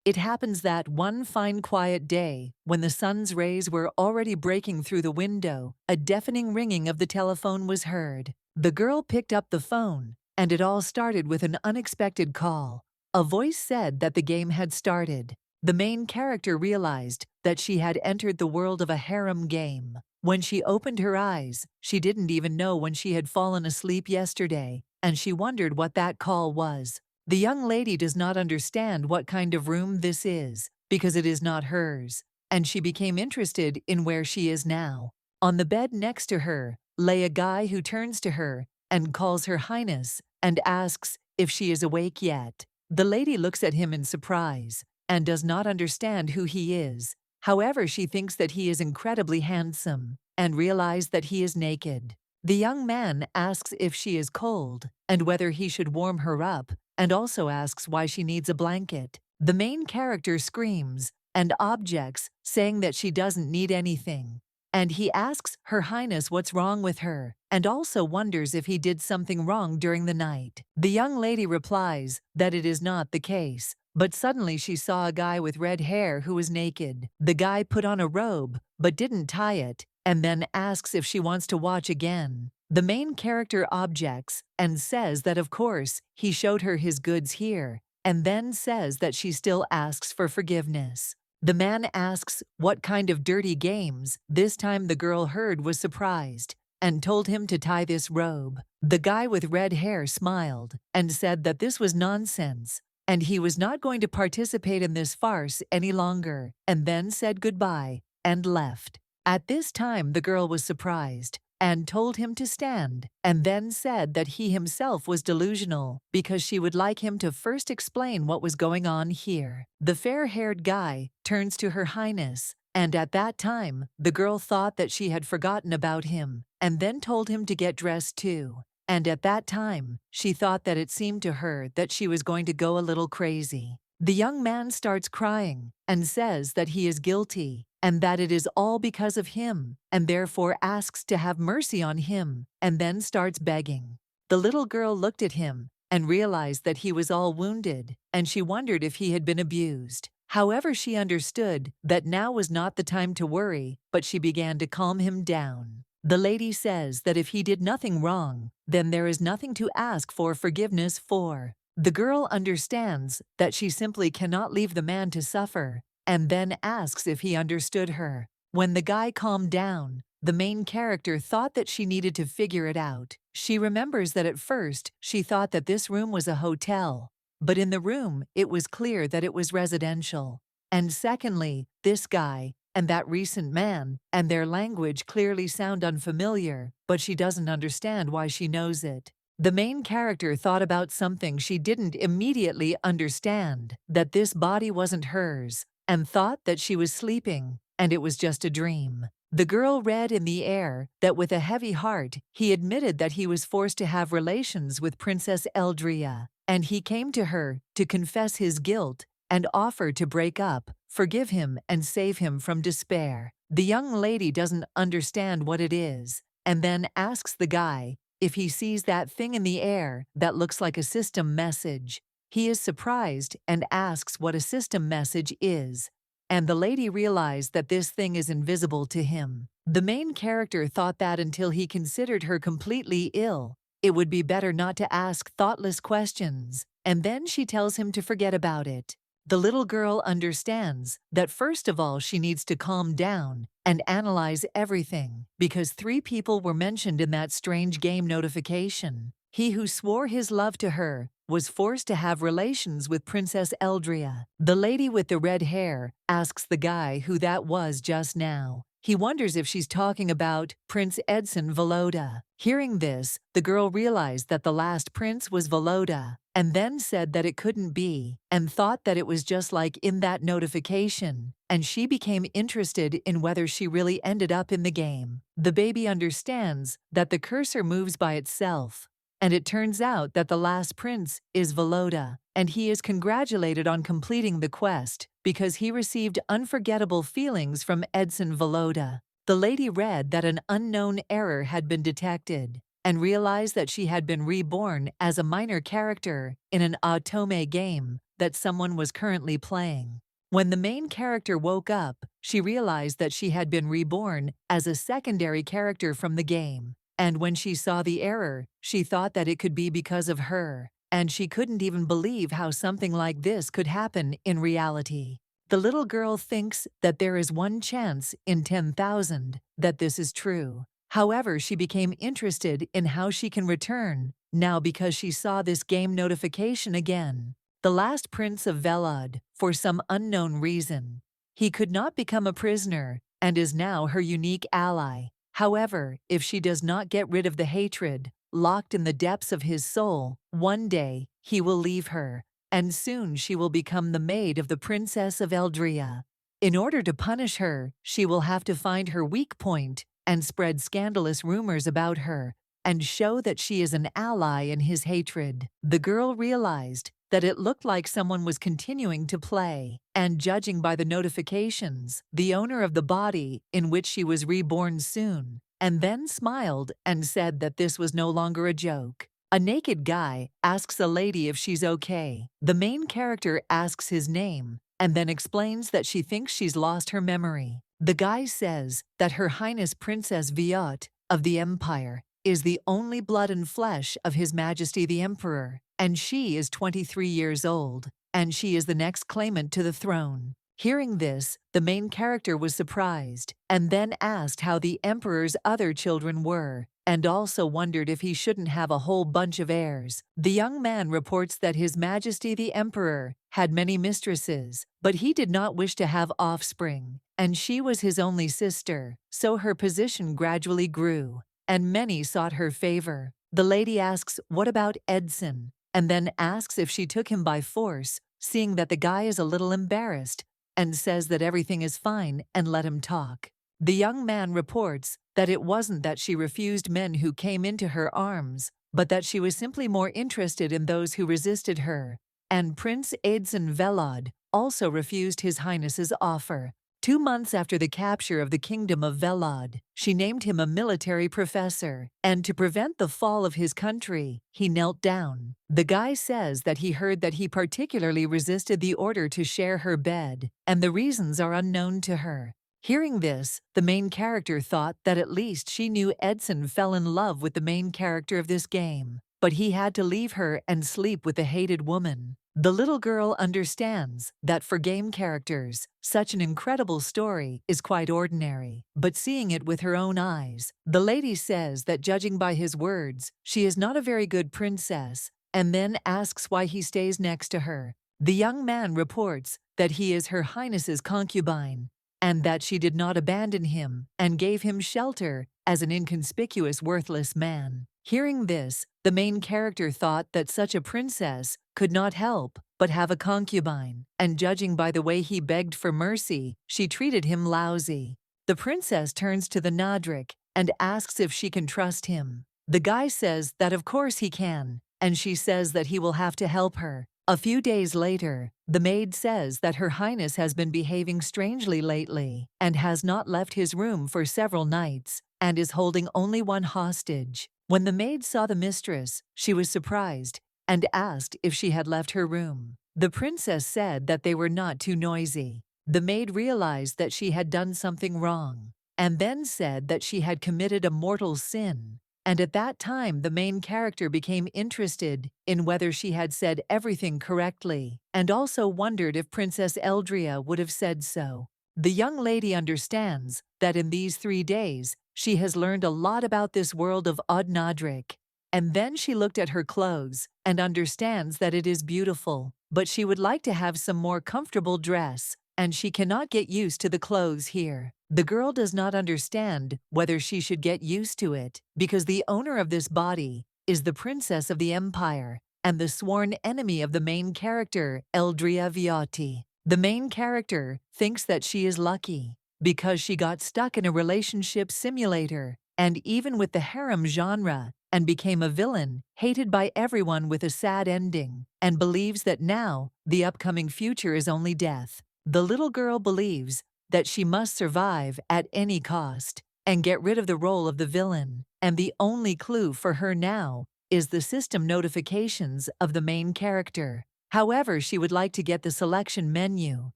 It happens that one fine quiet day, when the sun's rays were already breaking through the window, a deafening ringing of the telephone was heard. The girl picked up the phone, and it all started with an unexpected call. A voice said that the game had started. The main character realized that she had entered the world of a harem game. When she opened her eyes, she didn't even know when she had fallen asleep yesterday, and she wondered what that call was. The young lady does not understand what kind of room this is, because it is not hers, and she became interested in where she is now. On the bed next to her lay a guy who turns to her and calls her Highness and asks if she is awake yet. The lady looks at him in surprise and does not understand who he is. However, she thinks that he is incredibly handsome and realizes that he is naked. The young man asks if she is cold and whether he should warm her up, and also asks why she needs a blanket. The main character screams and objects, saying that she doesn't need anything. And he asks Her Highness what's wrong with her, and also wonders if he did something wrong during the night. The young lady replies that it is not the case, but suddenly she saw a guy with red hair who was naked. The guy put on a robe, but didn't tie it, and then asks if she wants to watch again. The main character objects and says that of course he showed her his goods here, and then says that she still asks for forgiveness. The man asks what kind of dirty games. This time the girl heard was surprised and told him to tie this robe. The guy with red hair smiled and said that this was nonsense, and he was not going to participate in this farce any longer, and then said goodbye and left. At this time the girl was surprised and told him to stand, and then said that he himself was delusional because she would like him to first explain what was going on here. The fair-haired guy turns to Her Highness, and at that time, the girl thought that she had forgotten about him, and then told him to get dressed too. And at that time, she thought that it seemed to her that she was going to go a little crazy. The young man starts crying and says that he is guilty and that it is all because of him, and therefore asks to have mercy on him, and then starts begging. The little girl looked at him and realized that he was all wounded, and she wondered if he had been abused. However, she understood that now was not the time to worry, but she began to calm him down. The lady says that if he did nothing wrong, then there is nothing to ask for forgiveness for. The girl understands that she simply cannot leave the man to suffer, and then asks if he understood her. When the guy calmed down, the main character thought that she needed to figure it out. She remembers that at first she thought that this room was a hotel, but in the room it was clear that it was residential. And secondly, this guy and that recent man and their language clearly sound unfamiliar, but she doesn't understand why she knows it. The main character thought about something she didn't immediately understand, that this body wasn't hers, and thought that she was sleeping, and it was just a dream. The girl read in the air that with a heavy heart, he admitted that he was forced to have relations with Princess Eldria, and he came to her to confess his guilt and offer to break up, forgive him, and save him from despair. The young lady doesn't understand what it is, and then asks the guy if he sees that thing in the air that looks like a system message. He is surprised and asks what a system message is, and the lady realized that this thing is invisible to him. The main character thought that until he considered her completely ill, it would be better not to ask thoughtless questions, and then she tells him to forget about it. The little girl understands that first of all she needs to calm down and analyze everything, because 3 people were mentioned in that strange game notification. He who swore his love to her was forced to have relations with Princess Eldria. The lady with the red hair asks the guy who that was just now. He wonders if she's talking about Prince Edson Volodya. Hearing this, the girl realized that the last prince was Volodya, and then said that it couldn't be, and thought that it was just like in that notification, and she became interested in whether she really ended up in the game. The baby understands that the cursor moves by itself, and it turns out that the last prince is Volodya, and he is congratulated on completing the quest because he received unforgettable feelings from Edson Volodya. The lady read that an unknown error had been detected and realized that she had been reborn as a minor character in an otome game that someone was currently playing. When the main character woke up, she realized that she had been reborn as a secondary character from the game. And when she saw the error, she thought that it could be because of her, and she couldn't even believe how something like this could happen in reality. The little girl thinks that there is one chance in 10,000 that this is true. However, she became interested in how she can return now because she saw this game notification again. The last prince of Velad, for some unknown reason. He could not become a prisoner and is now her unique ally. However, if she does not get rid of the hatred locked in the depths of his soul, one day he will leave her, and soon she will become the maid of the Princess of Eldria. In order to punish her, she will have to find her weak point and spread scandalous rumors about her, and show that she is an ally in his hatred. The girl realized that it looked like someone was continuing to play, and judging by the notifications, the owner of the body in which she was reborn soon, and then smiled and said that this was no longer a joke. A naked guy asks a lady if she's okay. The main character asks his name, and then explains that she thinks she's lost her memory. The guy says that Her Highness Princess Viot of the Empire is the only blood and flesh of His Majesty the Emperor, and she is 23 years old, and she is the next claimant to the throne. Hearing this, the main character was surprised, and then asked how the Emperor's other children were, and also wondered if he shouldn't have a whole bunch of heirs. The young man reports that His Majesty the Emperor had many mistresses, but he did not wish to have offspring, and she was his only sister, so her position gradually grew, and many sought her favor. The lady asks, "What about Edson?" and then asks if she took him by force, seeing that the guy is a little embarrassed, and says that everything is fine and let him talk. The young man reports that it wasn't that she refused men who came into her arms, but that she was simply more interested in those who resisted her, and Prince Edson Velad also refused His Highness's offer. 2 months after the capture of the Kingdom of Velad, she named him a military professor, and to prevent the fall of his country, he knelt down. The guy says that he heard that he particularly resisted the order to share her bed, and the reasons are unknown to her. Hearing this, the main character thought that at least she knew Edson fell in love with the main character of this game, but he had to leave her and sleep with the hated woman. The little girl understands that for game characters, such an incredible story is quite ordinary, but seeing it with her own eyes, the lady says that judging by his words, she is not a very good princess, and then asks why he stays next to her. The young man reports that he is Her Highness's concubine, and that she did not abandon him and gave him shelter as an inconspicuous, worthless man. Hearing this, the main character thought that such a princess could not help but have a concubine, and judging by the way he begged for mercy, she treated him lousy. The princess turns to the Nadrik and asks if she can trust him. The guy says that of course he can, and she says that he will have to help her. A few days later, the maid says that Her Highness has been behaving strangely lately and has not left his room for several nights and is holding only one hostage. When the maid saw the mistress, she was surprised and asked if she had left her room. The princess said that they were not too noisy. The maid realized that she had done something wrong, and then said that she had committed a mortal sin. And at that time the main character became interested in whether she had said everything correctly, and also wondered if Princess Eldria would have said so. The young lady understands that in these 3 days she has learned a lot about this world of Odnadrik, and then she looked at her clothes and understands that it is beautiful, but she would like to have some more comfortable dress, and she cannot get used to the clothes here. The girl does not understand whether she should get used to it, because the owner of this body is the princess of the empire and the sworn enemy of the main character, Eldria Viotti. The main character thinks that she is lucky because she got stuck in a relationship simulator and even with the harem genre and became a villain, hated by everyone with a sad ending, and believes that now the upcoming future is only death. The little girl believes that she must survive at any cost and get rid of the role of the villain, and the only clue for her now is the system notifications of the main character. However, she would like to get the selection menu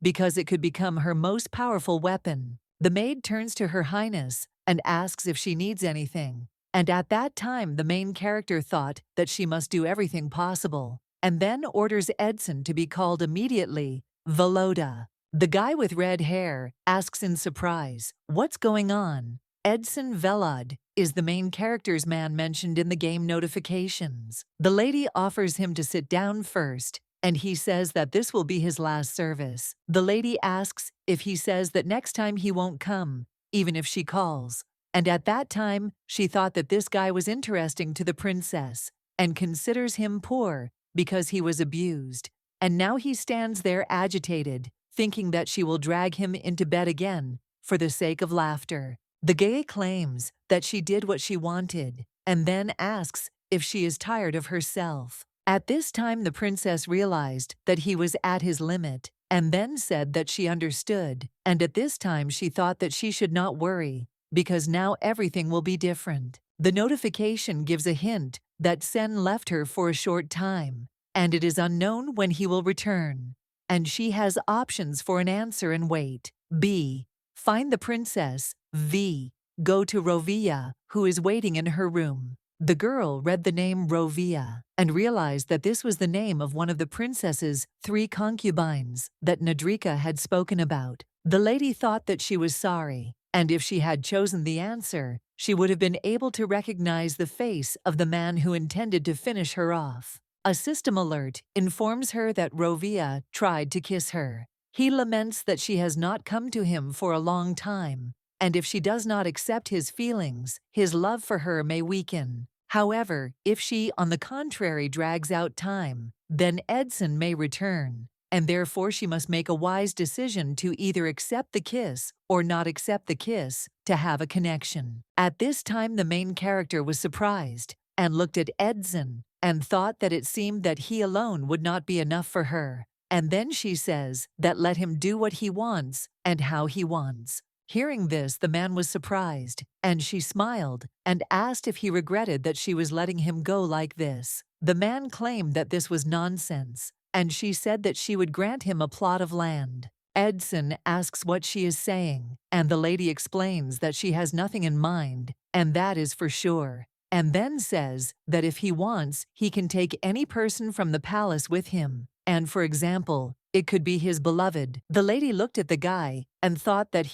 because it could become her most powerful weapon. The maid turns to Her Highness and asks if she needs anything. And at that time, the main character thought that she must do everything possible, and then orders Edson to be called immediately. Volodya, the guy with red hair, asks in surprise, "What's going on?" Edson Velod is the main character's man mentioned in the game notifications. The lady offers him to sit down first, and he says that this will be his last service. The lady asks if he says that next time he won't come, even if she calls. And at that time, she thought that this guy was interesting to the princess and considers him poor because he was abused. And now he stands there agitated, thinking that she will drag him into bed again for the sake of laughter. The gay claims that she did what she wanted and then asks if she is tired of herself. At this time, the princess realized that he was at his limit and then said that she understood. And at this time, she thought that she should not worry because now everything will be different. The notification gives a hint that Sen left her for a short time, and it is unknown when he will return. And she has options for an answer and wait. B. Find the princess. V. Go to Rovia, who is waiting in her room. The girl read the name Rovia and realized that this was the name of one of the princess's 3 concubines that Nadrika had spoken about. The lady thought that she was sorry, and if she had chosen the answer, she would have been able to recognize the face of the man who intended to finish her off. A system alert informs her that Rovia tried to kiss her. He laments that she has not come to him for a long time, and if she does not accept his feelings, his love for her may weaken. However, if she, on the contrary, drags out time, then Edson may return, and therefore she must make a wise decision to either accept the kiss or not accept the kiss to have a connection. At this time, the main character was surprised and looked at Edson and thought that it seemed that he alone would not be enough for her. And then she says that let him do what he wants and how he wants. Hearing this, the man was surprised, and she smiled and asked if he regretted that she was letting him go like this. The man claimed that this was nonsense, and she said that she would grant him a plot of land. Edson asks what she is saying, and the lady explains that she has nothing in mind, and that is for sure, and then says that if he wants, he can take any person from the palace with him, and for example, it could be his beloved. The lady looked at the guy and thought that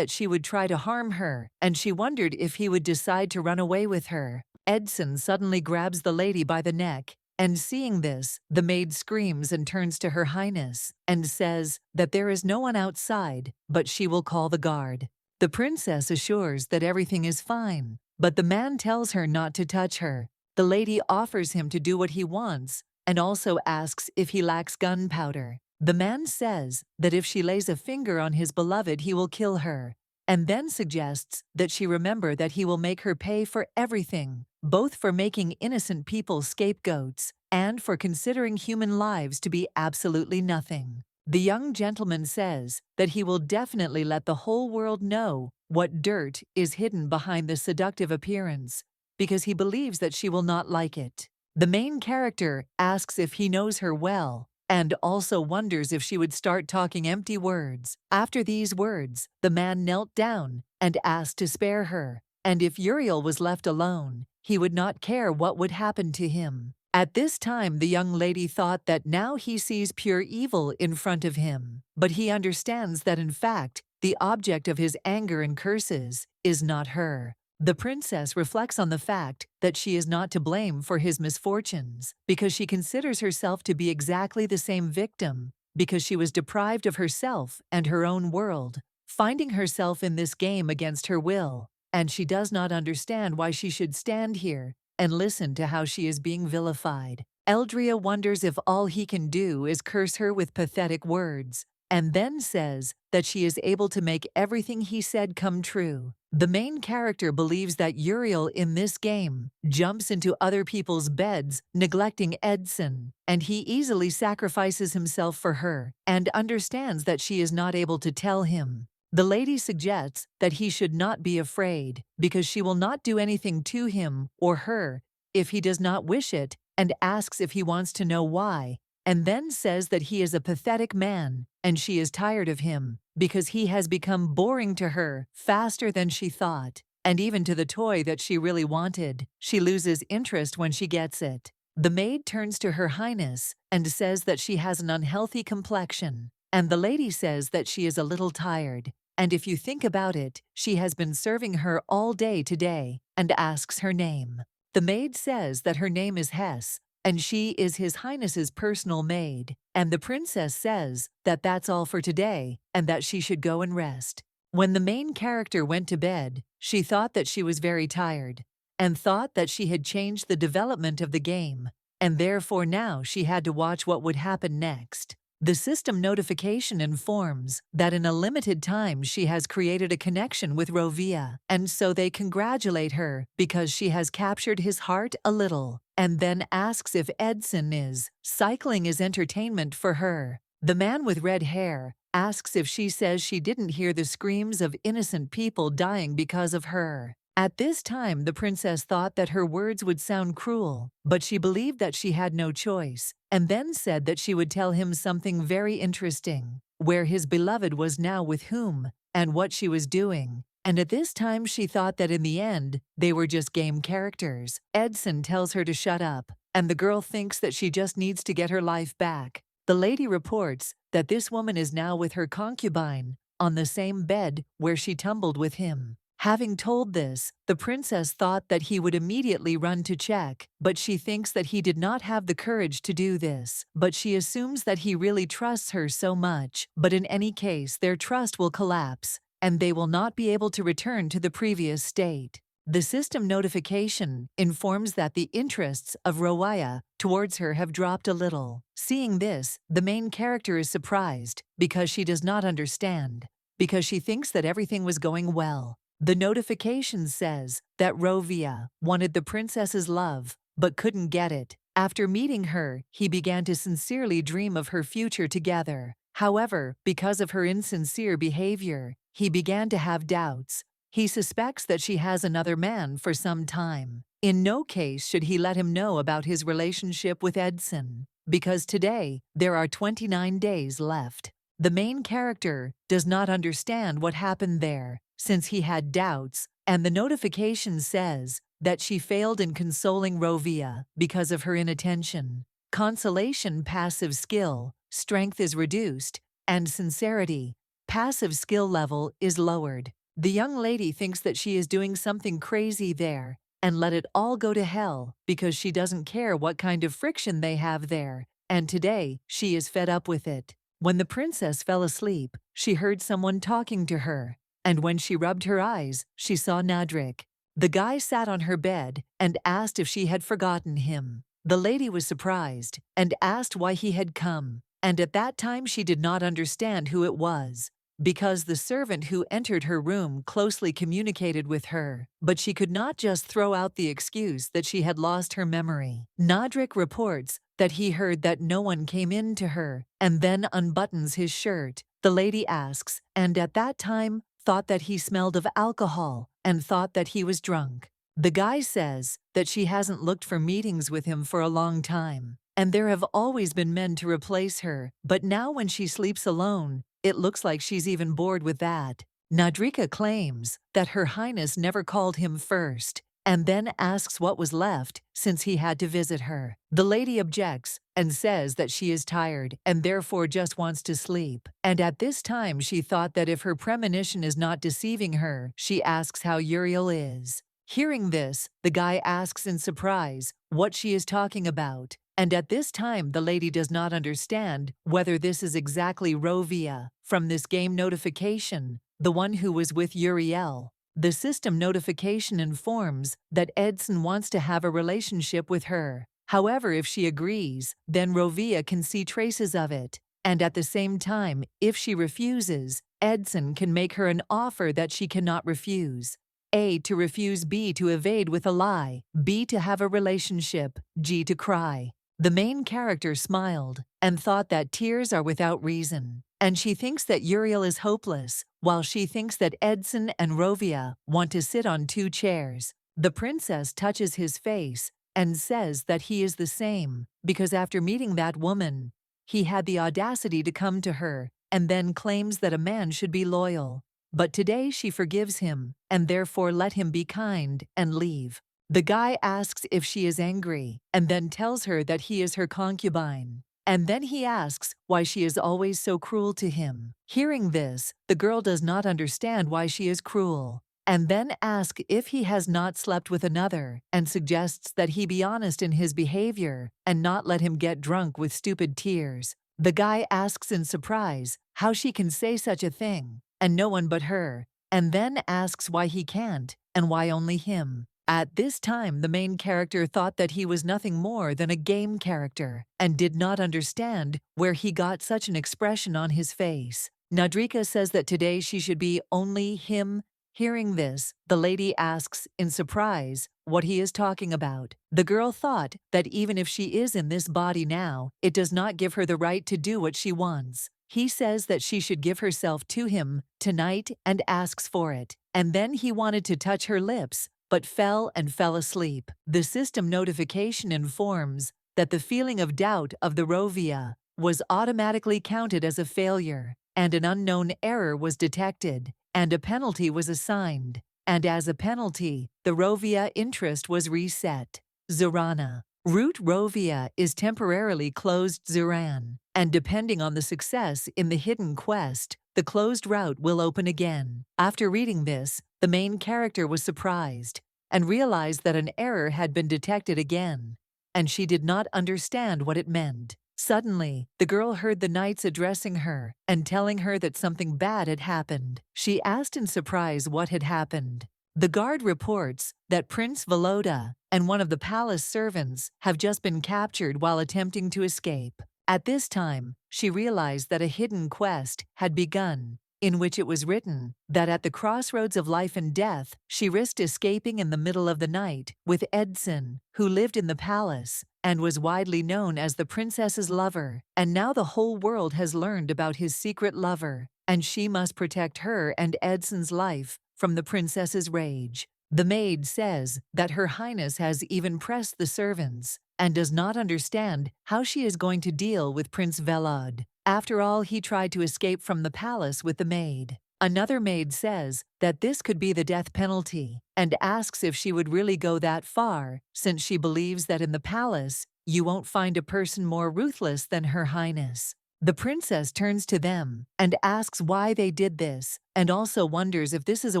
she would try to harm her, and she wondered if he would decide to run away with her. Edson suddenly grabs the lady by the neck, and seeing this, the maid screams and turns to Her Highness and says that there is no one outside, but she will call the guard. The princess assures that everything is fine, but the man tells her not to touch her. The lady offers him to do what he wants and also asks if he lacks gunpowder. The man says that if she lays a finger on his beloved, he will kill her, and then suggests that she remember that he will make her pay for everything, both for making innocent people scapegoats and for considering human lives to be absolutely nothing. The young gentleman says that he will definitely let the whole world know what dirt is hidden behind the seductive appearance, because he believes that she will not like it. The main character asks if he knows her well, and also wonders if she would start talking empty words. After these words, the man knelt down and asked to spare her, and if Uriel was left alone, he would not care what would happen to him. At this time, the young lady thought that now he sees pure evil in front of him, but he understands that in fact, the object of his anger and curses is not her. The princess reflects on the fact that she is not to blame for his misfortunes because she considers herself to be exactly the same victim because she was deprived of herself and her own world, finding herself in this game against her will, and she does not understand why she should stand here and listen to how she is being vilified. Eldria wonders if all he can do is curse her with pathetic words, and then says that she is able to make everything he said come true. The main character believes that Uriel in this game jumps into other people's beds, neglecting Edson, and he easily sacrifices himself for her and understands that she is not able to tell him. The lady suggests that he should not be afraid because she will not do anything to him or her if he does not wish it, and asks if he wants to know why, and then says that he is a pathetic man and she is tired of him because he has become boring to her faster than she thought, and even to the toy that she really wanted. She loses interest when she gets it. The maid turns to Her Highness and says that she has an unhealthy complexion, and the lady says that she is a little tired. And if you think about it, she has been serving her all day today, and asks her name. The maid says that her name is Hess, and she is His Highness's personal maid, and the princess says that that's all for today, and that she should go and rest. When the main character went to bed, she thought that she was very tired, and thought that she had changed the development of the game, and therefore now she had to watch what would happen next. The system notification informs that in a limited time she has created a connection with Rovia, and so they congratulate her because she has captured his heart a little, and then asks if Edson is. Cycling is entertainment for her. The man with red hair asks if she says she didn't hear the screams of innocent people dying because of her. At this time, the princess thought that her words would sound cruel, but she believed that she had no choice, and then said that she would tell him something very interesting, where his beloved was now with whom, and what she was doing. And at this time she thought that in the end, they were just game characters. Edson tells her to shut up, and the girl thinks that she just needs to get her life back. The lady reports that this woman is now with her concubine, on the same bed where she tumbled with him. Having told this, the princess thought that he would immediately run to check, but she thinks that he did not have the courage to do this. But she assumes that he really trusts her so much, but in any case their trust will collapse, and they will not be able to return to the previous state. The system notification informs that the interests of Rovia towards her have dropped a little. Seeing this, the main character is surprised, because she does not understand, because she thinks that everything was going well. The notification says that Rovia wanted the princess's love, but couldn't get it. After meeting her, he began to sincerely dream of her future together. However, because of her insincere behavior, he began to have doubts. He suspects that she has another man for some time. In no case should he let him know about his relationship with Edson, because today there are 29 days left. The main character does not understand what happened there, since he had doubts, and the notification says that she failed in consoling Rovia because of her inattention. Consolation passive skill, strength is reduced, and sincerity, passive skill level is lowered. The young lady thinks that she is doing something crazy there, and let it all go to hell because she doesn't care what kind of friction they have there, and today she is fed up with it. When the princess fell asleep, she heard someone talking to her, and when she rubbed her eyes, she saw Nadrik. The guy sat on her bed and asked if she had forgotten him. The lady was surprised and asked why he had come, and at that time she did not understand who it was, because the servant who entered her room closely communicated with her, but she could not just throw out the excuse that she had lost her memory. Nadrik reports that he heard that no one came in to her, and then unbuttons his shirt. The lady asks, and at that time thought that he smelled of alcohol and thought that he was drunk. The guy says that she hasn't looked for meetings with him for a long time, and there have always been men to replace her, but now when she sleeps alone, it looks like she's even bored with that. Nadrika claims that Her Highness never called him first, and then asks what was left since he had to visit her. The lady objects and says that she is tired and therefore just wants to sleep. And at this time she thought that if her premonition is not deceiving her, she asks how Uriel is. Hearing this, the guy asks in surprise what she is talking about, and at this time the lady does not understand whether this is exactly Rovia from this game notification, the one who was with Uriel. The system notification informs that Edson wants to have a relationship with her. However, if she agrees, then Rovia can see traces of it. And at the same time, if she refuses, Edson can make her an offer that she cannot refuse. A. To refuse, B. To evade with a lie, B. To have a relationship, G. To cry. The main character smiled and thought that tears are without reason, and she thinks that Uriel is hopeless, while she thinks that Edson and Rovia want to sit on two chairs. The princess touches his face and says that he is the same, because after meeting that woman, he had the audacity to come to her, and then claims that a man should be loyal. But today she forgives him, and therefore let him be kind and leave. The guy asks if she is angry, and then tells her that he is her concubine. And then he asks why she is always so cruel to him. Hearing this, the girl does not understand why she is cruel, and then asks if he has not slept with another, and suggests that he be honest in his behavior and not let him get drunk with stupid tears. The guy asks in surprise how she can say such a thing, and no one but her, and then asks why he can't, and why only him. At this time, the main character thought that he was nothing more than a game character, and did not understand where he got such an expression on his face. Nadrika says that today she should be only him. Hearing this, the lady asks in surprise what he is talking about. The girl thought that even if she is in this body now, it does not give her the right to do what she wants. He says that she should give herself to him tonight and asks for it. And then he wanted to touch her lips, but fell asleep. The system notification informs that the feeling of doubt of the Rovia was automatically counted as a failure, and an unknown error was detected, and a penalty was assigned, and as a penalty, the Rovia interest was reset. Zurana. Route Rovia is temporarily closed Zuran, and depending on the success in the hidden quest, the closed route will open again. After reading this, the main character was surprised and realized that an error had been detected again, and she did not understand what it meant. Suddenly, the girl heard the knights addressing her and telling her that something bad had happened. She asked in surprise what had happened. The guard reports that Prince Volodya and one of the palace servants have just been captured while attempting to escape. At this time, she realized that a hidden quest had begun, in which it was written that at the crossroads of life and death, she risked escaping in the middle of the night with Edson, who lived in the palace and was widely known as the princess's lover. And now the whole world has learned about his secret lover, and she must protect her and Edson's life from the princess's rage. The maid says that Her Highness has even pressed the servants and does not understand how she is going to deal with Prince Velod. After all, he tried to escape from the palace with the maid. Another maid says that this could be the death penalty and asks if she would really go that far, since she believes that in the palace you won't find a person more ruthless than Her Highness. The princess turns to them and asks why they did this, and also wonders if this is a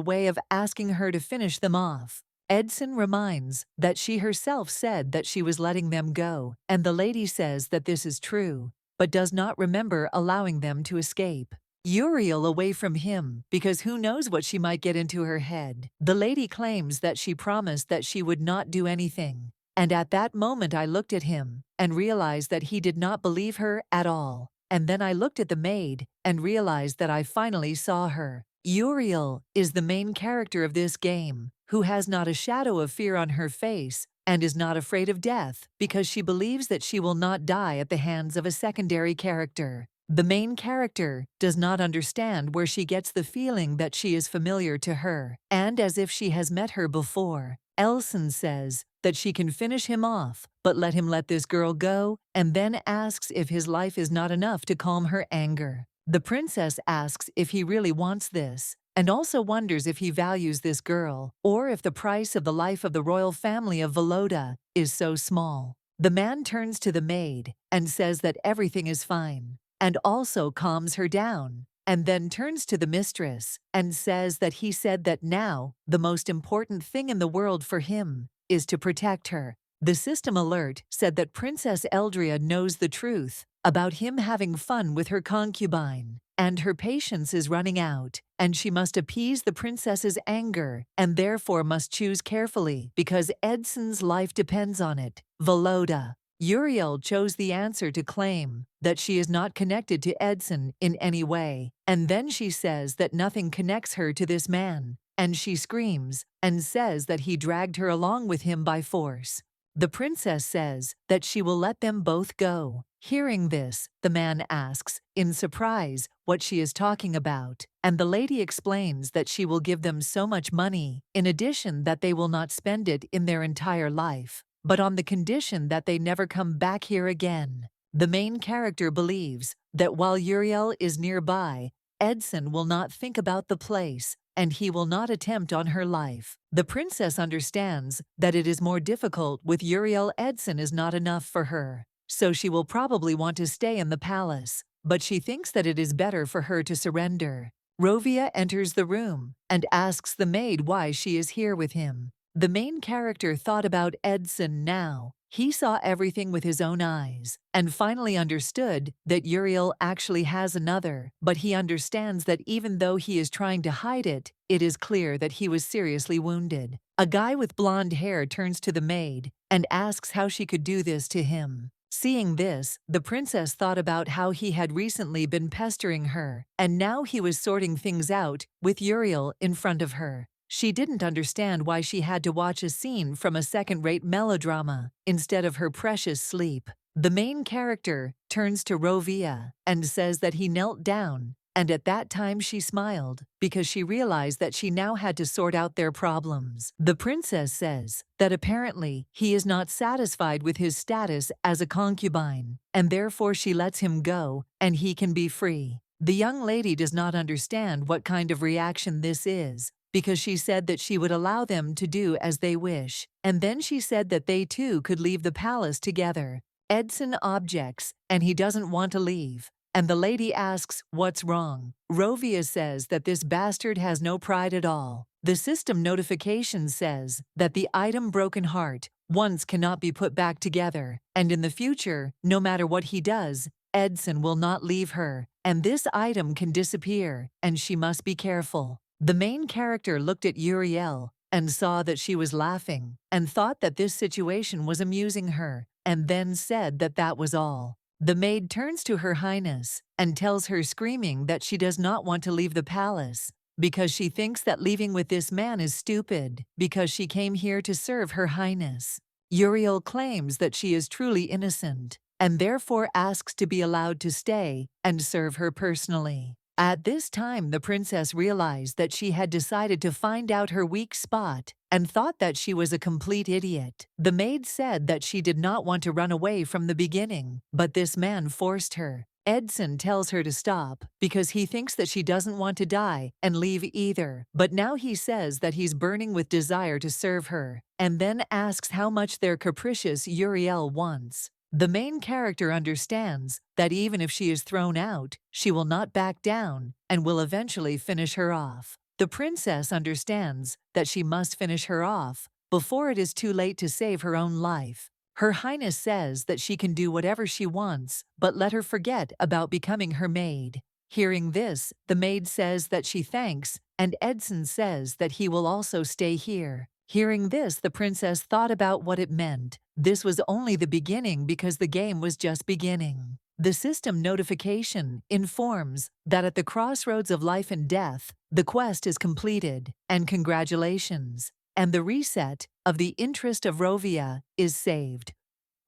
way of asking her to finish them off. Edson reminds that she herself said that she was letting them go, and the lady says that this is true, but does not remember allowing them to escape. Uriel away from him, because who knows what she might get into her head. The lady claims that she promised that she would not do anything, and at that moment I looked at him and realized that he did not believe her at all. And then I looked at the maid and realized that I finally saw her. Uriel is the main character of this game, who has not a shadow of fear on her face and is not afraid of death because she believes that she will not die at the hands of a secondary character. The main character does not understand where she gets the feeling that she is familiar to her, and as if she has met her before. Elson says that she can finish him off, but let him let this girl go, and then asks if his life is not enough to calm her anger. The princess asks if he really wants this, and also wonders if he values this girl, or if the price of the life of the royal family of Volodya is so small. The man turns to the maid and says that everything is fine, and also calms her down, and then turns to the mistress and says that he said that now the most important thing in the world for him is to protect her. The system alert said that Princess Eldria knows the truth about him having fun with her concubine, and her patience is running out, and she must appease the princess's anger, and therefore must choose carefully because Edson's life depends on it. Volodya. Uriel chose the answer to claim that she is not connected to Edson in any way, and then she says that nothing connects her to this man, and she screams and says that he dragged her along with him by force. The princess says that she will let them both go. Hearing this, the man asks, in surprise, what she is talking about, and the lady explains that she will give them so much money, in addition that they will not spend it in their entire life. but on the condition that they never come back here again. The main character believes that while Uriel is nearby, Edson will not think about the place, and he will not attempt on her life. The princess understands that it is more difficult with Uriel. Edson is not enough for her, so she will probably want to stay in the palace, but she thinks that it is better for her to surrender. Rovia enters the room and asks the maid why she is here with him. The main character thought about Edson now. He saw everything with his own eyes and finally understood that Uriel actually has another, but he understands that even though he is trying to hide it, it is clear that he was seriously wounded. A guy with blonde hair turns to the maid and asks how she could do this to him. Seeing this, the princess thought about how he had recently been pestering her, and now he was sorting things out with Uriel in front of her. She didn't understand why she had to watch a scene from a second-rate melodrama instead of her precious sleep. The main character turns to Rovia and says that he knelt down, and at that time she smiled because she realized that she now had to sort out their problems. The princess says that apparently he is not satisfied with his status as a concubine, and therefore she lets him go and he can be free. The young lady does not understand what kind of reaction this is, because she said that she would allow them to do as they wish, and then she said that they too could leave the palace together. Edson objects, and he doesn't want to leave, and the lady asks what's wrong. Rovia says that this bastard has no pride at all. The system notification says that the item Broken Heart once cannot be put back together, and in the future, no matter what he does, Edson will not leave her, and this item can disappear, and she must be careful. The main character looked at Uriel and saw that she was laughing and thought that this situation was amusing her, and then said that that was all. The maid turns to Her Highness and tells her screaming that she does not want to leave the palace because she thinks that leaving with this man is stupid because she came here to serve Her Highness. Uriel claims that she is truly innocent and therefore asks to be allowed to stay and serve her personally. At this time, the princess realized that she had decided to find out her weak spot and thought that she was a complete idiot. The maid said that she did not want to run away from the beginning, but this man forced her. Edson tells her to stop because he thinks that she doesn't want to die and leave either, but now he says that he's burning with desire to serve her, and then asks how much their capricious Uriel wants. The main character understands that even if she is thrown out, she will not back down and will eventually finish her off. The princess understands that she must finish her off before it is too late to save her own life. Her Highness says that she can do whatever she wants, but let her forget about becoming her maid. Hearing this, the maid says that she thanks, and Edson says that he will also stay here. Hearing this, the princess thought about what it meant. This was only the beginning because the game was just beginning. The system notification informs that at the crossroads of life and death, the quest is completed, and congratulations, and the reset of the interest of Rovia is saved.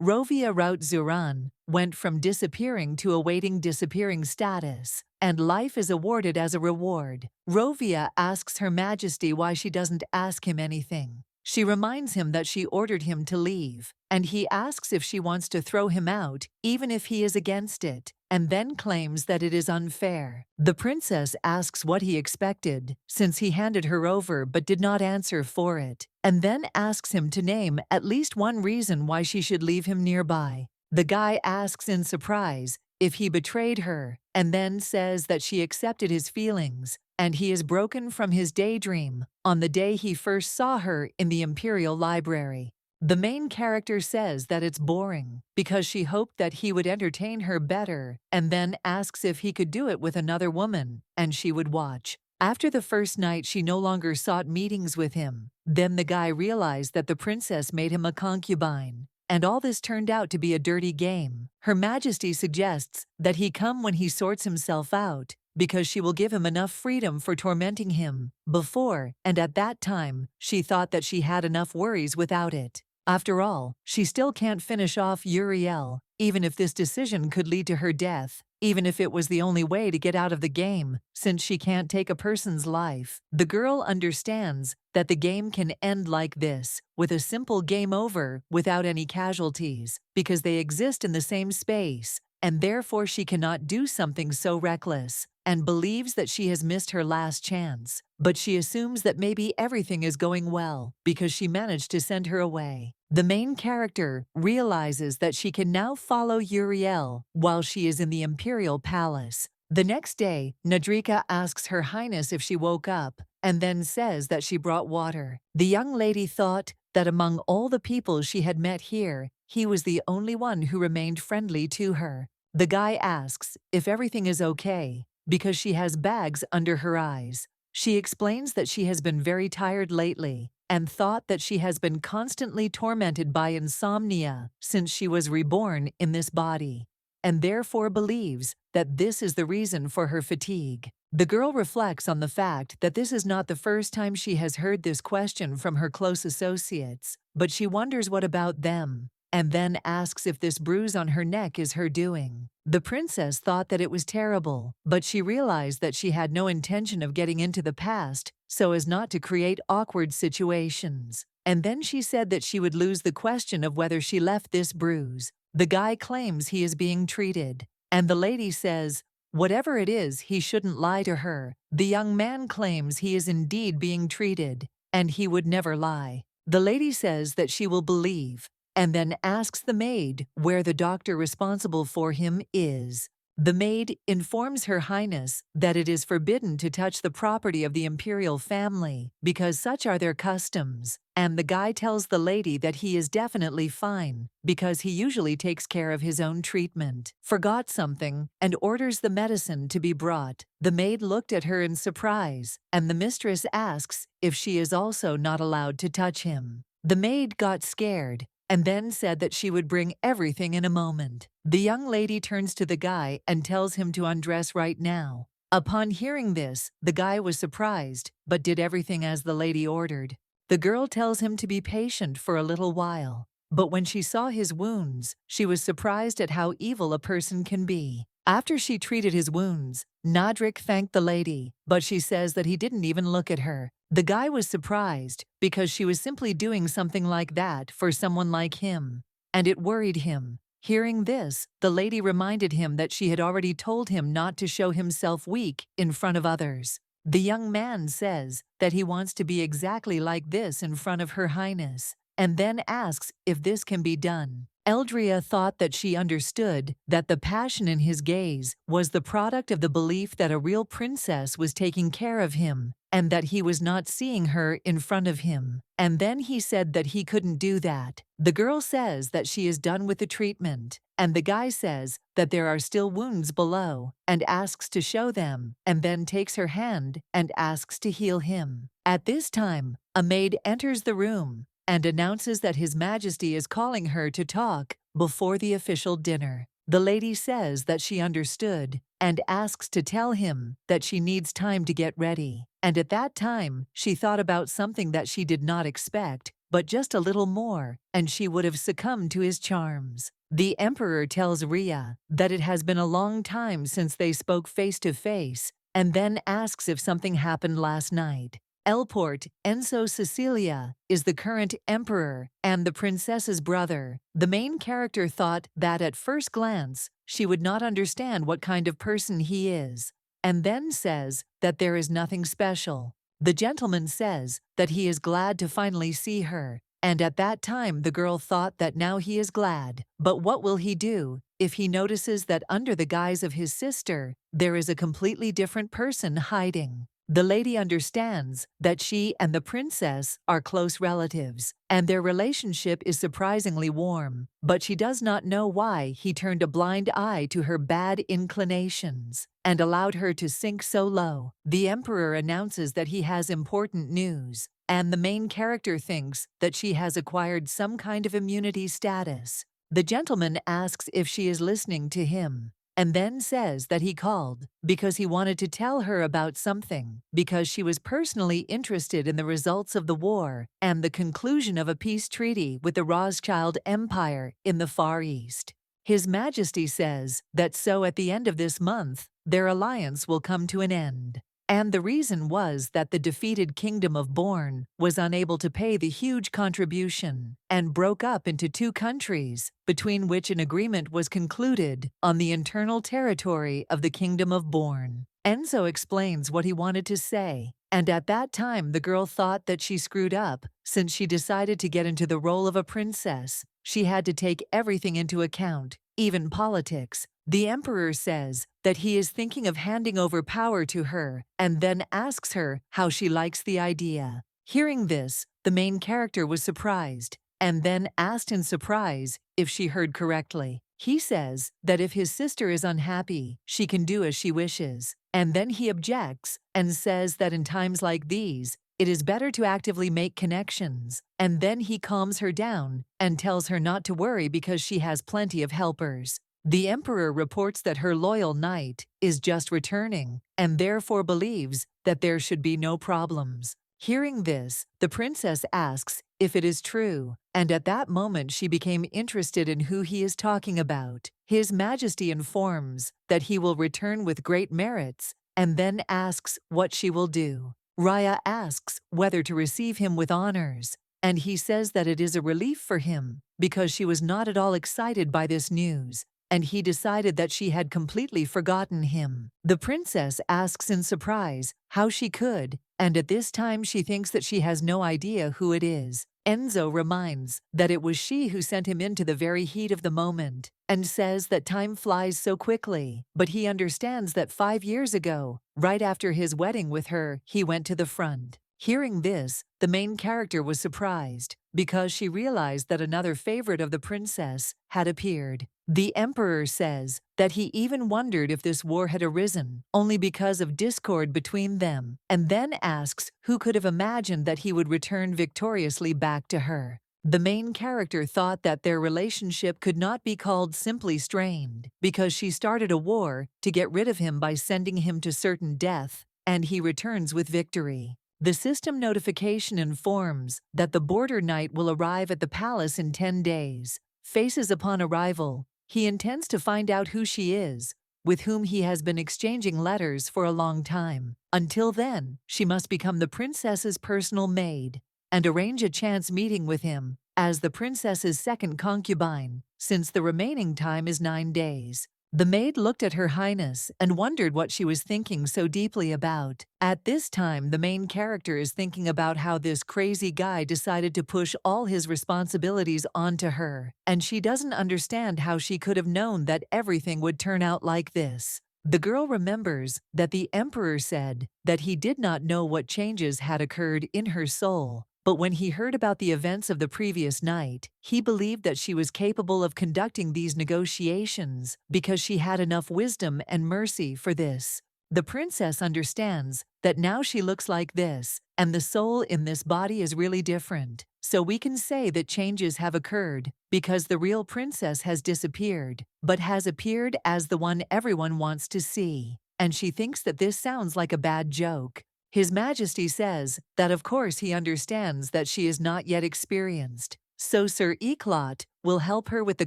Rovia Raut Zuran went from disappearing to awaiting disappearing status, and life is awarded as a reward. Rovia asks Her Majesty why she doesn't ask him anything. She reminds him that she ordered him to leave, and he asks if she wants to throw him out, even if he is against it, and then claims that it is unfair. The princess asks what he expected, since he handed her over but did not answer for it, and then asks him to name at least one reason why she should leave him nearby. The guy asks in surprise if he betrayed her, and then says that she accepted his feelings, and he is broken from his daydream on the day he first saw her in the Imperial Library. The main character says that it's boring because she hoped that he would entertain her better, and then asks if he could do it with another woman, and she would watch. After the first night, she no longer sought meetings with him. Then the guy realized that the princess made him a concubine, and all this turned out to be a dirty game. Her Majesty suggests that he come when he sorts himself out, because she will give him enough freedom for tormenting him before, and at that time, she thought that she had enough worries without it. After all, she still can't finish off Uriel, even if this decision could lead to her death. even if it was the only way to get out of the game, since she can't take a person's life. The girl understands that the game can end like this, with a simple game over without any casualties, because they exist in the same space, and therefore she cannot do something so reckless, and believes that she has missed her last chance. But she assumes that maybe everything is going well, because she managed to send her away. The main character realizes that she can now follow Uriel while she is in the Imperial Palace. The next day, Nadrika asks Her Highness if she woke up, and then says that she brought water. The young lady thought that among all the people she had met here, he was the only one who remained friendly to her. The guy asks if everything is okay, because she has bags under her eyes. She explains that she has been very tired lately, and thought that she has been constantly tormented by insomnia since she was reborn in this body, and therefore believes that this is the reason for her fatigue. The girl reflects on the fact that this is not the first time she has heard this question from her close associates, but she wonders what about them, and then asks if this bruise on her neck is her doing. The princess thought that it was terrible, but she realized that she had no intention of getting into the past so as not to create awkward situations. And then she said that she would lose the question of whether she left this bruise. The guy claims he is being treated, and the lady says, whatever it is, he shouldn't lie to her. The young man claims he is indeed being treated, and he would never lie. The lady says that she will believe, and then asks the maid where the doctor responsible for him is. The maid informs Her Highness that it is forbidden to touch the property of the imperial family because such are their customs, and the guy tells the lady that he is definitely fine because he usually takes care of his own treatment, forgot something, and orders the medicine to be brought. The maid looked at her in surprise, and the mistress asks if she is also not allowed to touch him. The maid got scared and then said that she would bring everything in a moment. The young lady turns to the guy and tells him to undress right now. Upon hearing this, the guy was surprised, but did everything as the lady ordered. The girl tells him to be patient for a little while, but when she saw his wounds, she was surprised at how evil a person can be. After she treated his wounds, Nadrik thanked the lady, but she says that he didn't even look at her. The guy was surprised because she was simply doing something like that for someone like him, and it worried him. Hearing this, the lady reminded him that she had already told him not to show himself weak in front of others. The young man says that he wants to be exactly like this in front of Her Highness, and then asks if this can be done. Eldria thought that she understood that the passion in his gaze was the product of the belief that a real princess was taking care of him, and that he was not seeing her in front of him. And then he said that he couldn't do that. The girl says that she is done with the treatment, and the guy says that there are still wounds below, and asks to show them, and then takes her hand and asks to heal him. At this time, a maid enters the room and announces that His Majesty is calling her to talk before the official dinner. The lady says that she understood and asks to tell him that she needs time to get ready. And at that time, she thought about something that she did not expect, but just a little more, and she would have succumbed to his charms. The emperor tells Ria that it has been a long time since they spoke face to face, and then asks if something happened last night. Elport, Enzo Cecilia, is the current emperor and the princess's brother. The main character thought that at first glance, she would not understand what kind of person he is, and then says that there is nothing special. The gentleman says that he is glad to finally see her, and at that time the girl thought that now he is glad. But what will he do if he notices that under the guise of his sister, there is a completely different person hiding? The lady understands that she and the princess are close relatives, and their relationship is surprisingly warm, but she does not know why he turned a blind eye to her bad inclinations and allowed her to sink so low. The emperor announces that he has important news, and the main character thinks that she has acquired some kind of immunity status. The gentleman asks if she is listening to him, and then says that he called because he wanted to tell her about something, because she was personally interested in the results of the war and the conclusion of a peace treaty with the Rothschild Empire in the Far East. His Majesty says that so at the end of this month, their alliance will come to an end. And the reason was that the defeated kingdom of Borne was unable to pay the huge contribution and broke up into two countries, between which an agreement was concluded on the internal territory of the kingdom of Borne. Enzo explains what he wanted to say, and at that time the girl thought that she screwed up. Since she decided to get into the role of a princess, she had to take everything into account, even politics. The emperor says that he is thinking of handing over power to her and then asks her how she likes the idea. Hearing this, the main character was surprised and then asked in surprise if she heard correctly. He says that if his sister is unhappy, she can do as she wishes. And then he objects and says that in times like these, it is better to actively make connections. And then he calms her down and tells her not to worry because she has plenty of helpers. The emperor reports that her loyal knight is just returning and therefore believes that there should be no problems. Hearing this, the princess asks if it is true, and at that moment she became interested in who he is talking about. His Majesty informs that he will return with great merits and then asks what she will do. Raya asks whether to receive him with honors, and he says that it is a relief for him because she was not at all excited by this news, and he decided that she had completely forgotten him. The princess asks in surprise how she could, and at this time she thinks that she has no idea who it is. Enzo reminds that it was she who sent him into the very heat of the moment and says that time flies so quickly, but he understands that 5 years ago, right after his wedding with her, he went to the front. Hearing this, the main character was surprised because she realized that another favorite of the princess had appeared. The emperor says that he even wondered if this war had arisen only because of discord between them, and then asks who could have imagined that he would return victoriously back to her. The main character thought that their relationship could not be called simply strained because she started a war to get rid of him by sending him to certain death, and he returns with victory. The system notification informs that the border knight will arrive at the palace in 10 days. Faces upon arrival, he intends to find out who she is, with whom he has been exchanging letters for a long time. Until then, she must become the princess's personal maid and arrange a chance meeting with him as the princess's second concubine, since the remaining time is 9 days. The maid looked at Her Highness and wondered what she was thinking so deeply about. At this time, the main character is thinking about how this crazy guy decided to push all his responsibilities onto her, and she doesn't understand how she could have known that everything would turn out like this. The girl remembers that the emperor said that he did not know what changes had occurred in her soul. But when he heard about the events of the previous night, he believed that she was capable of conducting these negotiations because she had enough wisdom and mercy for this. The princess understands that now she looks like this, and the soul in this body is really different. So we can say that changes have occurred because the real princess has disappeared, but has appeared as the one everyone wants to see. And she thinks that this sounds like a bad joke. His Majesty says that of course he understands that she is not yet experienced, so Sir Eclot will help her with the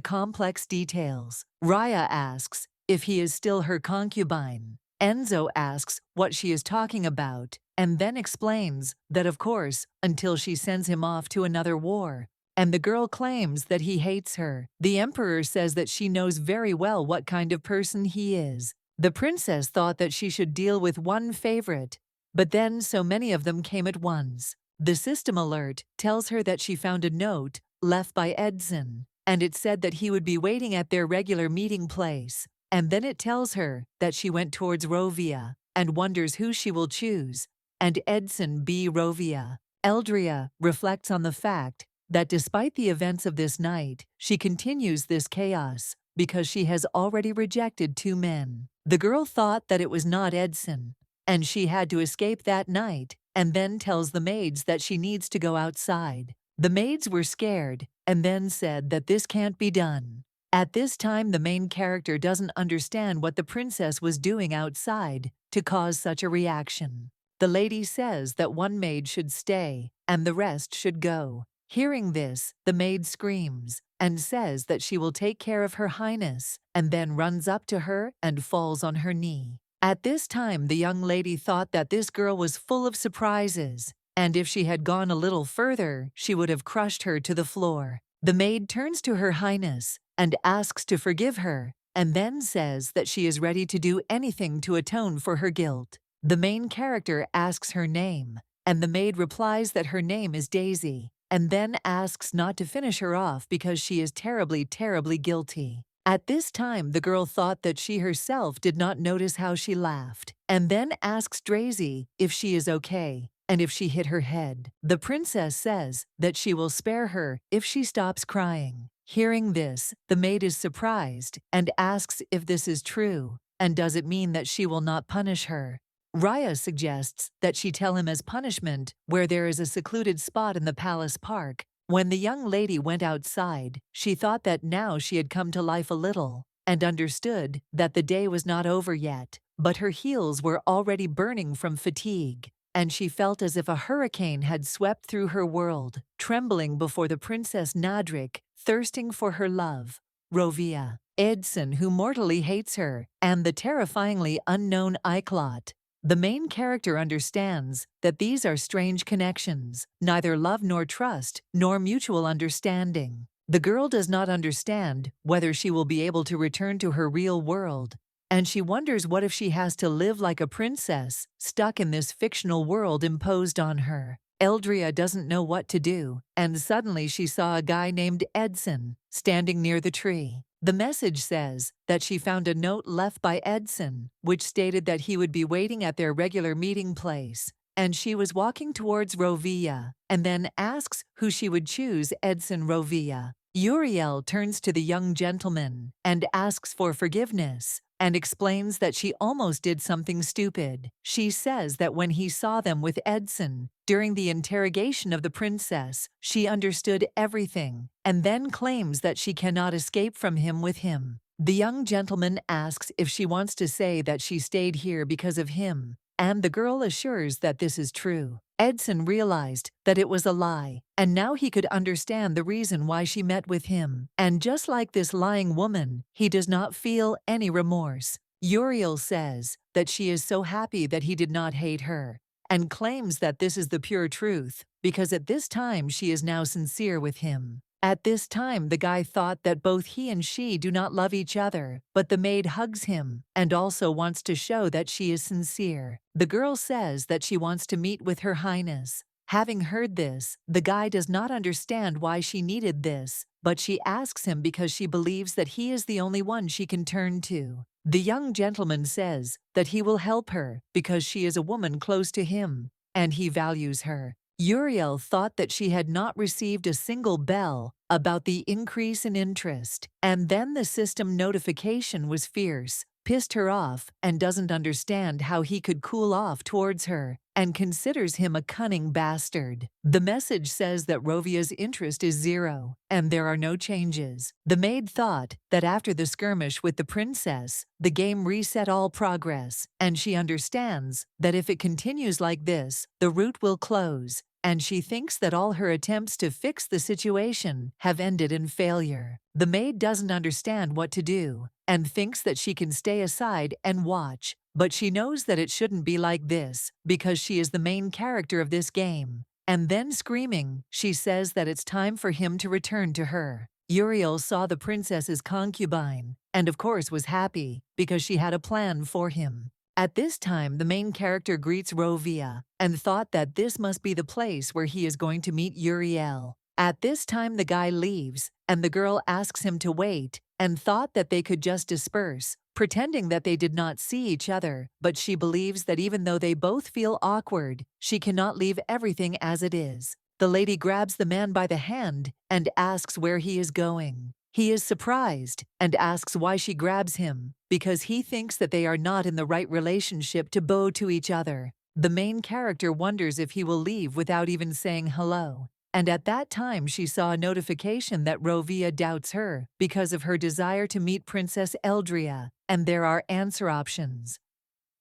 complex details. Raya asks if he is still her concubine. Enzo asks what she is talking about, and then explains that of course, until she sends him off to another war. And the girl claims that he hates her. The emperor says that she knows very well what kind of person he is. The princess thought that she should deal with one favorite, but then so many of them came at once. The system alert tells her that she found a note left by Edson, and it said that he would be waiting at their regular meeting place. And then it tells her that she went towards Rovia and wonders who she will choose, and Edson be Rovia. Eldria reflects on the fact that despite the events of this night, she continues this chaos because she has already rejected 2 men. The girl thought that it was not Edson, and she had to escape that night, and then tells the maids that she needs to go outside. The maids were scared, and then said that this can't be done. At this time, the main character doesn't understand what the princess was doing outside to cause such a reaction. The lady says that one maid should stay, and the rest should go. Hearing this, the maid screams and says that she will take care of her highness, and then runs up to her and falls on her knee. At this time, the young lady thought that this girl was full of surprises, and if she had gone a little further, she would have crushed her to the floor. The maid turns to her highness and asks to forgive her, and then says that she is ready to do anything to atone for her guilt. The main character asks her name, and the maid replies that her name is Daisy, and then asks not to finish her off because she is terribly, terribly guilty. At this time, the girl thought that she herself did not notice how she laughed, and then asks Daisy if she is okay and if she hit her head. The princess says that she will spare her if she stops crying. Hearing this, the maid is surprised and asks if this is true, and does it mean that she will not punish her. Raya suggests that she tell him as punishment where there is a secluded spot in the palace park. When the young lady went outside, she thought that now she had come to life a little, and understood that the day was not over yet, but her heels were already burning from fatigue, and she felt as if a hurricane had swept through her world, trembling before the Princess Nadrik, thirsting for her love, Rovia, Edson who mortally hates her, and the terrifyingly unknown Iclot. The main character understands that these are strange connections, neither love nor trust, nor mutual understanding. The girl does not understand whether she will be able to return to her real world, and she wonders what if she has to live like a princess, stuck in this fictional world imposed on her. Eldria doesn't know what to do, and suddenly she saw a guy named Edson standing near the tree. The message says that she found a note left by Edson, which stated that he would be waiting at their regular meeting place, and she was walking towards Rovia, and then asks who she would choose, Edson Rovia. Uriel turns to the young gentleman and asks for forgiveness, and explains that she almost did something stupid. She says that when he saw them with Edson during the interrogation of the princess, she understood everything, and then claims that she cannot escape from him with him. The young gentleman asks if she wants to say that she stayed here because of him, and the girl assures that this is true. Edson realized that it was a lie, and now he could understand the reason why she met with him. And just like this lying woman, he does not feel any remorse. Uriel says that she is so happy that he did not hate her, and claims that this is the pure truth, because at this time she is now sincere with him. At this time, the guy thought that both he and she do not love each other, but the maid hugs him and also wants to show that she is sincere. The girl says that she wants to meet with her highness. Having heard this, the guy does not understand why she needed this, but she asks him because she believes that he is the only one she can turn to. The young gentleman says that he will help her because she is a woman close to him, and he values her. Uriel thought that she had not received a single bell about the increase in interest, and then the system notification was fierce, pissed her off, and doesn't understand how he could cool off towards her, and considers him a cunning bastard. The message says that Rovia's interest is 0, and there are no changes. The maid thought that after the skirmish with the princess, the game reset all progress, and she understands that if it continues like this, the route will close, and she thinks that all her attempts to fix the situation have ended in failure. The maid doesn't understand what to do, and thinks that she can stay aside and watch, but she knows that it shouldn't be like this, because she is the main character of this game. And then screaming, she says that it's time for him to return to her. Uriel saw the princess's concubine, and of course was happy, because she had a plan for him. At this time, the main character greets Rovia, and thought that this must be the place where he is going to meet Uriel. At this time, the guy leaves, and the girl asks him to wait, and thought that they could just disperse, pretending that they did not see each other, but she believes that even though they both feel awkward, she cannot leave everything as it is. The lady grabs the man by the hand and asks where he is going. He is surprised and asks why she grabs him, because he thinks that they are not in the right relationship to bow to each other. The main character wonders if he will leave without even saying hello. And at that time she saw a notification that Rovia doubts her because of her desire to meet Princess Eldria, and there are answer options.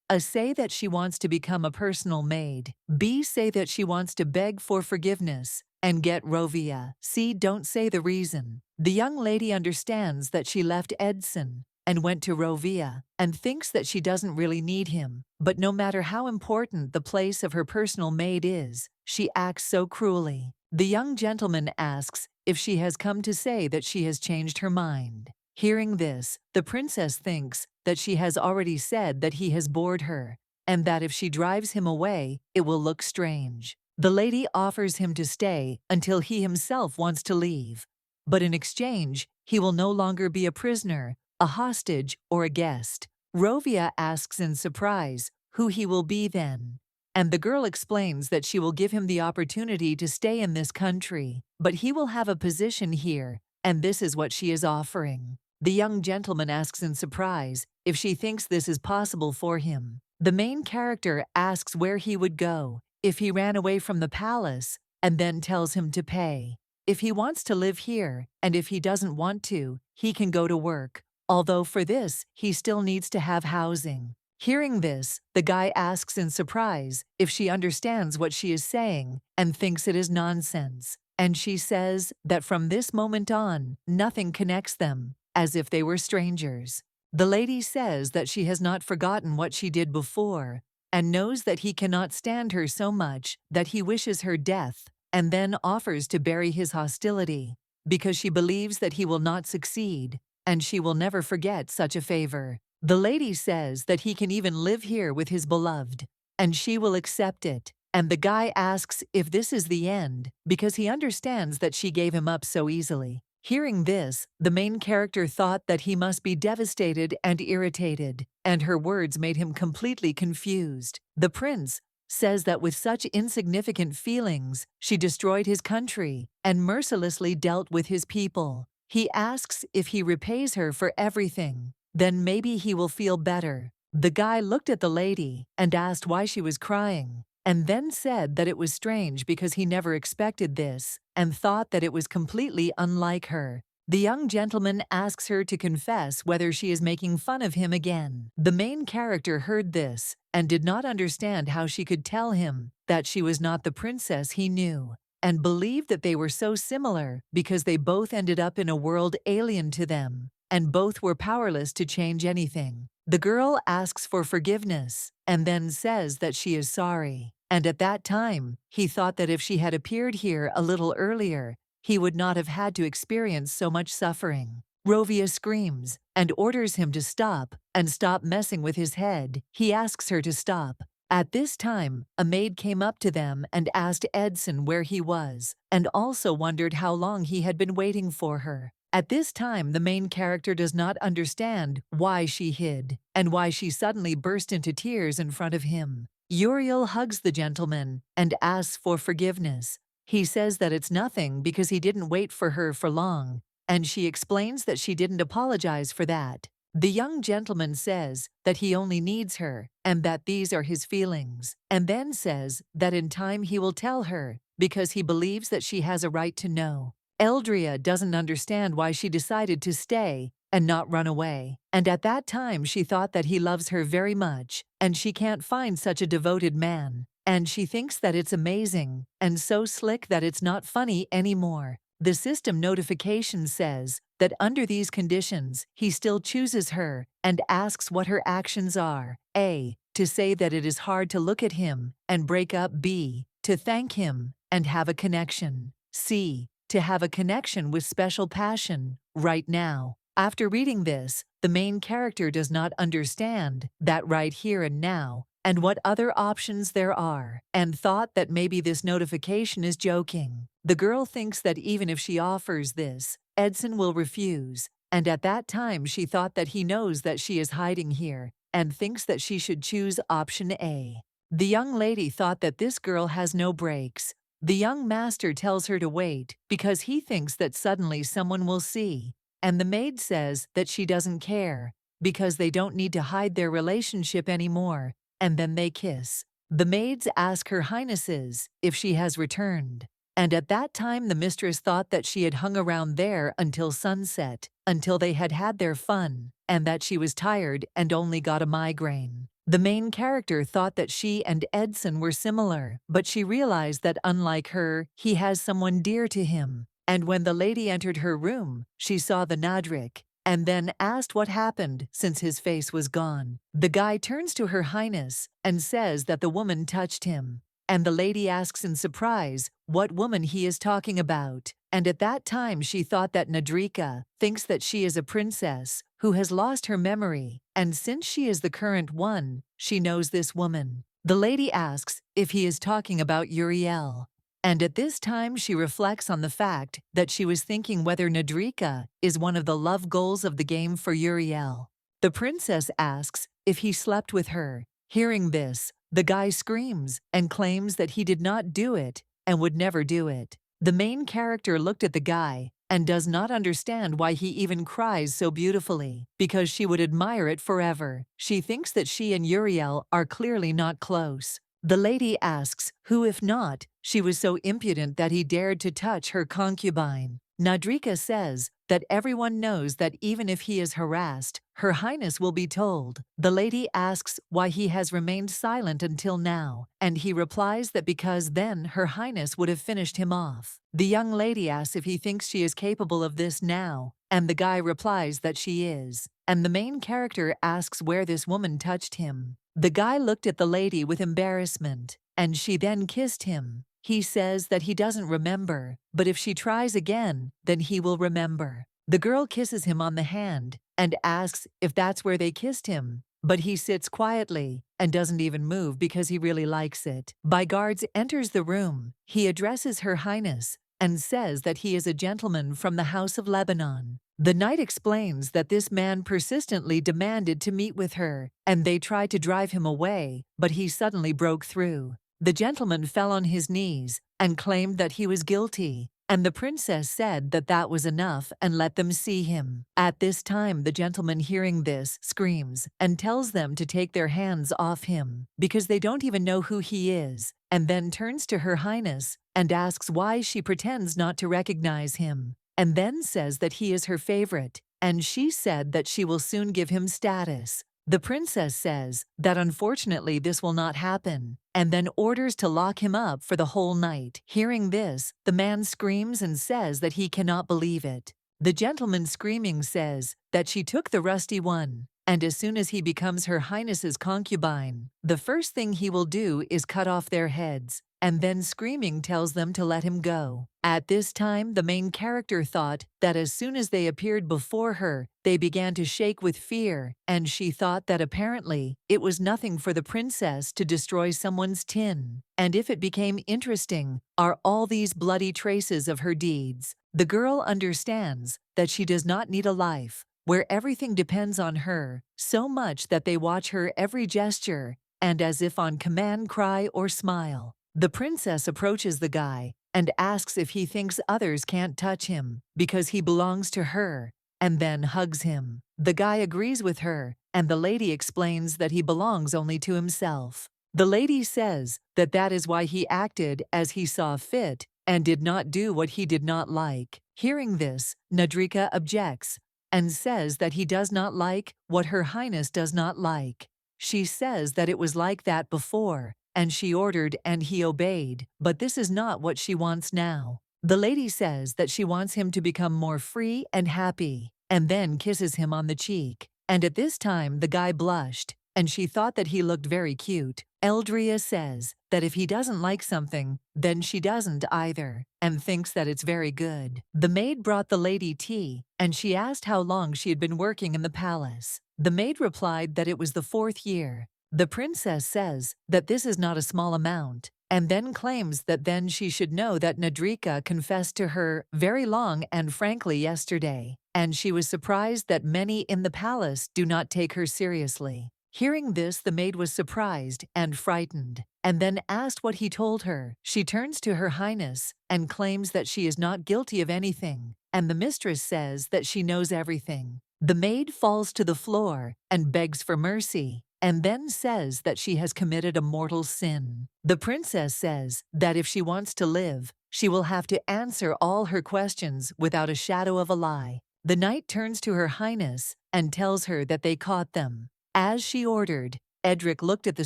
A say that she wants to become a personal maid. B say that she wants to beg for forgiveness. and get Rovia. See, don't say the reason. The young lady understands that she left Edson and went to Rovia and thinks that she doesn't really need him. But no matter how important the place of her personal maid is, she acts so cruelly. The young gentleman asks if she has come to say that she has changed her mind. Hearing this, the princess thinks that she has already said that he has bored her, and that if she drives him away, it will look strange. The lady offers him to stay until he himself wants to leave, but in exchange, he will no longer be a prisoner, a hostage, or a guest. Rovia asks in surprise who he will be then, and the girl explains that she will give him the opportunity to stay in this country, but he will have a position here, and this is what she is offering. The young gentleman asks in surprise if she thinks this is possible for him. The main character asks where he would go if he ran away from the palace, and then tells him to pay. If he wants to live here, and if he doesn't want to, he can go to work, although for this, he still needs to have housing. Hearing this, the guy asks in surprise if she understands what she is saying and thinks it is nonsense, and she says that from this moment on, nothing connects them, as if they were strangers. The lady says that she has not forgotten what she did before, and knows that he cannot stand her so much that he wishes her death, and then offers to bury his hostility, because she believes that he will not succeed, and she will never forget such a favor. The lady says that he can even live here with his beloved, and she will accept it, and the guy asks if this is the end, because he understands that she gave him up so easily. Hearing this, the main character thought that he must be devastated and irritated, and her words made him completely confused. The prince says that with such insignificant feelings, she destroyed his country and mercilessly dealt with his people. He asks if he repays her for everything, then maybe he will feel better. The guy looked at the lady and asked why she was crying, and then said that it was strange because he never expected this and thought that it was completely unlike her. The young gentleman asks her to confess whether she is making fun of him again. The main character heard this and did not understand how she could tell him that she was not the princess he knew, and believed that they were so similar because they both ended up in a world alien to them, and both were powerless to change anything. The girl asks for forgiveness and then says that she is sorry. And at that time, he thought that if she had appeared here a little earlier, he would not have had to experience so much suffering. Rovia screams and orders him to stop and stop messing with his head. He asks her to stop. At this time, a maid came up to them and asked Edson where he was, and also wondered how long he had been waiting for her. At this time, the main character does not understand why she hid and why she suddenly burst into tears in front of him. Uriel hugs the gentleman and asks for forgiveness. He says that it's nothing because he didn't wait for her for long, and she explains that she didn't apologize for that. The young gentleman says that he only needs her and that these are his feelings, and then says that in time he will tell her because he believes that she has a right to know. Eldria doesn't understand why she decided to stay and not run away, and at that time she thought that he loves her very much, and she can't find such a devoted man, and she thinks that it's amazing and so slick that it's not funny anymore. The system notification says that under these conditions, he still chooses her and asks what her actions are. A. To say that it is hard to look at him and break up. B. To thank him and have a connection. C. To have a connection with special passion right now. After reading this, the main character does not understand that right here and now and what other options there are, and thought that maybe this notification is joking. The girl thinks that even if she offers this, Edson will refuse, and at that time she thought that he knows that she is hiding here and thinks that she should choose option A. The young lady thought that this girl has no brakes. The young master tells her to wait because he thinks that suddenly someone will see, and the maid says that she doesn't care because they don't need to hide their relationship anymore, and then they kiss. The maids ask her highnesses if she has returned, and at that time the mistress thought that she had hung around there until sunset, until they had had their fun, and that she was tired and only got a migraine. The main character thought that she and Edson were similar, but she realized that unlike her, he has someone dear to him. And when the lady entered her room, she saw the Nadrik, and then asked what happened since his face was gone. The guy turns to Her Highness and says that the woman touched him. And the lady asks in surprise what woman he is talking about. And at that time she thought that Nadrika thinks that she is a princess who has lost her memory, and since she is the current one, she knows this woman. The lady asks if he is talking about Uriel. And at this time she reflects on the fact that she was thinking whether Nadrika is one of the love goals of the game for Uriel. The princess asks if he slept with her. Hearing this, the guy screams and claims that he did not do it and would never do it. The main character looked at the guy and does not understand why he even cries so beautifully, because she would admire it forever. She thinks that she and Uriel are clearly not close. The lady asks who, if not, she was so impudent that he dared to touch her concubine. Nadrika says that everyone knows that even if he is harassed, Her Highness will be told. The lady asks why he has remained silent until now, and he replies that because then Her Highness would have finished him off. The young lady asks if he thinks she is capable of this now, and the guy replies that she is. And the main character asks where this woman touched him. The guy looked at the lady with embarrassment, and she then kissed him. He says that he doesn't remember, but if she tries again, then he will remember. The girl kisses him on the hand and asks if that's where they kissed him, but he sits quietly and doesn't even move because he really likes it. Guards enters the room. He addresses Her Highness and says that he is a gentleman from the House of Lebanon. The knight explains that this man persistently demanded to meet with her, and they tried to drive him away, but he suddenly broke through. The gentleman fell on his knees and claimed that he was guilty, and the princess said that that was enough and let them see him. At this time, the gentleman, hearing this, screams and tells them to take their hands off him because they don't even know who he is, and then turns to Her Highness and asks why she pretends not to recognize him, and then says that he is her favorite, and she said that she will soon give him status. The princess says that unfortunately this will not happen, and then orders to lock him up for the whole night. Hearing this, the man screams and says that he cannot believe it. The gentleman screaming says that she took the rusty one, and as soon as he becomes Her Highness's concubine, the first thing he will do is cut off their heads, and then screaming tells them to let him go. At this time, the main character thought that as soon as they appeared before her, they began to shake with fear, and she thought that apparently it was nothing for the princess to destroy someone's tin. And if it became interesting, are all these bloody traces of her deeds? The girl understands that she does not need a life where everything depends on her, so much that they watch her every gesture, and as if on command cry or smile. The princess approaches the guy and asks if he thinks others can't touch him because he belongs to her, and then hugs him. The guy agrees with her, and the lady explains that he belongs only to himself. The lady says that that is why he acted as he saw fit and did not do what he did not like. Hearing this, Nadrika objects and says that he does not like what Her Highness does not like. She says that it was like that before, and she ordered and he obeyed, but this is not what she wants now. The lady says that she wants him to become more free and happy, and then kisses him on the cheek. And at this time the guy blushed, and she thought that he looked very cute. Eldria says that if he doesn't like something, then she doesn't either, and thinks that it's very good. The maid brought the lady tea, and she asked how long she had been working in the palace. The maid replied that it was the 4th year. The princess says that this is not a small amount, and then claims that then she should know that Nadrika confessed to her very long and frankly yesterday, and she was surprised that many in the palace do not take her seriously. Hearing this, the maid was surprised and frightened, and then asked what he told her. She turns to Her Highness and claims that she is not guilty of anything, and the mistress says that she knows everything. The maid falls to the floor and begs for mercy, and then says that she has committed a mortal sin. The princess says that if she wants to live, she will have to answer all her questions without a shadow of a lie. The knight turns to Her Highness and tells her that they caught them, as she ordered, Edric looked at the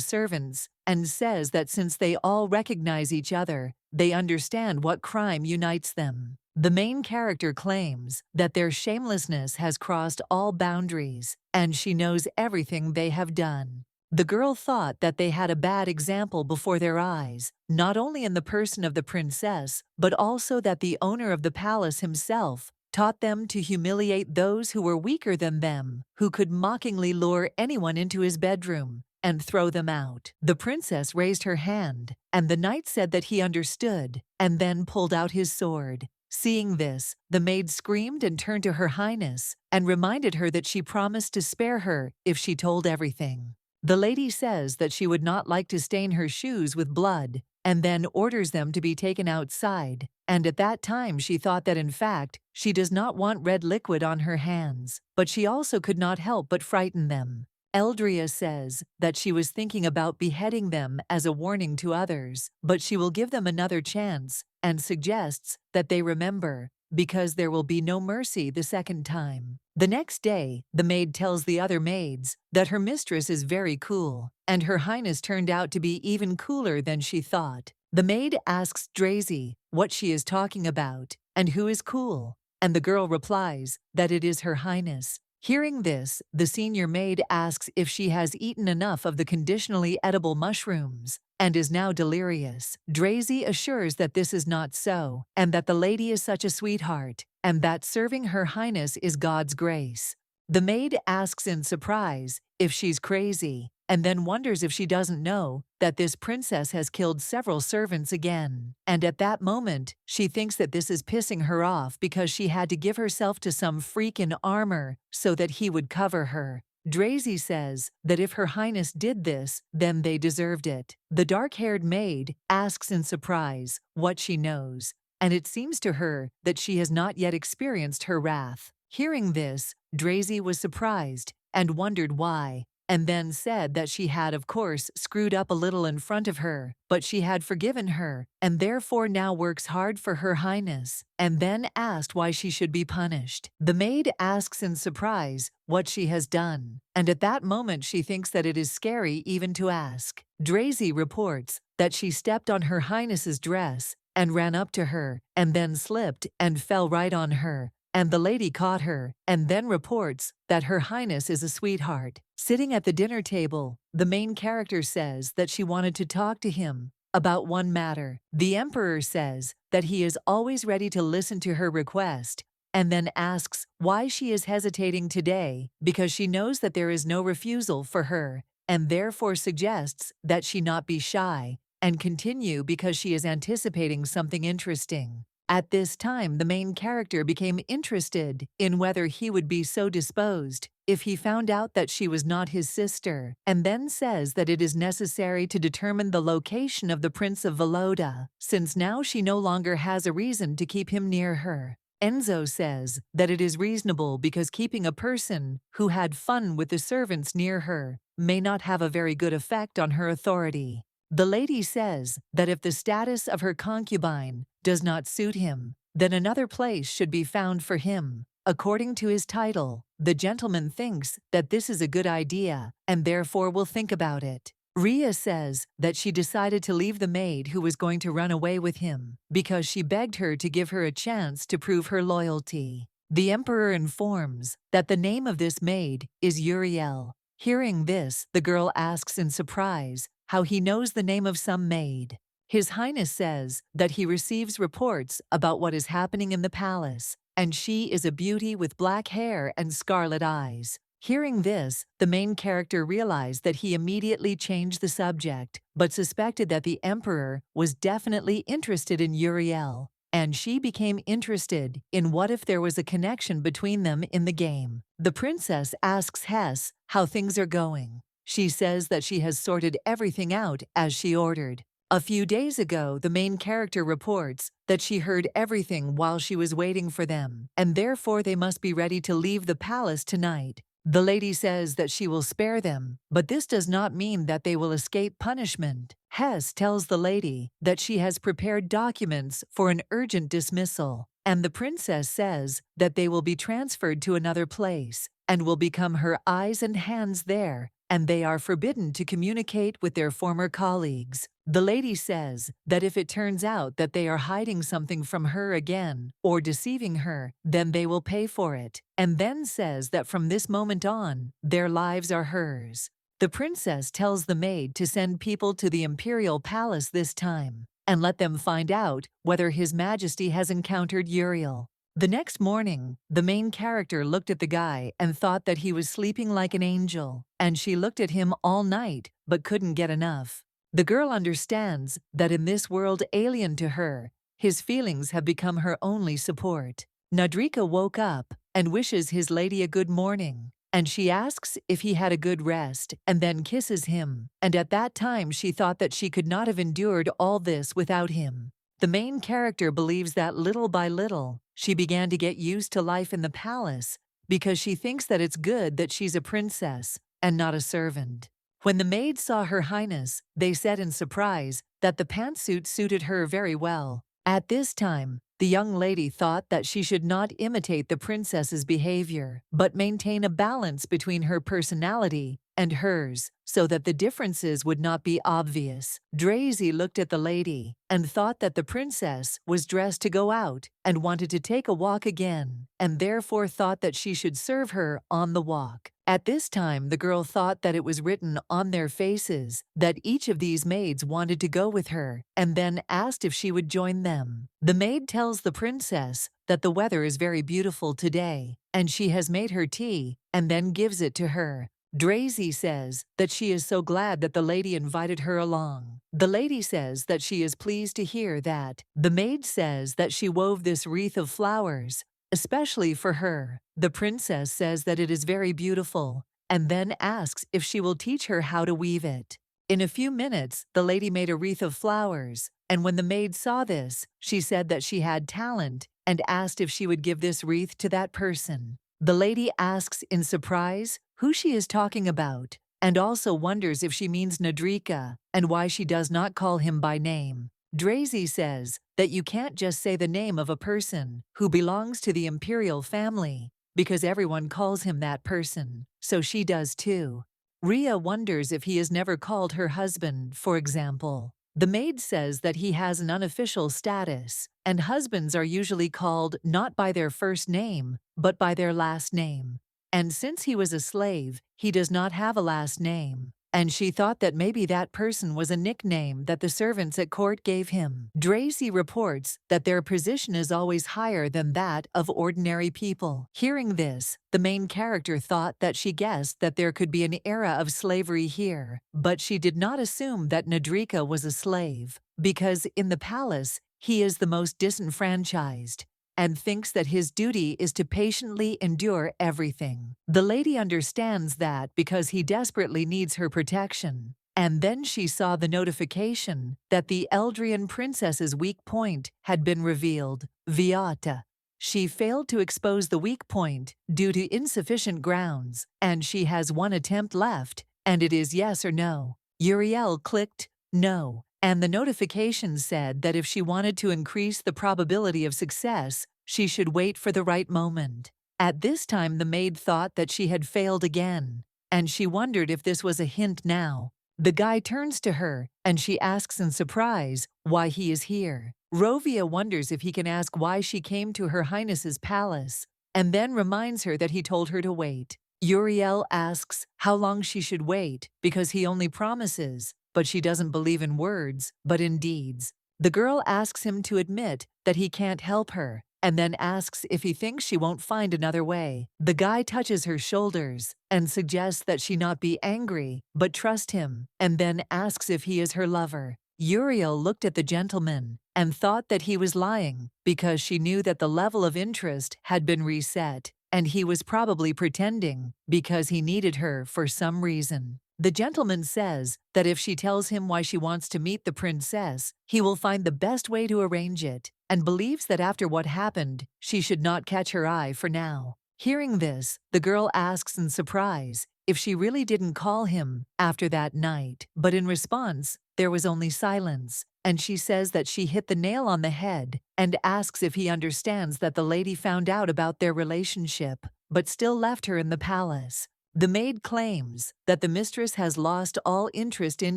servants and says that since they all recognize each other, they understand what crime unites them. The main character claims that their shamelessness has crossed all boundaries, and she knows everything they have done. The girl thought that they had a bad example before their eyes, not only in the person of the princess, but also that the owner of the palace himself taught them to humiliate those who were weaker than them, who could mockingly lure anyone into his bedroom and throw them out. The princess raised her hand, and the knight said that he understood, and then pulled out his sword. Seeing this, the maid screamed and turned to her highness and reminded her that she promised to spare her if she told everything. The lady says that she would not like to stain her shoes with blood, and then orders them to be taken outside, and at that time she thought that in fact she does not want red liquid on her hands, but she also could not help but frighten them. Eldria says that she was thinking about beheading them as a warning to others, but she will give them another chance and suggests that they remember, because there will be no mercy the second time. The next day, the maid tells the other maids that her mistress is very cool, and her highness turned out to be even cooler than she thought. The maid asks Drazy what she is talking about and who is cool, and the girl replies that it is her highness. Hearing this, the senior maid asks if she has eaten enough of the conditionally edible mushrooms and is now delirious. Drazy assures that this is not so, and that the lady is such a sweetheart, and that serving her highness is God's grace. The maid asks in surprise if she's crazy, and then wonders if she doesn't know that this princess has killed several servants again. And at that moment, she thinks that this is pissing her off because she had to give herself to some freak in armor so that he would cover her. Drazy says that if her highness did this, then they deserved it. The dark-haired maid asks in surprise what she knows, and it seems to her that she has not yet experienced her wrath. Hearing this, Drazy was surprised and wondered why, and then said that she had, of course, screwed up a little in front of her, but she had forgiven her, and therefore now works hard for her highness, and then asked why she should be punished. The maid asks in surprise what she has done, and at that moment she thinks that it is scary even to ask. Drazy reports that she stepped on her highness's dress and ran up to her, and then slipped and fell right on her, and the lady caught her, and then reports that her highness is a sweetheart. Sitting at the dinner table, the main character says that she wanted to talk to him about one matter. The emperor says that he is always ready to listen to her request, and then asks why she is hesitating today because she knows that there is no refusal for her, and therefore suggests that she not be shy and continue because she is anticipating something interesting. At this time, the main character became interested in whether he would be so disposed if he found out that she was not his sister, and then says that it is necessary to determine the location of the Prince of Veloda, since now she no longer has a reason to keep him near her. Enzo says that it is reasonable because keeping a person who had fun with the servants near her may not have a very good effect on her authority. The lady says that if the status of her concubine does not suit him, then another place should be found for him. According to his title, the gentleman thinks that this is a good idea and therefore will think about it. Ria says that she decided to leave the maid who was going to run away with him because she begged her to give her a chance to prove her loyalty. The emperor informs that the name of this maid is Uriel. Hearing this, the girl asks in surprise how he knows the name of some maid. His Highness says that he receives reports about what is happening in the palace, and she is a beauty with black hair and scarlet eyes. Hearing this, the main character realized that he immediately changed the subject, but suspected that the emperor was definitely interested in Uriel, and she became interested in what if there was a connection between them in the game. The princess asks Hess how things are going. She says that she has sorted everything out as she ordered. A few days ago, the main character reports that she heard everything while she was waiting for them, and therefore they must be ready to leave the palace tonight. The lady says that she will spare them, but this does not mean that they will escape punishment. Hess tells the lady that she has prepared documents for an urgent dismissal, and the princess says that they will be transferred to another place and will become her eyes and hands there and they are forbidden to communicate with their former colleagues. The lady says that if it turns out that they are hiding something from her again or deceiving her, then they will pay for it, and then says that from this moment on, their lives are hers. The princess tells the maid to send people to the imperial palace this time and let them find out whether His Majesty has encountered Uriel. The next morning, the main character looked at the guy and thought that he was sleeping like an angel, and she looked at him all night but couldn't get enough. The girl understands that in this world alien to her, his feelings have become her only support. Nadrika woke up and wishes his lady a good morning, and she asks if he had a good rest and then kisses him, and at that time she thought that she could not have endured all this without him. The main character believes that little by little, she began to get used to life in the palace because she thinks that it's good that she's a princess and not a servant. When the maids saw Her Highness, they said in surprise that the pantsuit suited her very well. At this time, the young lady thought that she should not imitate the princess's behavior, but maintain a balance between her personality and hers, so that the differences would not be obvious. Drazy looked at the lady and thought that the princess was dressed to go out and wanted to take a walk again, and therefore thought that she should serve her on the walk. At this time, the girl thought that it was written on their faces that each of these maids wanted to go with her, and then asked if she would join them. The maid tells the princess that the weather is very beautiful today, and she has made her tea, and then gives it to her. Drazy says that she is so glad that the lady invited her along. The lady says that she is pleased to hear that. The maid says that she wove this wreath of flowers especially for her. The princess says that it is very beautiful, and then asks if she will teach her how to weave it. In a few minutes, the lady made a wreath of flowers, and when the maid saw this, she said that she had talent and asked if she would give this wreath to that person. The lady asks in surprise who she is talking about, and also wonders if she means Nadrika and why she does not call him by name. Drazy says that you can't just say the name of a person who belongs to the imperial family because everyone calls him that person, so she does too. Rhea wonders if he has never called her husband, for example. The maid says that he has an unofficial status, and husbands are usually called not by their first name, but by their last name. And since he was a slave, he does not have a last name. And she thought that maybe that person was a nickname that the servants at court gave him. Drazy reports that their position is always higher than that of ordinary people. Hearing this, the main character thought that she guessed that there could be an era of slavery here, but she did not assume that Nadrika was a slave, because in the palace, he is the most disenfranchised, and thinks that his duty is to patiently endure everything. The lady understands that because he desperately needs her protection. And then she saw the notification that the Eldrian princess's weak point had been revealed, Viata. She failed to expose the weak point due to insufficient grounds, and she has one attempt left, and it is yes or no. Uriel clicked no, and the notification said that if she wanted to increase the probability of success, she should wait for the right moment. At this time, the maid thought that she had failed again, and she wondered if this was a hint now. The guy turns to her, and she asks in surprise why he is here. Rovia wonders if he can ask why she came to Her Highness's palace, and then reminds her that he told her to wait. Uriel asks how long she should wait, because he only promises, but she doesn't believe in words, but in deeds. The girl asks him to admit that he can't help her, and then asks if he thinks she won't find another way. The guy touches her shoulders and suggests that she not be angry, but trust him, and then asks if he is her lover. Uriel looked at the gentleman and thought that he was lying because she knew that the level of interest had been reset, and he was probably pretending because he needed her for some reason. The gentleman says that if she tells him why she wants to meet the princess, he will find the best way to arrange it, and believes that after what happened, she should not catch her eye for now. Hearing this, the girl asks in surprise if she really didn't call him after that night, but in response, there was only silence, and she says that she hit the nail on the head and asks if he understands that the lady found out about their relationship, but still left her in the palace. The maid claims that the mistress has lost all interest in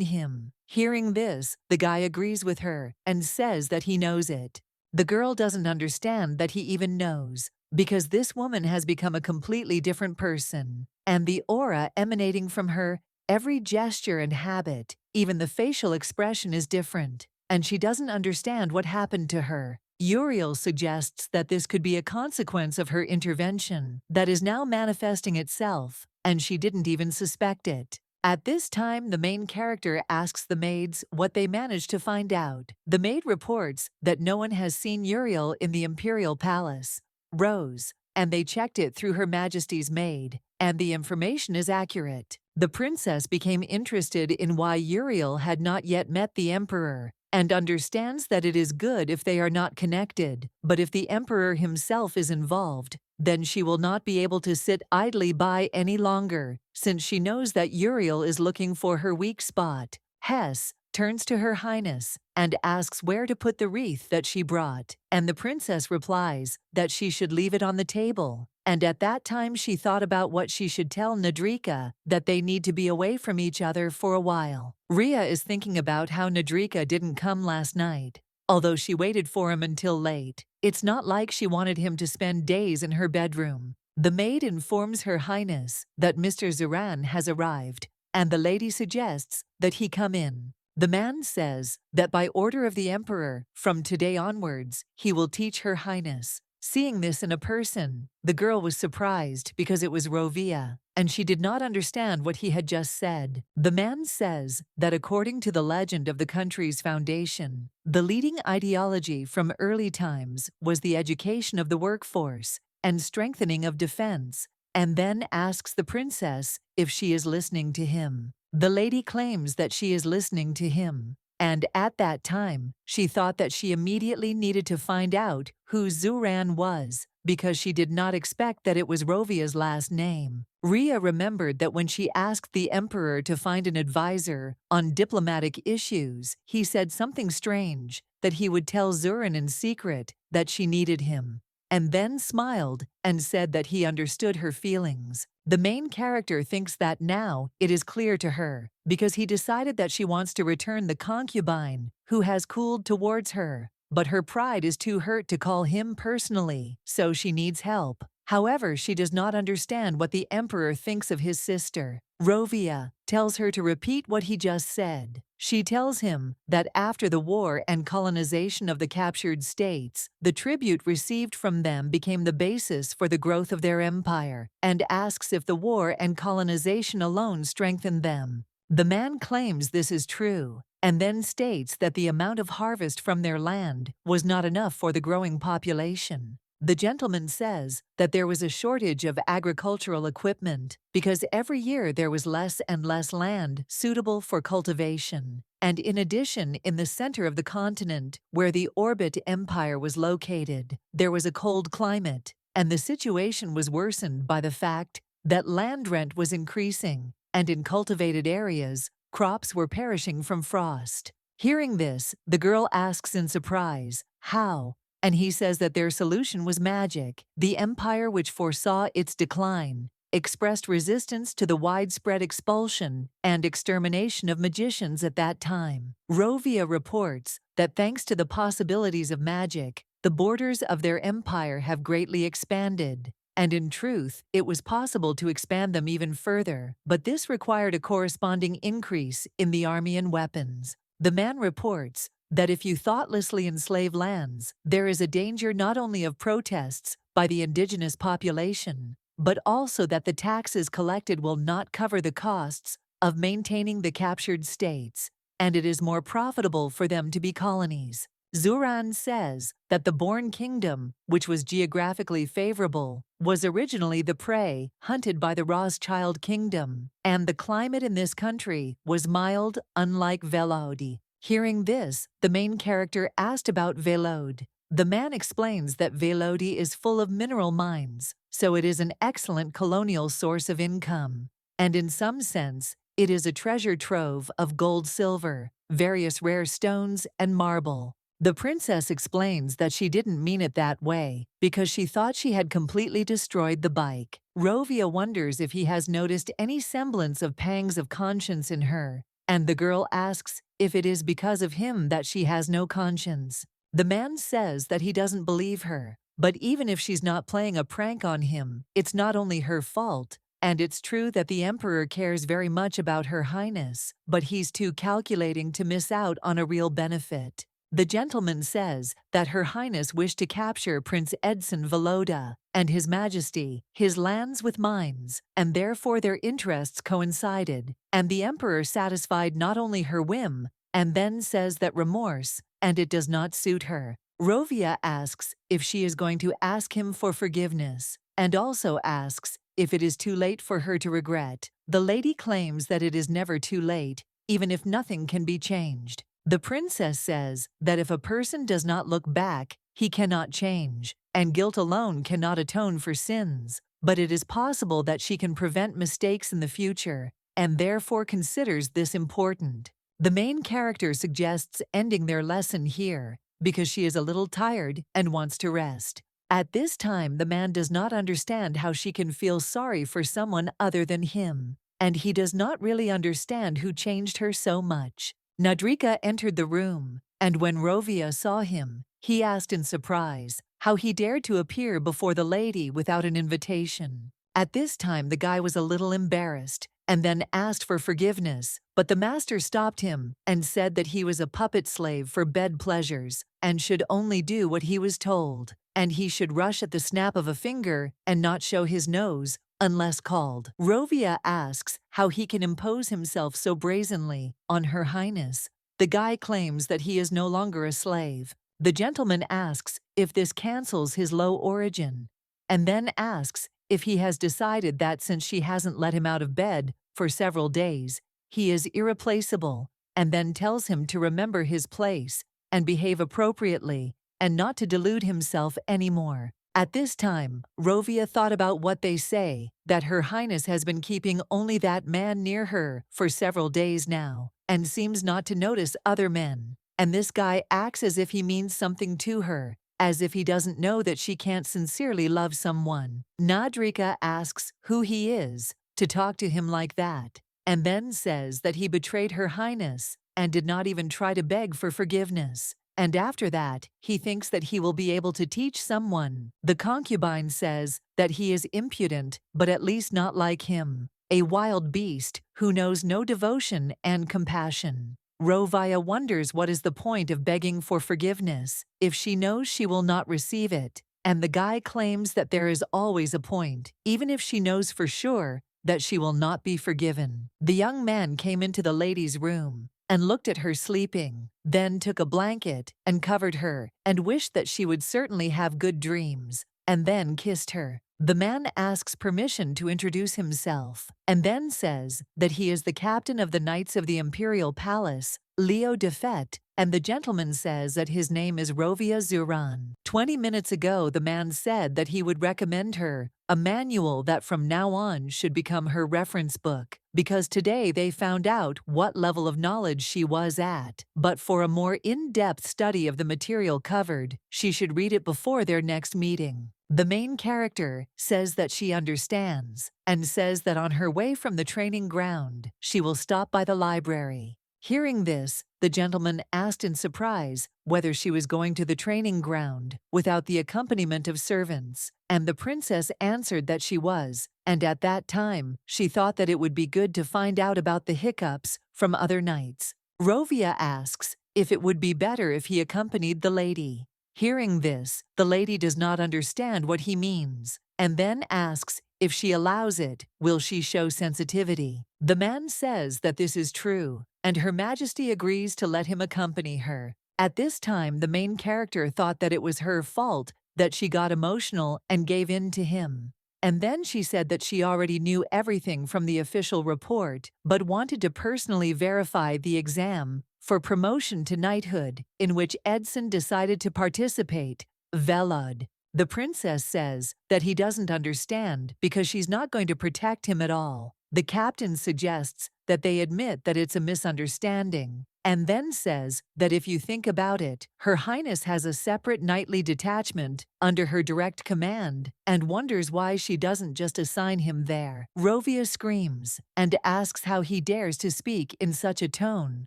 him. Hearing this, the guy agrees with her and says that he knows it. The girl doesn't understand that he even knows, because this woman has become a completely different person, and the aura emanating from her, every gesture and habit, even the facial expression is different, and she doesn't understand what happened to her. Uriel suggests that this could be a consequence of her intervention that is now manifesting itself, and she didn't even suspect it. At this time, the main character asks the maids what they managed to find out. The maid reports that no one has seen Uriel in the imperial palace, Rose, and they checked it through Her Majesty's maid, and the information is accurate. The princess became interested in why Uriel had not yet met the emperor, and understands that it is good if they are not connected, but if the emperor himself is involved, then she will not be able to sit idly by any longer, since she knows that Uriel is looking for her weak spot. Hess turns to Her Highness and asks where to put the wreath that she brought, and the princess replies that she should leave it on the table. And at that time she thought about what she should tell Nadrika, that they need to be away from each other for a while. Rhea is thinking about how Nadrika didn't come last night. Although she waited for him until late, it's not like she wanted him to spend days in her bedroom. The maid informs Her Highness that Mr. Zuran has arrived, and the lady suggests that he come in. The man says that by order of the emperor, from today onwards, he will teach Her Highness. Seeing this in a person, the girl was surprised because it was Rovia, and she did not understand what he had just said. The man says that according to the legend of the country's foundation, the leading ideology from early times was the education of the workforce and strengthening of defense, and then asks the princess if she is listening to him. The lady claims that she is listening to him, and at that time, she thought that she immediately needed to find out who Zuran was, because she did not expect that it was Rovia's last name. Rhea remembered that when she asked the emperor to find an advisor on diplomatic issues, he said something strange, that he would tell Zuran in secret that she needed him, and then smiled and said that he understood her feelings. The main character thinks that now it is clear to her, because he decided that she wants to return the concubine who has cooled towards her, but her pride is too hurt to call him personally, so she needs help. However, she does not understand what the emperor thinks of his sister. Rovia tells her to repeat what he just said. She tells him that after the war and colonization of the captured states, the tribute received from them became the basis for the growth of their empire, and asks if the war and colonization alone strengthened them. The man claims this is true, and then states that the amount of harvest from their land was not enough for the growing population. The gentleman says that there was a shortage of agricultural equipment because every year there was less and less land suitable for cultivation. And in addition, in the center of the continent, where the Orbit Empire was located, there was a cold climate, and the situation was worsened by the fact that land rent was increasing, and in cultivated areas, crops were perishing from frost. Hearing this, the girl asks in surprise, how? And he says that their solution was magic. The empire which foresaw its decline expressed resistance to the widespread expulsion and extermination of magicians at that time. Rovia reports that thanks to the possibilities of magic, the borders of their empire have greatly expanded. And in truth, it was possible to expand them even further, but this required a corresponding increase in the army and weapons. The man reports that if you thoughtlessly enslave lands, there is a danger not only of protests by the indigenous population, but also that the taxes collected will not cover the costs of maintaining the captured states, and it is more profitable for them to be colonies. Zuran says that the Born Kingdom, which was geographically favorable, was originally the prey hunted by the Rothschild Kingdom, and the climate in this country was mild, unlike Velodi. Hearing this, the main character asked about Velod. The man explains that Velodi is full of mineral mines, so it is an excellent colonial source of income. And in some sense, it is a treasure trove of gold, silver, various rare stones, and marble. The princess explains that she didn't mean it that way because she thought she had completely destroyed the bike. Rovia wonders if he has noticed any semblance of pangs of conscience in her, and the girl asks if it is because of him that she has no conscience. The man says that he doesn't believe her, but even if she's not playing a prank on him, it's not only her fault. And it's true that the emperor cares very much about Her Highness, but he's too calculating to miss out on a real benefit. The gentleman says that Her Highness wished to capture Prince Edson Voloda and His Majesty, his lands with mines, and therefore their interests coincided, and the emperor satisfied not only her whim, and then says that remorse, and it does not suit her. Rovia asks if she is going to ask him for forgiveness, and also asks if it is too late for her to regret. The lady claims that it is never too late, even if nothing can be changed. The princess says that if a person does not look back, he cannot change, and guilt alone cannot atone for sins, but it is possible that she can prevent mistakes in the future, and therefore considers this important. The main character suggests ending their lesson here, because she is a little tired and wants to rest. At this time, the man does not understand how she can feel sorry for someone other than him, and he does not really understand who changed her so much. Nadrika entered the room, and when Rovia saw him, he asked in surprise how he dared to appear before the lady without an invitation. At this time, the guy was a little embarrassed, and then asked for forgiveness, but the master stopped him and said that he was a puppet slave for bed pleasures and should only do what he was told, and he should rush at the snap of a finger and not show his nose unless called. Rovia asks how he can impose himself so brazenly on Her Highness. The guy claims that he is no longer a slave. The gentleman asks if this cancels his low origin, and then asks if he has decided that since she hasn't let him out of bed for several days, he is irreplaceable, and then tells him to remember his place and behave appropriately and not to delude himself anymore. At this time, Rovia thought about what they say, that Her Highness has been keeping only that man near her for several days now, and seems not to notice other men. And this guy acts as if he means something to her, as if he doesn't know that she can't sincerely love someone. Nadrika asks who he is to talk to him like that, and then says that he betrayed Her Highness and did not even try to beg for forgiveness. And after that, he thinks that he will be able to teach someone. The concubine says that he is impudent, but at least not like him, a wild beast who knows no devotion and compassion. Rovia wonders what is the point of begging for forgiveness if she knows she will not receive it, and the guy claims that there is always a point, even if she knows for sure that she will not be forgiven. The young man came into the lady's room and looked at her sleeping, then took a blanket and covered her and wished that she would certainly have good dreams, and then kissed her. The man asks permission to introduce himself, and then says that he is the captain of the Knights of the Imperial Palace, Leo de Fête, and the gentleman says that his name is Rovia Zuran. 20 minutes ago, the man said that he would recommend her a manual that from now on should become her reference book, because today they found out what level of knowledge she was at. But for a more in-depth study of the material covered, she should read it before their next meeting. The main character says that she understands, and says that on her way from the training ground, she will stop by the library. Hearing this, the gentleman asked in surprise whether she was going to the training ground without the accompaniment of servants, and the princess answered that she was, and at that time, she thought that it would be good to find out about the hiccups from other knights. Rovia asks if it would be better if he accompanied the lady. Hearing this, the lady does not understand what he means, and then asks if she allows it, will she show sensitivity? The man says that this is true, and Her Majesty agrees to let him accompany her. At this time, the main character thought that it was her fault that she got emotional and gave in to him. And then she said that she already knew everything from the official report, but wanted to personally verify the exam for promotion to knighthood, in which Edson decided to participate. Velod. The princess says that he doesn't understand because she's not going to protect him at all. The captain suggests that they admit that it's a misunderstanding, and then says that if you think about it, Her Highness has a separate nightly detachment under her direct command and wonders why she doesn't just assign him there. Rovia screams and asks how he dares to speak in such a tone.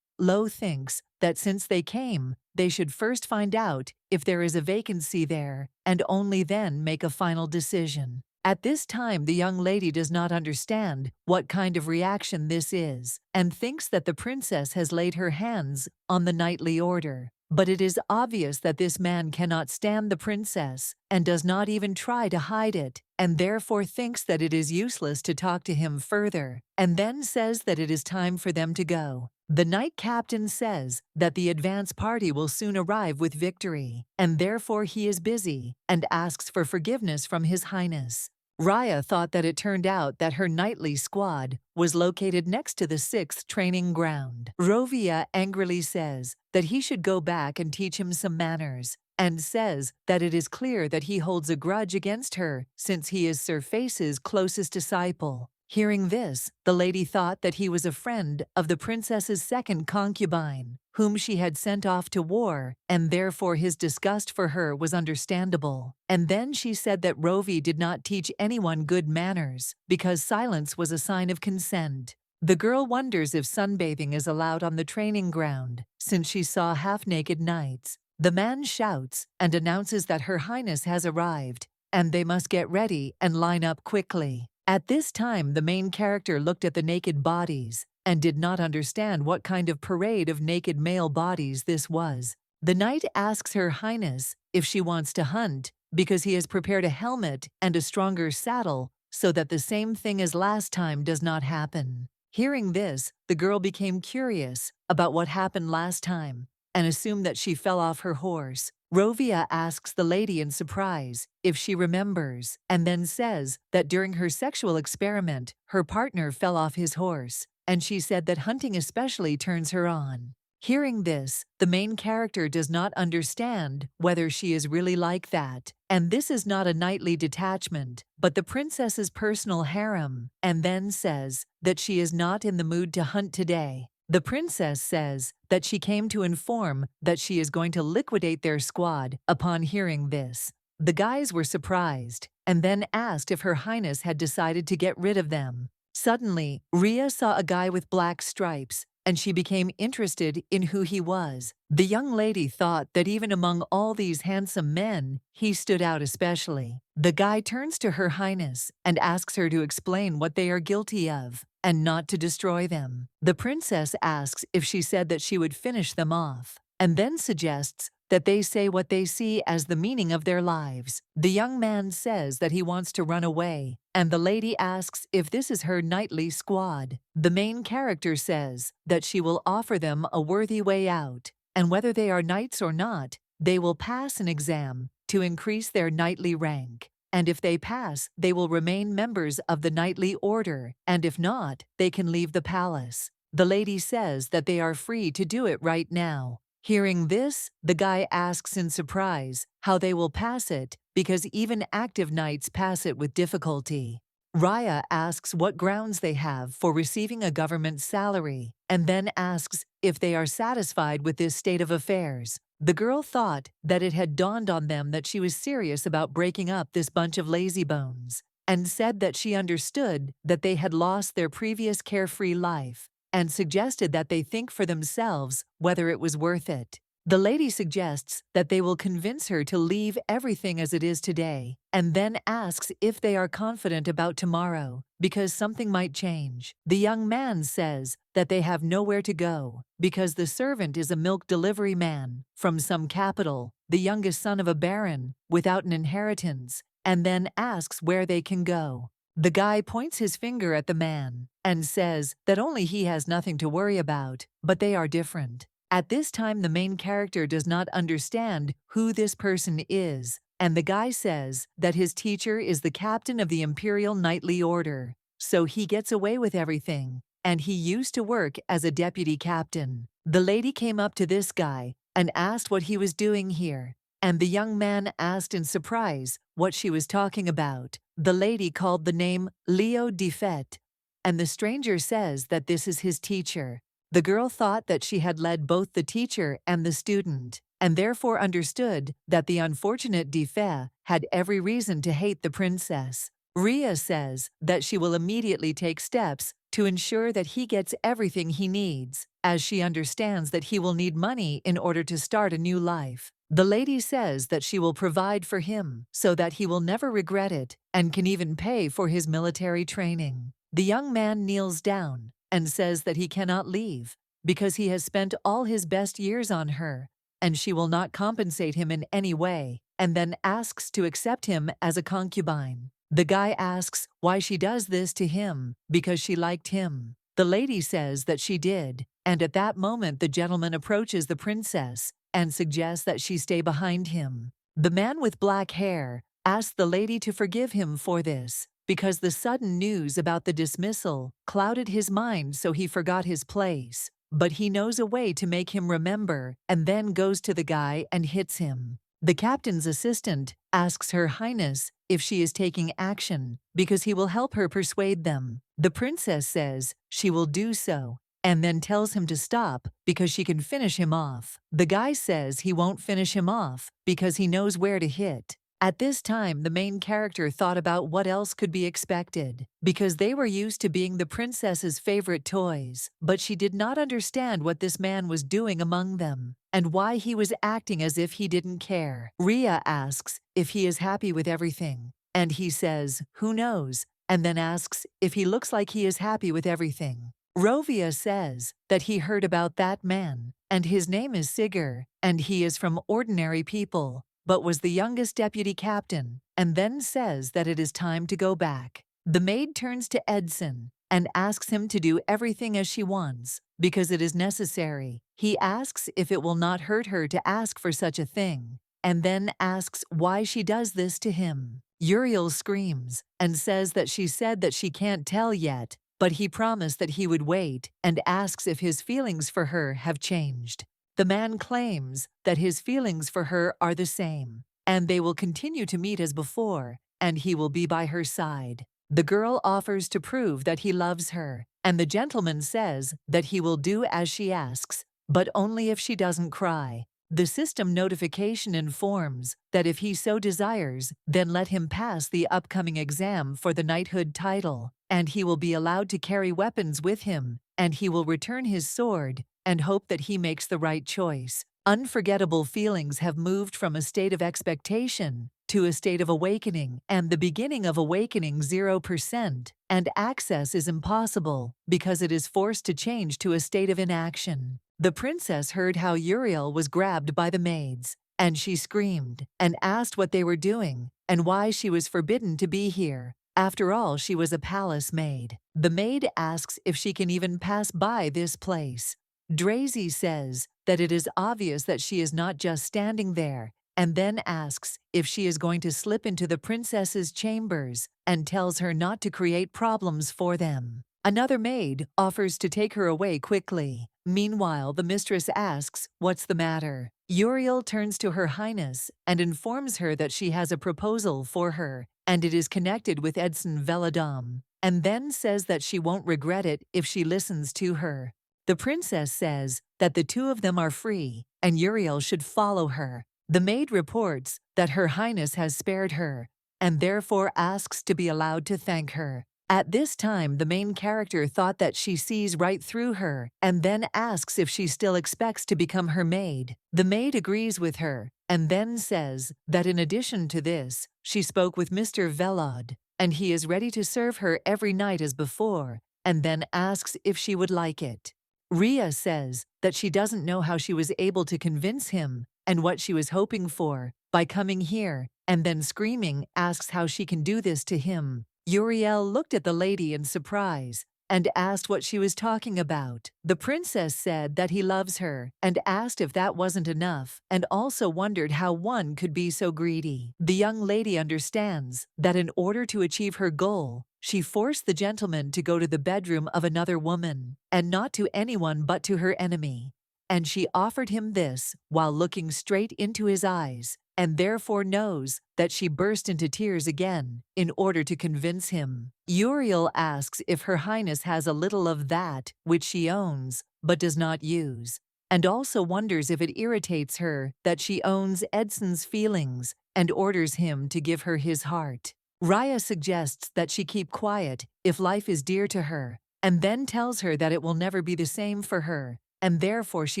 Lo thinks that since they came, they should first find out if there is a vacancy there and only then make a final decision. At this time, the young lady does not understand what kind of reaction this is and thinks that the princess has laid her hands on the knightly order. But it is obvious that this man cannot stand the princess and does not even try to hide it, and therefore thinks that it is useless to talk to him further, and then says that it is time for them to go. The knight captain says that the advance party will soon arrive with victory, and therefore he is busy, and asks for forgiveness from His Highness. Raya thought that it turned out that her knightly squad was located next to the 6th training ground. Rovia angrily says that he should go back and teach him some manners, and says that it is clear that he holds a grudge against her since he is Sir Face's closest disciple. Hearing this, the lady thought that he was a friend of the princess's second concubine, whom she had sent off to war, and therefore his disgust for her was understandable. And then she said that Rovi did not teach anyone good manners, because silence was a sign of consent. The girl wonders if sunbathing is allowed on the training ground, since she saw half-naked knights. The man shouts and announces that Her Highness has arrived, and they must get ready and line up quickly. At this time, the main character looked at the naked bodies and did not understand what kind of parade of naked male bodies this was. The knight asks Her Highness if she wants to hunt because he has prepared a helmet and a stronger saddle so that the same thing as last time does not happen. Hearing this, the girl became curious about what happened last time and assumed that she fell off her horse. Rovia asks the lady in surprise if she remembers, and then says that during her sexual experiment, her partner fell off his horse, and she said that hunting especially turns her on. Hearing this, the main character does not understand whether she is really like that, and this is not a knightly detachment, but the princess's personal harem, and then says that she is not in the mood to hunt today. The princess says that she came to inform that she is going to liquidate their squad upon hearing this. The guys were surprised and then asked if Her Highness had decided to get rid of them. Suddenly, Rhea saw a guy with black stripes, and she became interested in who he was. The young lady thought that even among all these handsome men, he stood out especially. The guy turns to Her Highness and asks her to explain what they are guilty of, and not to destroy them. The princess asks if she said that she would finish them off, and then suggests that they say what they see as the meaning of their lives. The young man says that he wants to run away, and the lady asks if this is her knightly squad. The main character says that she will offer them a worthy way out, and whether they are knights or not, they will pass an exam to increase their knightly rank. And if they pass, they will remain members of the knightly order, and if not, they can leave the palace. The lady says that they are free to do it right now. Hearing this, the guy asks in surprise how they will pass it, because even active knights pass it with difficulty. Raya asks what grounds they have for receiving a government salary, and then asks if they are satisfied with this state of affairs. The girl thought that it had dawned on them that she was serious about breaking up this bunch of lazybones, and said that she understood that they had lost their previous carefree life, and suggested that they think for themselves whether it was worth it. The lady suggests that they will convince her to leave everything as it is today, and then asks if they are confident about tomorrow, because something might change. The young man says that they have nowhere to go, because the servant is a milk delivery man from some capital, the youngest son of a baron, without an inheritance, and then asks where they can go. The guy points his finger at the man and says that only he has nothing to worry about, but they are different. At this time, the main character does not understand who this person is, and the guy says that his teacher is the captain of the Imperial Knightly Order, so he gets away with everything, and he used to work as a deputy captain. The lady came up to this guy and asked what he was doing here, and the young man asked in surprise what she was talking about. The lady called the name Leo Defet, and the stranger says that this is his teacher. The girl thought that she had led both the teacher and the student, and therefore understood that the unfortunate Defei had every reason to hate the princess. Ria says that she will immediately take steps to ensure that he gets everything he needs, as she understands that he will need money in order to start a new life. The lady says that she will provide for him so that he will never regret it and can even pay for his military training. The young man kneels down and says that he cannot leave because he has spent all his best years on her and she will not compensate him in any way, and then asks to accept him as a concubine. The guy asks why she does this to him because she liked him. The lady says that she did, and at that moment the gentleman approaches the princess and suggests that she stay behind him. The man with black hair asks the lady to forgive him for this because the sudden news about the dismissal clouded his mind, so he forgot his place. But he knows a way to make him remember and then goes to the guy and hits him. The captain's assistant asks Her Highness if she is taking action because he will help her persuade them. The princess says she will do so and then tells him to stop because she can finish him off. The guy says he won't finish him off because he knows where to hit. At this time, the main character thought about what else could be expected, because they were used to being the princess's favorite toys, but she did not understand what this man was doing among them, and why he was acting as if he didn't care. Ria asks if he is happy with everything, and he says, "Who knows?" and then asks if he looks like he is happy with everything. Rovia says that he heard about that man, and his name is Sigurd, and he is from ordinary people, but was the youngest deputy captain, and then says that it is time to go back. The maid turns to Edson and asks him to do everything as she wants, because it is necessary. He asks if it will not hurt her to ask for such a thing, and then asks why she does this to him. Uriel screams and says that she said that she can't tell yet, but he promised that he would wait, and asks if his feelings for her have changed. The man claims that his feelings for her are the same, and they will continue to meet as before, and he will be by her side. The girl offers to prove that he loves her, and the gentleman says that he will do as she asks, but only if she doesn't cry. The system notification informs that if he so desires, then let him pass the upcoming exam for the knighthood title, and he will be allowed to carry weapons with him, and he will return his sword and hope that he makes the right choice. Unforgettable feelings have moved from a state of expectation to a state of awakening, and the beginning of awakening 0%, and access is impossible because it is forced to change to a state of inaction. The princess heard how Uriel was grabbed by the maids, and she screamed and asked what they were doing and why she was forbidden to be here. After all, she was a palace maid. The maid asks if she can even pass by this place. Drazy says that it is obvious that she is not just standing there, and then asks if she is going to slip into the princess's chambers and tells her not to create problems for them. Another maid offers to take her away quickly. Meanwhile, the mistress asks what's the matter. Uriel turns to Her Highness and informs her that she has a proposal for her, and it is connected with Edson Veladom, and then says that she won't regret it if she listens to her. The princess says that the two of them are free, and Uriel should follow her. The maid reports that Her Highness has spared her, and therefore asks to be allowed to thank her. At this time, the main character thought that she sees right through her, and then asks if she still expects to become her maid. The maid agrees with her, and then says that in addition to this, she spoke with Mr. Velod, and he is ready to serve her every night as before, and then asks if she would like it. Ria says that she doesn't know how she was able to convince him and what she was hoping for by coming here, and then screaming asks how she can do this to him. Uriel looked at the lady in surprise and asked what she was talking about. The princess said that he loves her and asked if that wasn't enough, and also wondered how one could be so greedy. The young lady understands that in order to achieve her goal, she forced the gentleman to go to the bedroom of another woman, and not to anyone but to her enemy. And she offered him this while looking straight into his eyes, and therefore knows that she burst into tears again in order to convince him. Uriel asks if Her Highness has a little of that which she owns but does not use, and also wonders if it irritates her that she owns Edson's feelings and orders him to give her his heart. Raya suggests that she keep quiet if life is dear to her, and then tells her that it will never be the same for her, and therefore she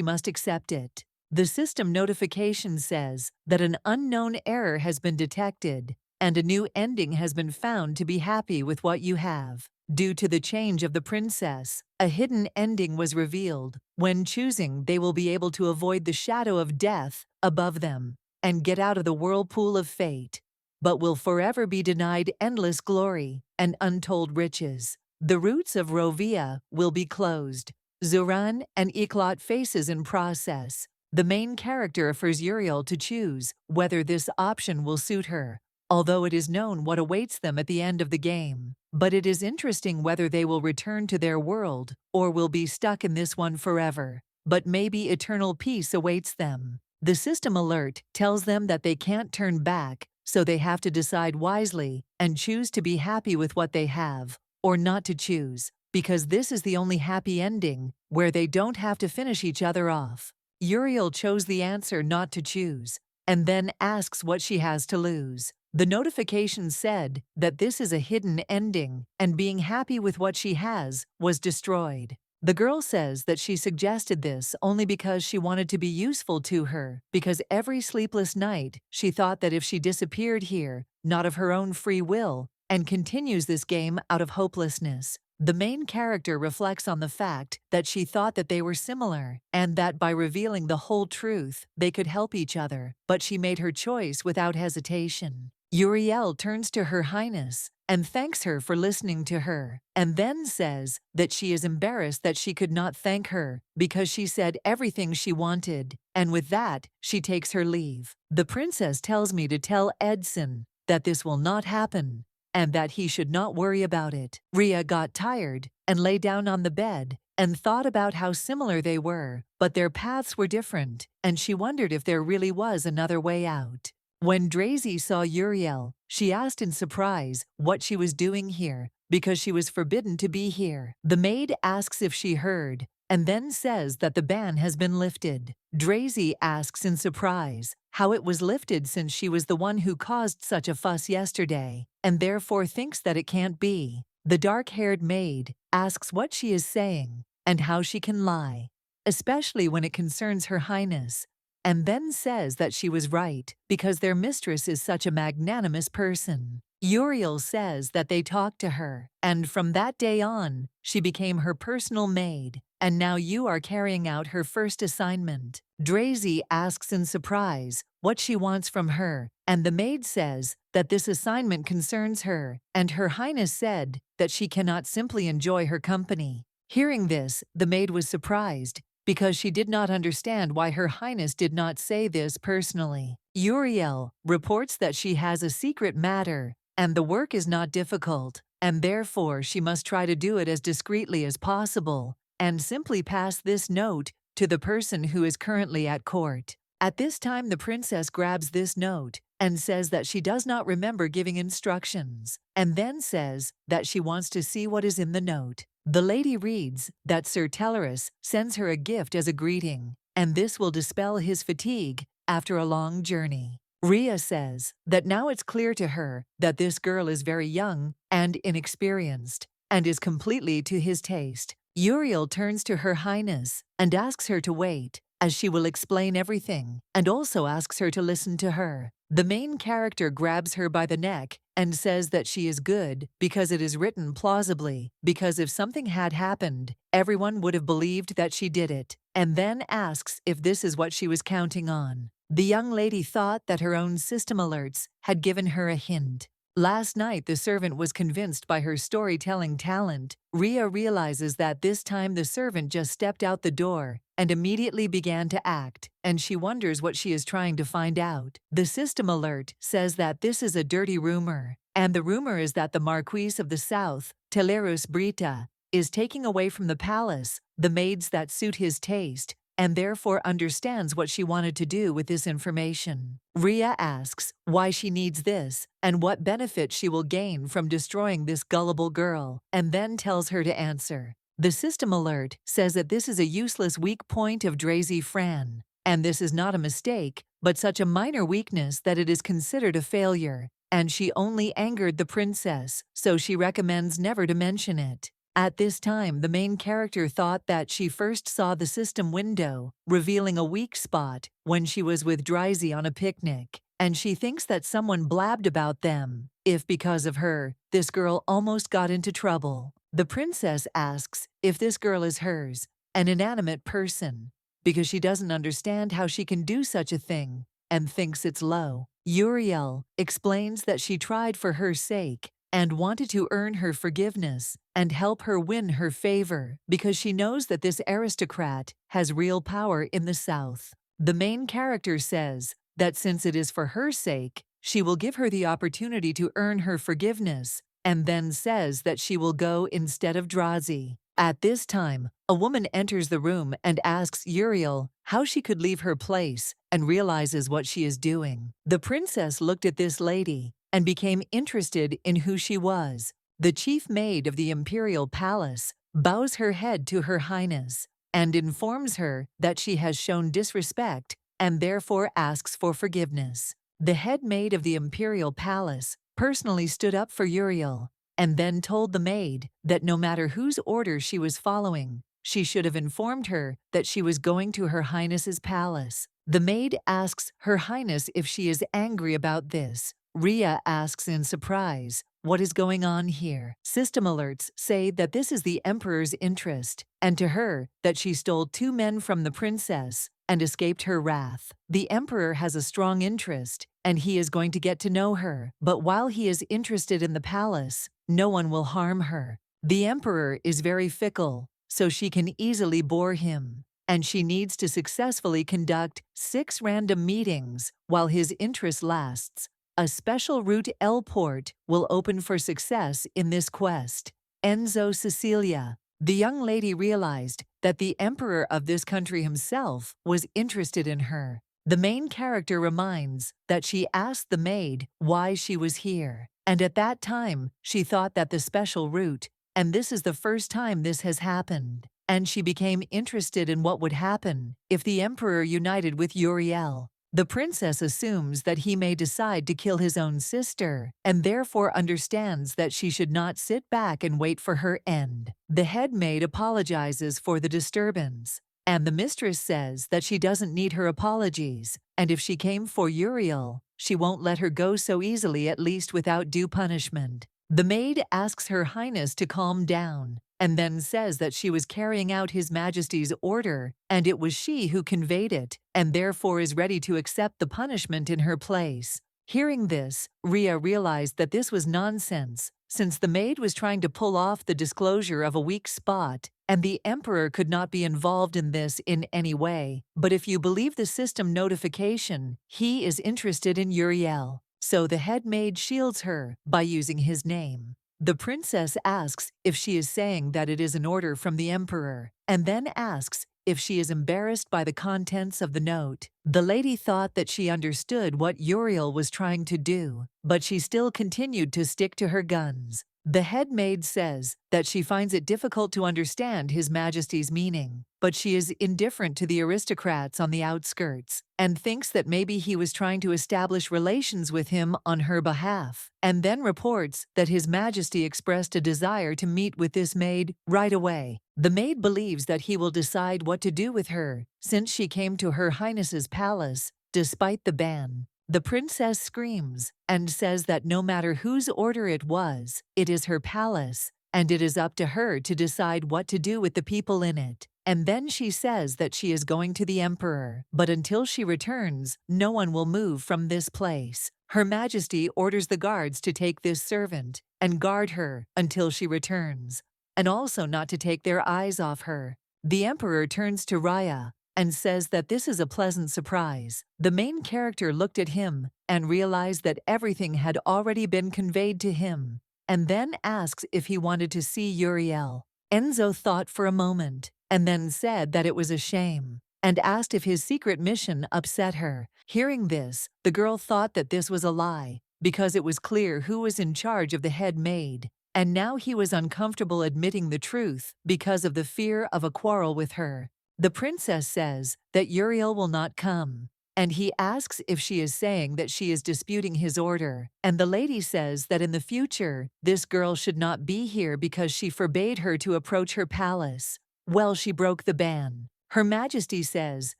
must accept it. The system notification says that an unknown error has been detected and a new ending has been found to be happy with what you have. Due to the change of the princess, a hidden ending was revealed. When choosing, they will be able to avoid the shadow of death above them and get out of the whirlpool of fate, but will forever be denied endless glory and untold riches. The routes of Rovia will be closed. Zuran and Iklot faces in process. The main character offers Uriel to choose whether this option will suit her, although it is known what awaits them at the end of the game. But it is interesting whether they will return to their world or will be stuck in this one forever. But maybe eternal peace awaits them. The system alert tells them that they can't turn back, so they have to decide wisely and choose to be happy with what they have, or not to choose, because this is the only happy ending where they don't have to finish each other off. Uriel chose the answer not to choose, and then asks what she has to lose. The notification said that this is a hidden ending, and being happy with what she has was destroyed. The girl says that she suggested this only because she wanted to be useful to her, because every sleepless night she thought that if she disappeared here, not of her own free will, and continues this game out of hopelessness. The main character reflects on the fact that she thought that they were similar, and that by revealing the whole truth, they could help each other, but she made her choice without hesitation. Uriel turns to Her Highness and thanks her for listening to her, and then says that she is embarrassed that she could not thank her because she said everything she wanted, and with that, she takes her leave. The princess tells me to tell Edson that this will not happen, and that he should not worry about it. Rhea got tired and lay down on the bed and thought about how similar they were, but their paths were different, and she wondered if there really was another way out. When Drazy saw Uriel, she asked in surprise what she was doing here, because she was forbidden to be here. The maid asks if she heard, and then says that the ban has been lifted. Drazy asks in surprise how it was lifted since she was the one who caused such a fuss yesterday, and therefore thinks that it can't be. The dark-haired maid asks what she is saying and how she can lie, especially when it concerns Her Highness, and then says that she was right because their mistress is such a magnanimous person. Uriel says that they talked to her, and from that day on, she became her personal maid, and now you are carrying out her first assignment. Drazy asks in surprise what she wants from her, and the maid says that this assignment concerns her, and Her Highness said that she cannot simply enjoy her company. Hearing this, the maid was surprised, because she did not understand why Her Highness did not say this personally. Uriel reports that she has a secret matter, and the work is not difficult, and therefore she must try to do it as discreetly as possible, and simply pass this note to the person who is currently at court. At this time, the princess grabs this note and says that she does not remember giving instructions, and then says that she wants to see what is in the note. The lady reads that Sir Teleris sends her a gift as a greeting, and this will dispel his fatigue after a long journey. Rhea says that now it's clear to her that this girl is very young and inexperienced, and is completely to his taste. Uriel turns to Her Highness and asks her to wait, as she will explain everything, and also asks her to listen to her. The main character grabs her by the neck and says that she is good because it is written plausibly, because if something had happened, everyone would have believed that she did it, and then asks if this is what she was counting on. The young lady thought that her own system alerts had given her a hint. Last night, the servant was convinced by her storytelling talent. Rhea realizes that this time the servant just stepped out the door and immediately began to act, and she wonders what she is trying to find out. The system alert says that this is a dirty rumor, and the rumor is that the Marquis of the South, Telerus Brita, is taking away from the palace the maids that suit his taste and therefore understands what she wanted to do with this information. Ria asks why she needs this and what benefit she will gain from destroying this gullible girl, and then tells her to answer. The system alert says that this is a useless weak point of Drazy Fran, and this is not a mistake, but such a minor weakness that it is considered a failure, and she only angered the princess, so she recommends never to mention it. At this time, the main character thought that she first saw the system window, revealing a weak spot when she was with Drazy on a picnic, and she thinks that someone blabbed about them, if because of her, this girl almost got into trouble. The princess asks if this girl is hers, an inanimate person, because she doesn't understand how she can do such a thing, and thinks it's low. Uriel explains that she tried for her sake and wanted to earn her forgiveness and help her win her favor because she knows that this aristocrat has real power in the south. The main character says that since it is for her sake, she will give her the opportunity to earn her forgiveness, and then says that she will go instead of Drazy. At this time, a woman enters the room and asks Uriel how she could leave her place and realizes what she is doing. The princess looked at this lady and became interested in who she was. The chief maid of the imperial palace bows her head to Her Highness and informs her that she has shown disrespect and therefore asks for forgiveness. The head maid of the imperial palace personally stood up for Uriel and then told the maid that no matter whose order she was following, she should have informed her that she was going to Her Highness's palace. The maid asks Her Highness if she is angry about this. Ria asks in surprise, what is going on here? System alerts say that this is the Emperor's interest, and to her that she stole 2 men from the princess and escaped her wrath. The Emperor has a strong interest, and he is going to get to know her, but while he is interested in the palace, no one will harm her. The Emperor is very fickle, so she can easily bore him, and she needs to successfully conduct 6 random meetings while his interest lasts. A special route L port will open for success in this quest. Enzo Cecilia. The young lady realized that the emperor of this country himself was interested in her. The main character reminds that she asked the maid why she was here, and at that time she thought that the special route, and this is the first time this has happened, and she became interested in what would happen if the emperor united with Uriel. The princess assumes that he may decide to kill his own sister, and therefore understands that she should not sit back and wait for her end. The head maid apologizes for the disturbance, and the mistress says that she doesn't need her apologies, and if she came for Uriel, she won't let her go so easily, at least without due punishment. The maid asks Her Highness to calm down, and then says that she was carrying out His Majesty's order, and it was she who conveyed it, and therefore is ready to accept the punishment in her place. Hearing this, Ria realized that this was nonsense, since the maid was trying to pull off the disclosure of a weak spot, and the Emperor could not be involved in this in any way. But if you believe the system notification, he is interested in Uriel. So the head maid shields her by using his name. The princess asks if she is saying that it is an order from the emperor, and then asks if she is embarrassed by the contents of the note. The lady thought that she understood what Uriel was trying to do, but she still continued to stick to her guns. The head maid says that she finds it difficult to understand His Majesty's meaning, but she is indifferent to the aristocrats on the outskirts and thinks that maybe he was trying to establish relations with him on her behalf, and then reports that His Majesty expressed a desire to meet with this maid right away. The maid believes that he will decide what to do with her, since she came to Her Highness's palace despite the ban. The princess screams and says that no matter whose order it was, it is her palace, and it is up to her to decide what to do with the people in it. And then she says that she is going to the emperor, but until she returns, no one will move from this place. Her Majesty orders the guards to take this servant and guard her until she returns, and also not to take their eyes off her. The emperor turns to Raya and says that this is a pleasant surprise. The main character looked at him and realized that everything had already been conveyed to him, and then asks if he wanted to see Uriel. Enzo thought for a moment, and then said that it was a shame, and asked if his secret mission upset her. Hearing this, the girl thought that this was a lie, because it was clear who was in charge of the head maid, and now he was uncomfortable admitting the truth because of the fear of a quarrel with her. The princess says that Uriel will not come, and he asks if she is saying that she is disputing his order, and the lady says that in the future, this girl should not be here because she forbade her to approach her palace. Well, she broke the ban. Her Majesty says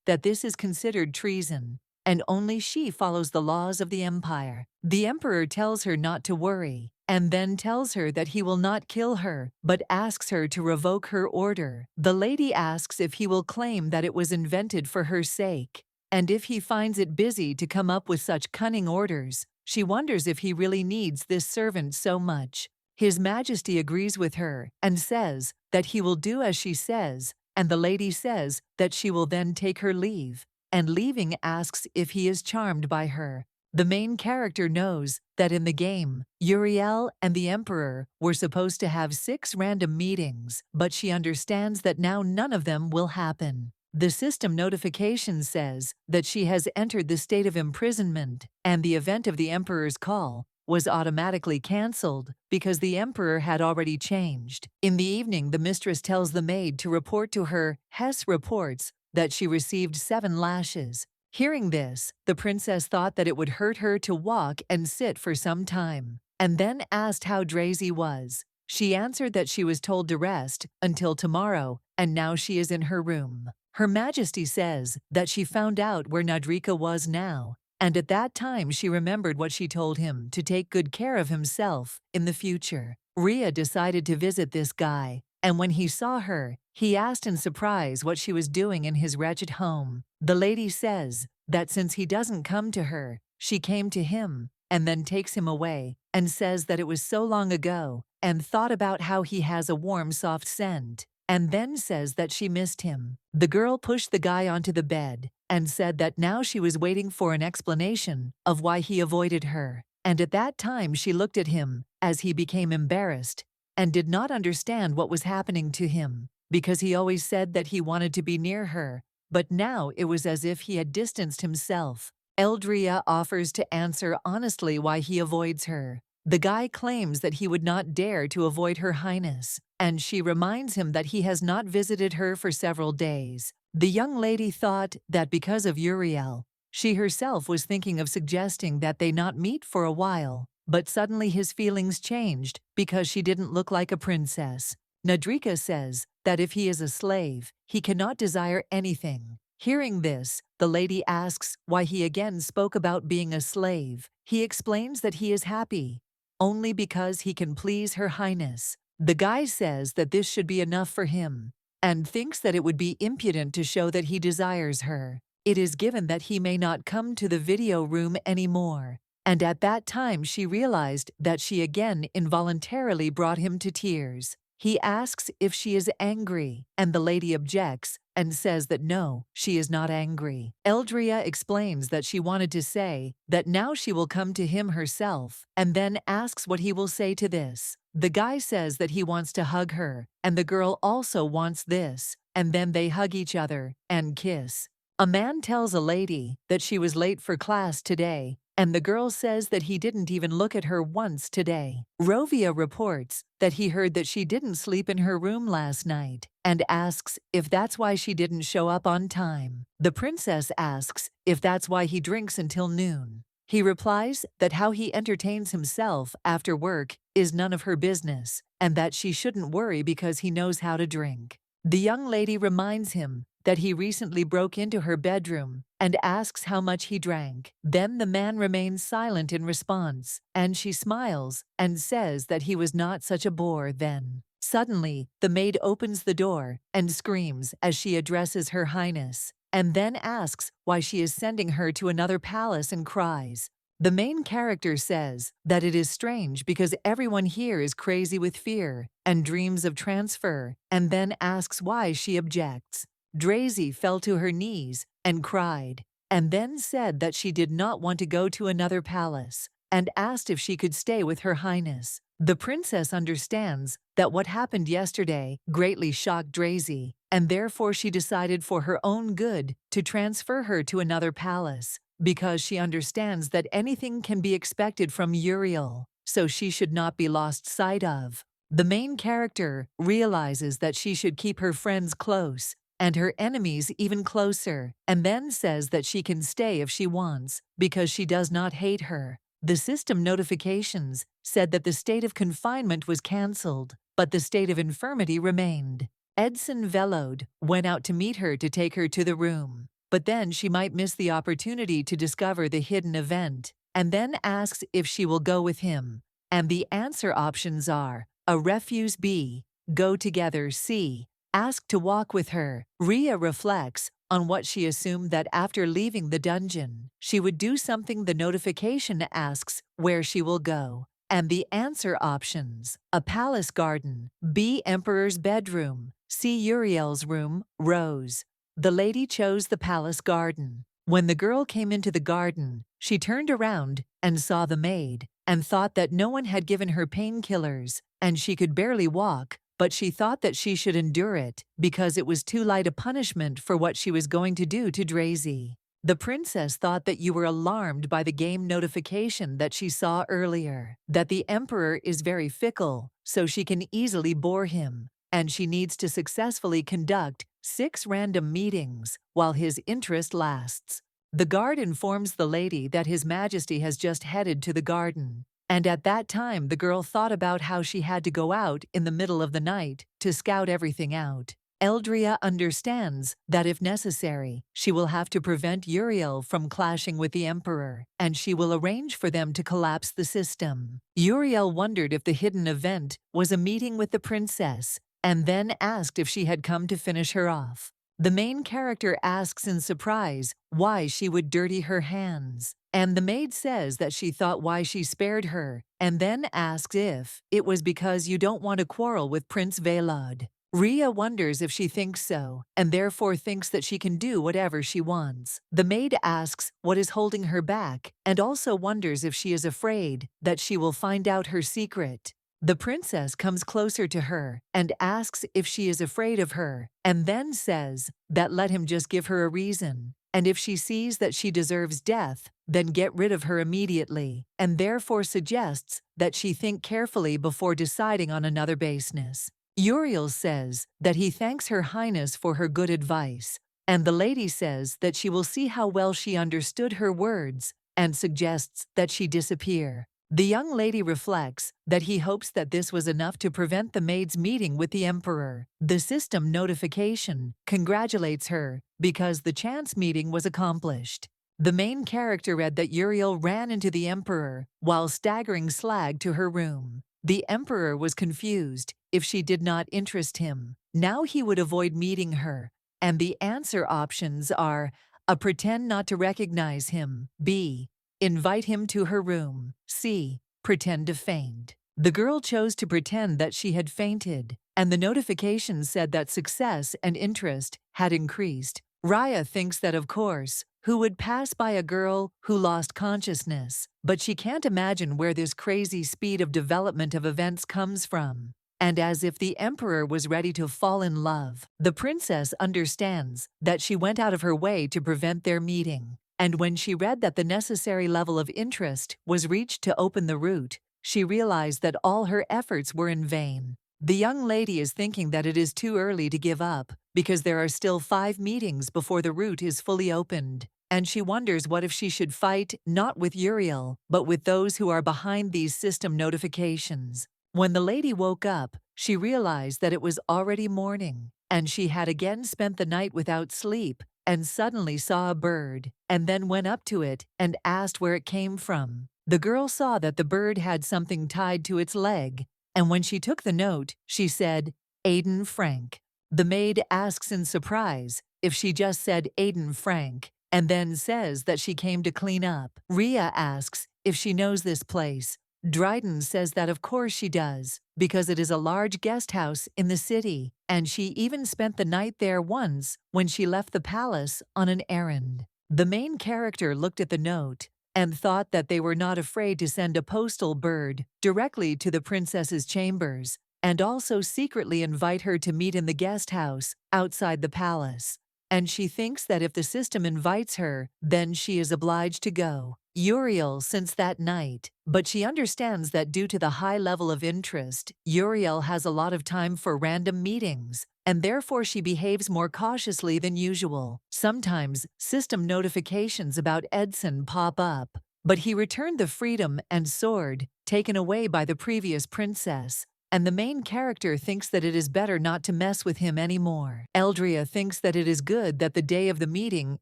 that this is considered treason, and only she follows the laws of the empire. The emperor tells her not to worry, and then tells her that he will not kill her, but asks her to revoke her order. The lady asks if he will claim that it was invented for her sake, and if he finds it busy to come up with such cunning orders. She wonders if he really needs this servant so much. His Majesty agrees with her and says that he will do as she says, and the lady says that she will then take her leave, and leaving asks if he is charmed by her. The main character knows that in the game, Uriel and the Emperor were supposed to have 6 random meetings, but she understands that now none of them will happen. The system notification says that she has entered the state of imprisonment, and the event of the Emperor's call was automatically cancelled because the emperor had already changed. In the evening, the mistress tells the maid to report to her. Hess reports that she received 7 lashes. Hearing this, the princess thought that it would hurt her to walk and sit for some time, and then asked how Drazy was. She answered that she was told to rest until tomorrow, and now she is in her room. Her Majesty says that she found out where Nadrika was now, and at that time she remembered what she told him to take good care of himself in the future. Rhea decided to visit this guy, and when he saw her, he asked in surprise what she was doing in his wretched home. The lady says that since he doesn't come to her, she came to him, and then takes him away, and says that it was so long ago, and thought about how he has a warm, soft scent, and then says that she missed him. The girl pushed the guy onto the bed, and said that now she was waiting for an explanation of why he avoided her, and at that time she looked at him as he became embarrassed, and did not understand what was happening to him, because he always said that he wanted to be near her, but now it was as if he had distanced himself. Eldria offers to answer honestly why he avoids her. The guy claims that he would not dare to avoid Her Highness, and she reminds him that he has not visited her for several days. The young lady thought that because of Uriel, she herself was thinking of suggesting that they not meet for a while, but suddenly his feelings changed because she didn't look like a princess. Nadrika says that if he is a slave, he cannot desire anything. Hearing this, the lady asks why he again spoke about being a slave. He explains that he is happy only because he can please Her Highness. The guy says that this should be enough for him, and thinks that it would be impudent to show that he desires her. It is given that he may not come to the video room anymore, and at that time she realized that she again involuntarily brought him to tears. He asks if she is angry, and the lady objects and says that no, she is not angry. Eldria explains that she wanted to say that now she will come to him herself, and then asks what he will say to this. The guy says that he wants to hug her, and the girl also wants this, and then they hug each other and kiss. A man tells a lady that she was late for class today, and the girl says that he didn't even look at her once today. Rovia reports that he heard that she didn't sleep in her room last night, and asks if that's why she didn't show up on time. The princess asks if that's why he drinks until noon. He replies that how he entertains himself after work is none of her business, and that she shouldn't worry because he knows how to drink. The young lady reminds him that he recently broke into her bedroom and asks how much he drank. Then the man remains silent in response, and she smiles and says that he was not such a bore then. Suddenly, the maid opens the door and screams as she addresses Her Highness, and then asks why she is sending her to another palace and cries. The main character says that it is strange because everyone here is crazy with fear and dreams of transfer, and then asks why she objects. Drazy fell to her knees and cried, and then said that she did not want to go to another palace, and asked if she could stay with Her Highness. The princess understands that what happened yesterday greatly shocked Drazy, and therefore she decided for her own good to transfer her to another palace, because she understands that anything can be expected from Uriel, so she should not be lost sight of. The main character realizes that she should keep her friends close and her enemies even closer, and then says that she can stay if she wants because she does not hate her. The system notifications said that the state of confinement was cancelled, but the state of infirmity remained. Edson Velode went out to meet her to take her to the room, but then she might miss the opportunity to discover the hidden event, and then asks if she will go with him. And the answer options are: A. Refuse, B. Go together, C. Ask to walk with her. Ria reflects on what she assumed that after leaving the dungeon, she would do something. The notification asks where she will go. And the answer options: A palace garden, B. Emperor's bedroom, C. Uriel's room, Rose. The lady chose the palace garden. When the girl came into the garden, she turned around and saw the maid, and thought that no one had given her painkillers, and she could barely walk, but she thought that she should endure it because it was too light a punishment for what she was going to do to Drazy. The princess thought that you were alarmed by the game notification that she saw earlier, that the emperor is very fickle, so she can easily bore him, and she needs to successfully conduct 6 random meetings while his interest lasts. The guard informs the lady that His Majesty has just headed to the garden, and at that time the girl thought about how she had to go out in the middle of the night to scout everything out. Eldria understands that if necessary, she will have to prevent Uriel from clashing with the emperor, and she will arrange for them to collapse the system. Uriel wondered if the hidden event was a meeting with the princess, and then asked if she had come to finish her off. The main character asks in surprise why she would dirty her hands, and the maid says that she thought why she spared her, and then asks if it was because you don't want to quarrel with Prince Velod. Ria wonders if she thinks so, and therefore thinks that she can do whatever she wants. The maid asks what is holding her back, and also wonders if she is afraid that she will find out her secret. The princess comes closer to her and asks if she is afraid of her, and then says that let him just give her a reason, and if she sees that she deserves death, then get rid of her immediately, and therefore suggests that she think carefully before deciding on another baseness. Uriel says that he thanks Her Highness for her good advice, and the lady says that she will see how well she understood her words and suggests that she disappear. The young lady reflects that he hopes that this was enough to prevent the maid's meeting with the emperor. The system notification congratulates her because the chance meeting was accomplished. The main character read that Uriel ran into the emperor while staggering Slag to her room. The emperor was confused if she did not interest him. Now he would avoid meeting her, and the answer options are: A. Pretend not to recognize him, B. Invite him to her room, C. Pretend to faint. The girl chose to pretend that she had fainted, and the notification said that success and interest had increased. Raya thinks that, of course, who would pass by a girl who lost consciousness, but she can't imagine where this crazy speed of development of events comes from. And as if the emperor was ready to fall in love, the princess understands that she went out of her way to prevent their meeting. And when she read that the necessary level of interest was reached to open the route, she realized that all her efforts were in vain. The young lady is thinking that it is too early to give up, because there are still 5 meetings before the route is fully opened, and she wonders what if she should fight not with Uriel, but with those who are behind these system notifications. When the lady woke up, she realized that it was already morning, and she had again spent the night without sleep, and suddenly saw a bird, and then went up to it and asked where it came from. The girl saw that the bird had something tied to its leg, and when she took the note, she said, Aiden Frank. The maid asks in surprise if she just said Aiden Frank, and then says that she came to clean up. Ria asks if she knows this place. Dryden says that of course she does, because it is a large guest house in the city, and she even spent the night there once when she left the palace on an errand. The main character looked at the note and thought that they were not afraid to send a postal bird directly to the princess's chambers, and also secretly invite her to meet in the guest house outside the palace. And she thinks that if the system invites her, then she is obliged to go. Uriel since that night, but she understands that due to the high level of interest, Uriel has a lot of time for random meetings, and therefore she behaves more cautiously than usual. Sometimes, system notifications about Edson pop up, but he returned the freedom and sword, taken away by the previous princess, and the main character thinks that it is better not to mess with him anymore. Eldria thinks that it is good that the day of the meeting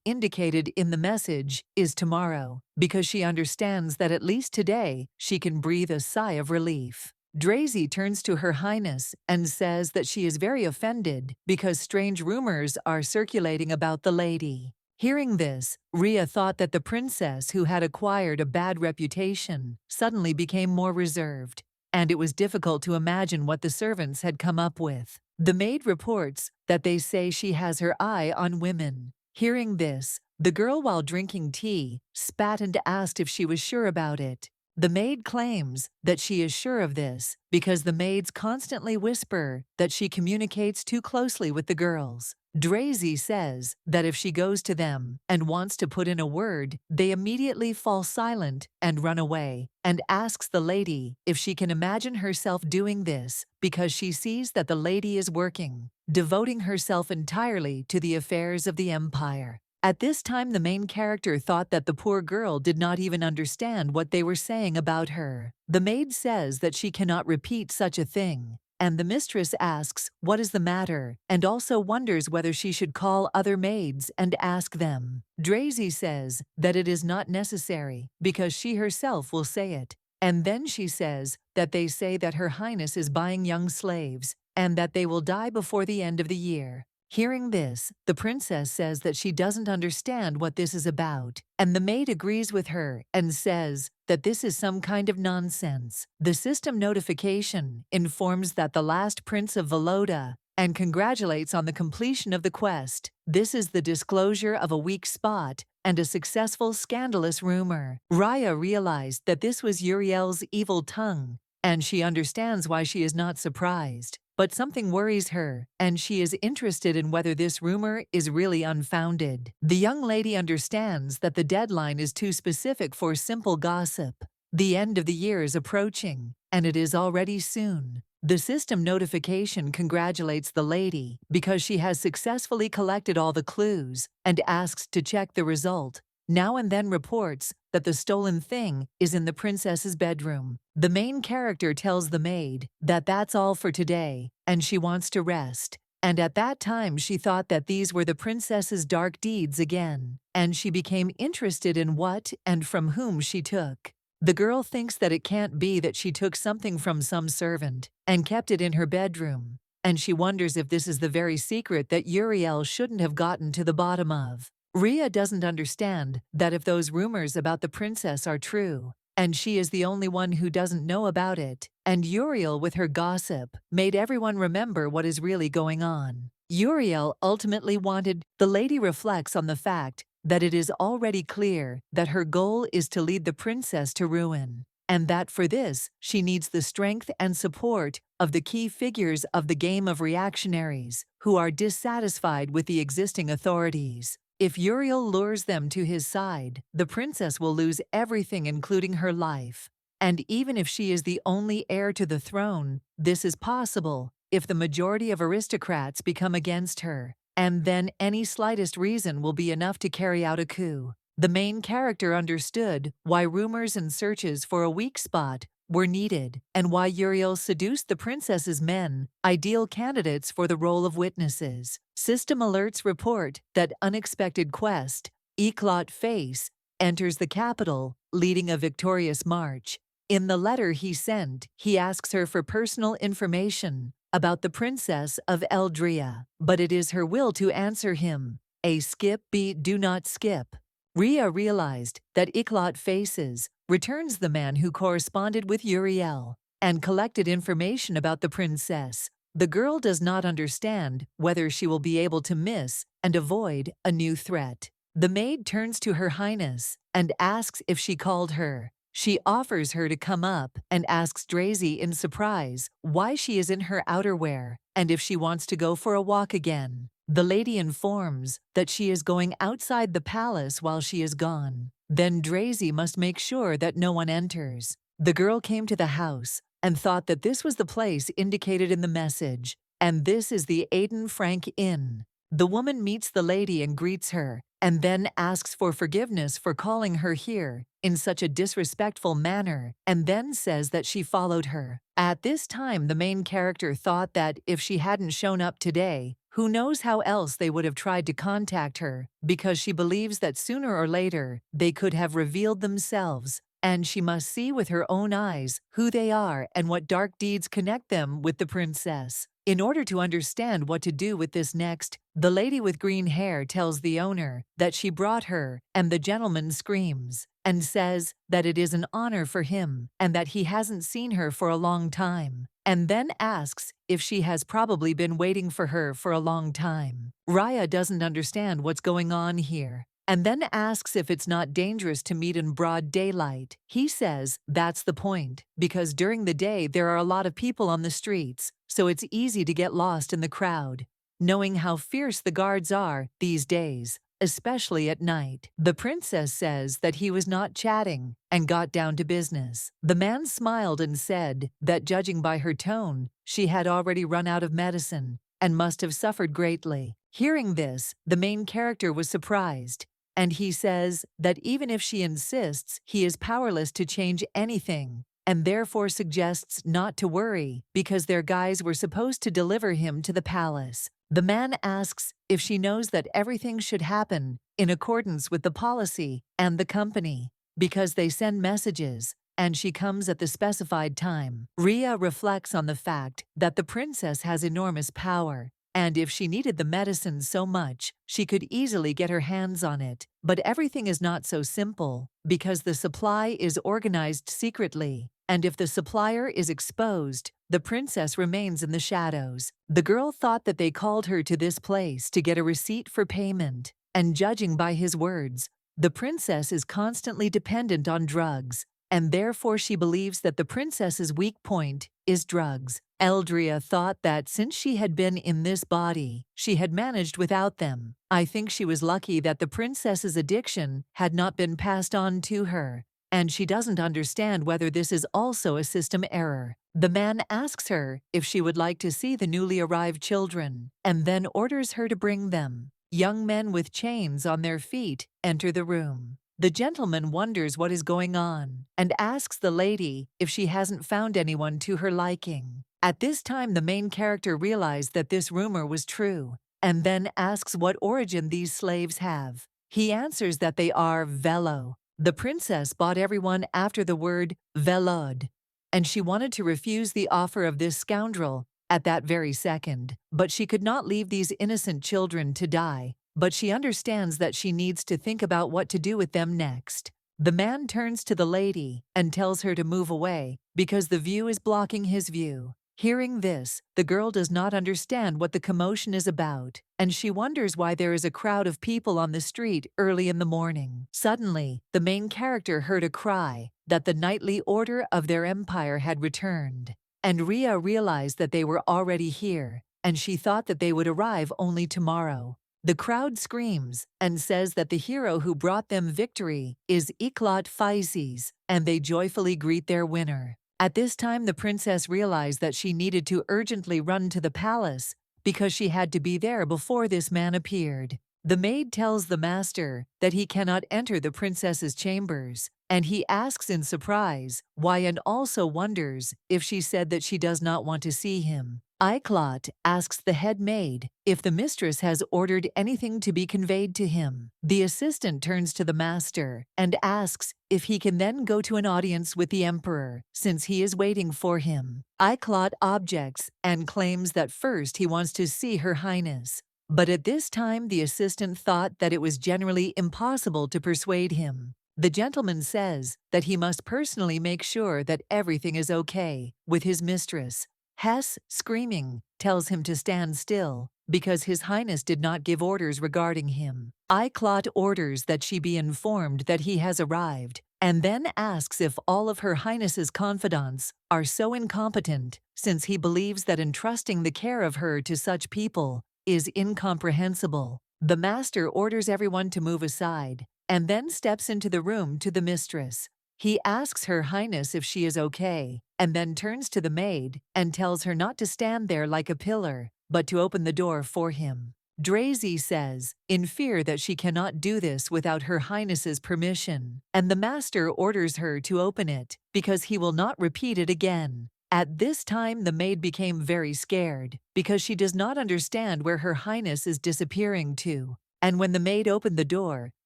indicated in the message is tomorrow, because she understands that at least today she can breathe a sigh of relief. Drazy turns to Her Highness and says that she is very offended because strange rumors are circulating about the lady. Hearing this, Rhea thought that the princess who had acquired a bad reputation suddenly became more reserved, and it was difficult to imagine what the servants had come up with. The maid reports that they say she has her eye on women. Hearing this, the girl, while drinking tea, spat and asked if she was sure about it. The maid claims that she is sure of this because the maids constantly whisper that she communicates too closely with the girls. Drazy says that if she goes to them and wants to put in a word, they immediately fall silent and run away, and asks the lady if she can imagine herself doing this because she sees that the lady is working, devoting herself entirely to the affairs of the empire. At this time, the main character thought that the poor girl did not even understand what they were saying about her. The maid says that she cannot repeat such a thing, and the mistress asks what is the matter and also wonders whether she should call other maids and ask them. Drazy says that it is not necessary because she herself will say it. And then she says that they say that Her Highness is buying young slaves and that they will die before the end of the year. Hearing this, the princess says that she doesn't understand what this is about, and the maid agrees with her and says that this is some kind of nonsense. The system notification informs that the last prince of Volota and congratulates on the completion of the quest. This is the disclosure of a weak spot and a successful scandalous rumor. Raya realized that this was Uriel's evil tongue, and she understands why she is not surprised. But something worries her, and she is interested in whether this rumor is really unfounded. The young lady understands that the deadline is too specific for simple gossip. The end of the year is approaching, and it is already soon. The system notification congratulates the lady because she has successfully collected all the clues and asks to check the result. Now and then reports that the stolen thing is in the princess's bedroom. The main character tells the maid that that's all for today, and she wants to rest. And at that time she thought that these were the princess's dark deeds again, and she became interested in what and from whom she took. The girl thinks that it can't be that she took something from some servant and kept it in her bedroom, and she wonders if this is the very secret that Uriel shouldn't have gotten to the bottom of. Rhea doesn't understand that if those rumors about the princess are true, and she is the only one who doesn't know about it, and Uriel with her gossip made everyone remember what is really going on. Uriel ultimately wanted. The lady reflects on the fact that it is already clear that her goal is to lead the princess to ruin, and that for this she needs the strength and support of the key figures of the game of reactionaries who are dissatisfied with the existing authorities. If Uriel lures them to his side, the princess will lose everything including her life. And even if she is the only heir to the throne, this is possible if the majority of aristocrats become against her, and then any slightest reason will be enough to carry out a coup. The main character understood why rumors and searches for a weak spot were needed, and why Uriel seduced the princess's men, ideal candidates for the role of witnesses. System alerts report that unexpected quest, Eclot Face, enters the capital, leading a victorious march. In the letter he sent, he asks her for personal information about the princess of Eldria, but it is her will to answer him. A skip B do not skip. Rhea realized that Eclot Faces returns the man who corresponded with Uriel and collected information about the princess. The girl does not understand whether she will be able to miss and avoid a new threat. The maid turns to Her Highness and asks if she called her. She offers her to come up and asks Drazy in surprise why she is in her outerwear and if she wants to go for a walk again. The lady informs that she is going outside the palace while she is gone. Then Drazy must make sure that no one enters. The girl came to the house and thought that this was the place indicated in the message, and this is the Aiden Frank Inn. The woman meets the lady and greets her, and then asks for forgiveness for calling her here in such a disrespectful manner, and then says that she followed her. At this time, the main character thought that if she hadn't shown up today, who knows how else they would have tried to contact her, because she believes that sooner or later they could have revealed themselves, and she must see with her own eyes who they are and what dark deeds connect them with the princess. In order to understand what to do with this next, the lady with green hair tells the owner that she brought her, and the gentleman screams and says that it is an honor for him and that he hasn't seen her for a long time, and then asks if she has probably been waiting for her for a long time. Raya doesn't understand what's going on here, and then asks if it's not dangerous to meet in broad daylight. He says that's the point, because during the day there are a lot of people on the streets, so it's easy to get lost in the crowd. Knowing how fierce the guards are these days, especially at night, the princess says that he was not chatting and got down to business. The man smiled and said that judging by her tone, she had already run out of medicine and must have suffered greatly. Hearing this, the main character was surprised, and he says that even if she insists, he is powerless to change anything, and therefore suggests not to worry because their guys were supposed to deliver him to the palace. The man asks if she knows that everything should happen in accordance with the policy and the company, because they send messages, and she comes at the specified time. Ria reflects on the fact that the princess has enormous power, and if she needed the medicine so much, she could easily get her hands on it. But everything is not so simple, because the supply is organized secretly, and if the supplier is exposed, the princess remains in the shadows. The girl thought that they called her to this place to get a receipt for payment, and judging by his words, the princess is constantly dependent on drugs, and therefore she believes that the princess's weak point is drugs. Eldria thought that since she had been in this body, she had managed without them. I think she was lucky that the princess's addiction had not been passed on to her, and she doesn't understand whether this is also a system error. The man asks her if she would like to see the newly arrived children, and then orders her to bring them. Young men with chains on their feet enter the room. The gentleman wonders what is going on and asks the lady if she hasn't found anyone to her liking. At this time, the main character realized that this rumor was true, and then asks what origin these slaves have. He answers that they are Velo. The princess bought everyone after the word Velod, and she wanted to refuse the offer of this scoundrel at that very second. But she could not leave these innocent children to die, but she understands that she needs to think about what to do with them next. The man turns to the lady and tells her to move away because the view is blocking his view. Hearing this, the girl does not understand what the commotion is about, and she wonders why there is a crowd of people on the street early in the morning. Suddenly, the main character heard a cry that the nightly order of their empire had returned, and Ria realized that they were already here, and she thought that they would arrive only tomorrow. The crowd screams and says that the hero who brought them victory is Iklot Faises, and they joyfully greet their winner. At this time, the princess realized that she needed to urgently run to the palace because she had to be there before this man appeared. The maid tells the master that he cannot enter the princess's chambers, and he asks in surprise why and also wonders if she said that she does not want to see him. Iklot asks the head maid if the mistress has ordered anything to be conveyed to him. The assistant turns to the master and asks if he can then go to an audience with the emperor, since he is waiting for him. Iklot objects and claims that first he wants to see Her Highness. But at this time, the assistant thought that it was generally impossible to persuade him. The gentleman says that he must personally make sure that everything is okay with his mistress. Hess, screaming, tells him to stand still because His Highness did not give orders regarding him. Iklot orders that she be informed that he has arrived and then asks if all of Her Highness's confidants are so incompetent, since he believes that entrusting the care of her to such people is incomprehensible. The master orders everyone to move aside, and then steps into the room to the mistress. He asks Her Highness if she is okay, and then turns to the maid and tells her not to stand there like a pillar, but to open the door for him. Drazy says, in fear that she cannot do this without Her Highness's permission, and the master orders her to open it, because he will not repeat it again. At this time the maid became very scared, because she does not understand where Her Highness is disappearing to, and when the maid opened the door,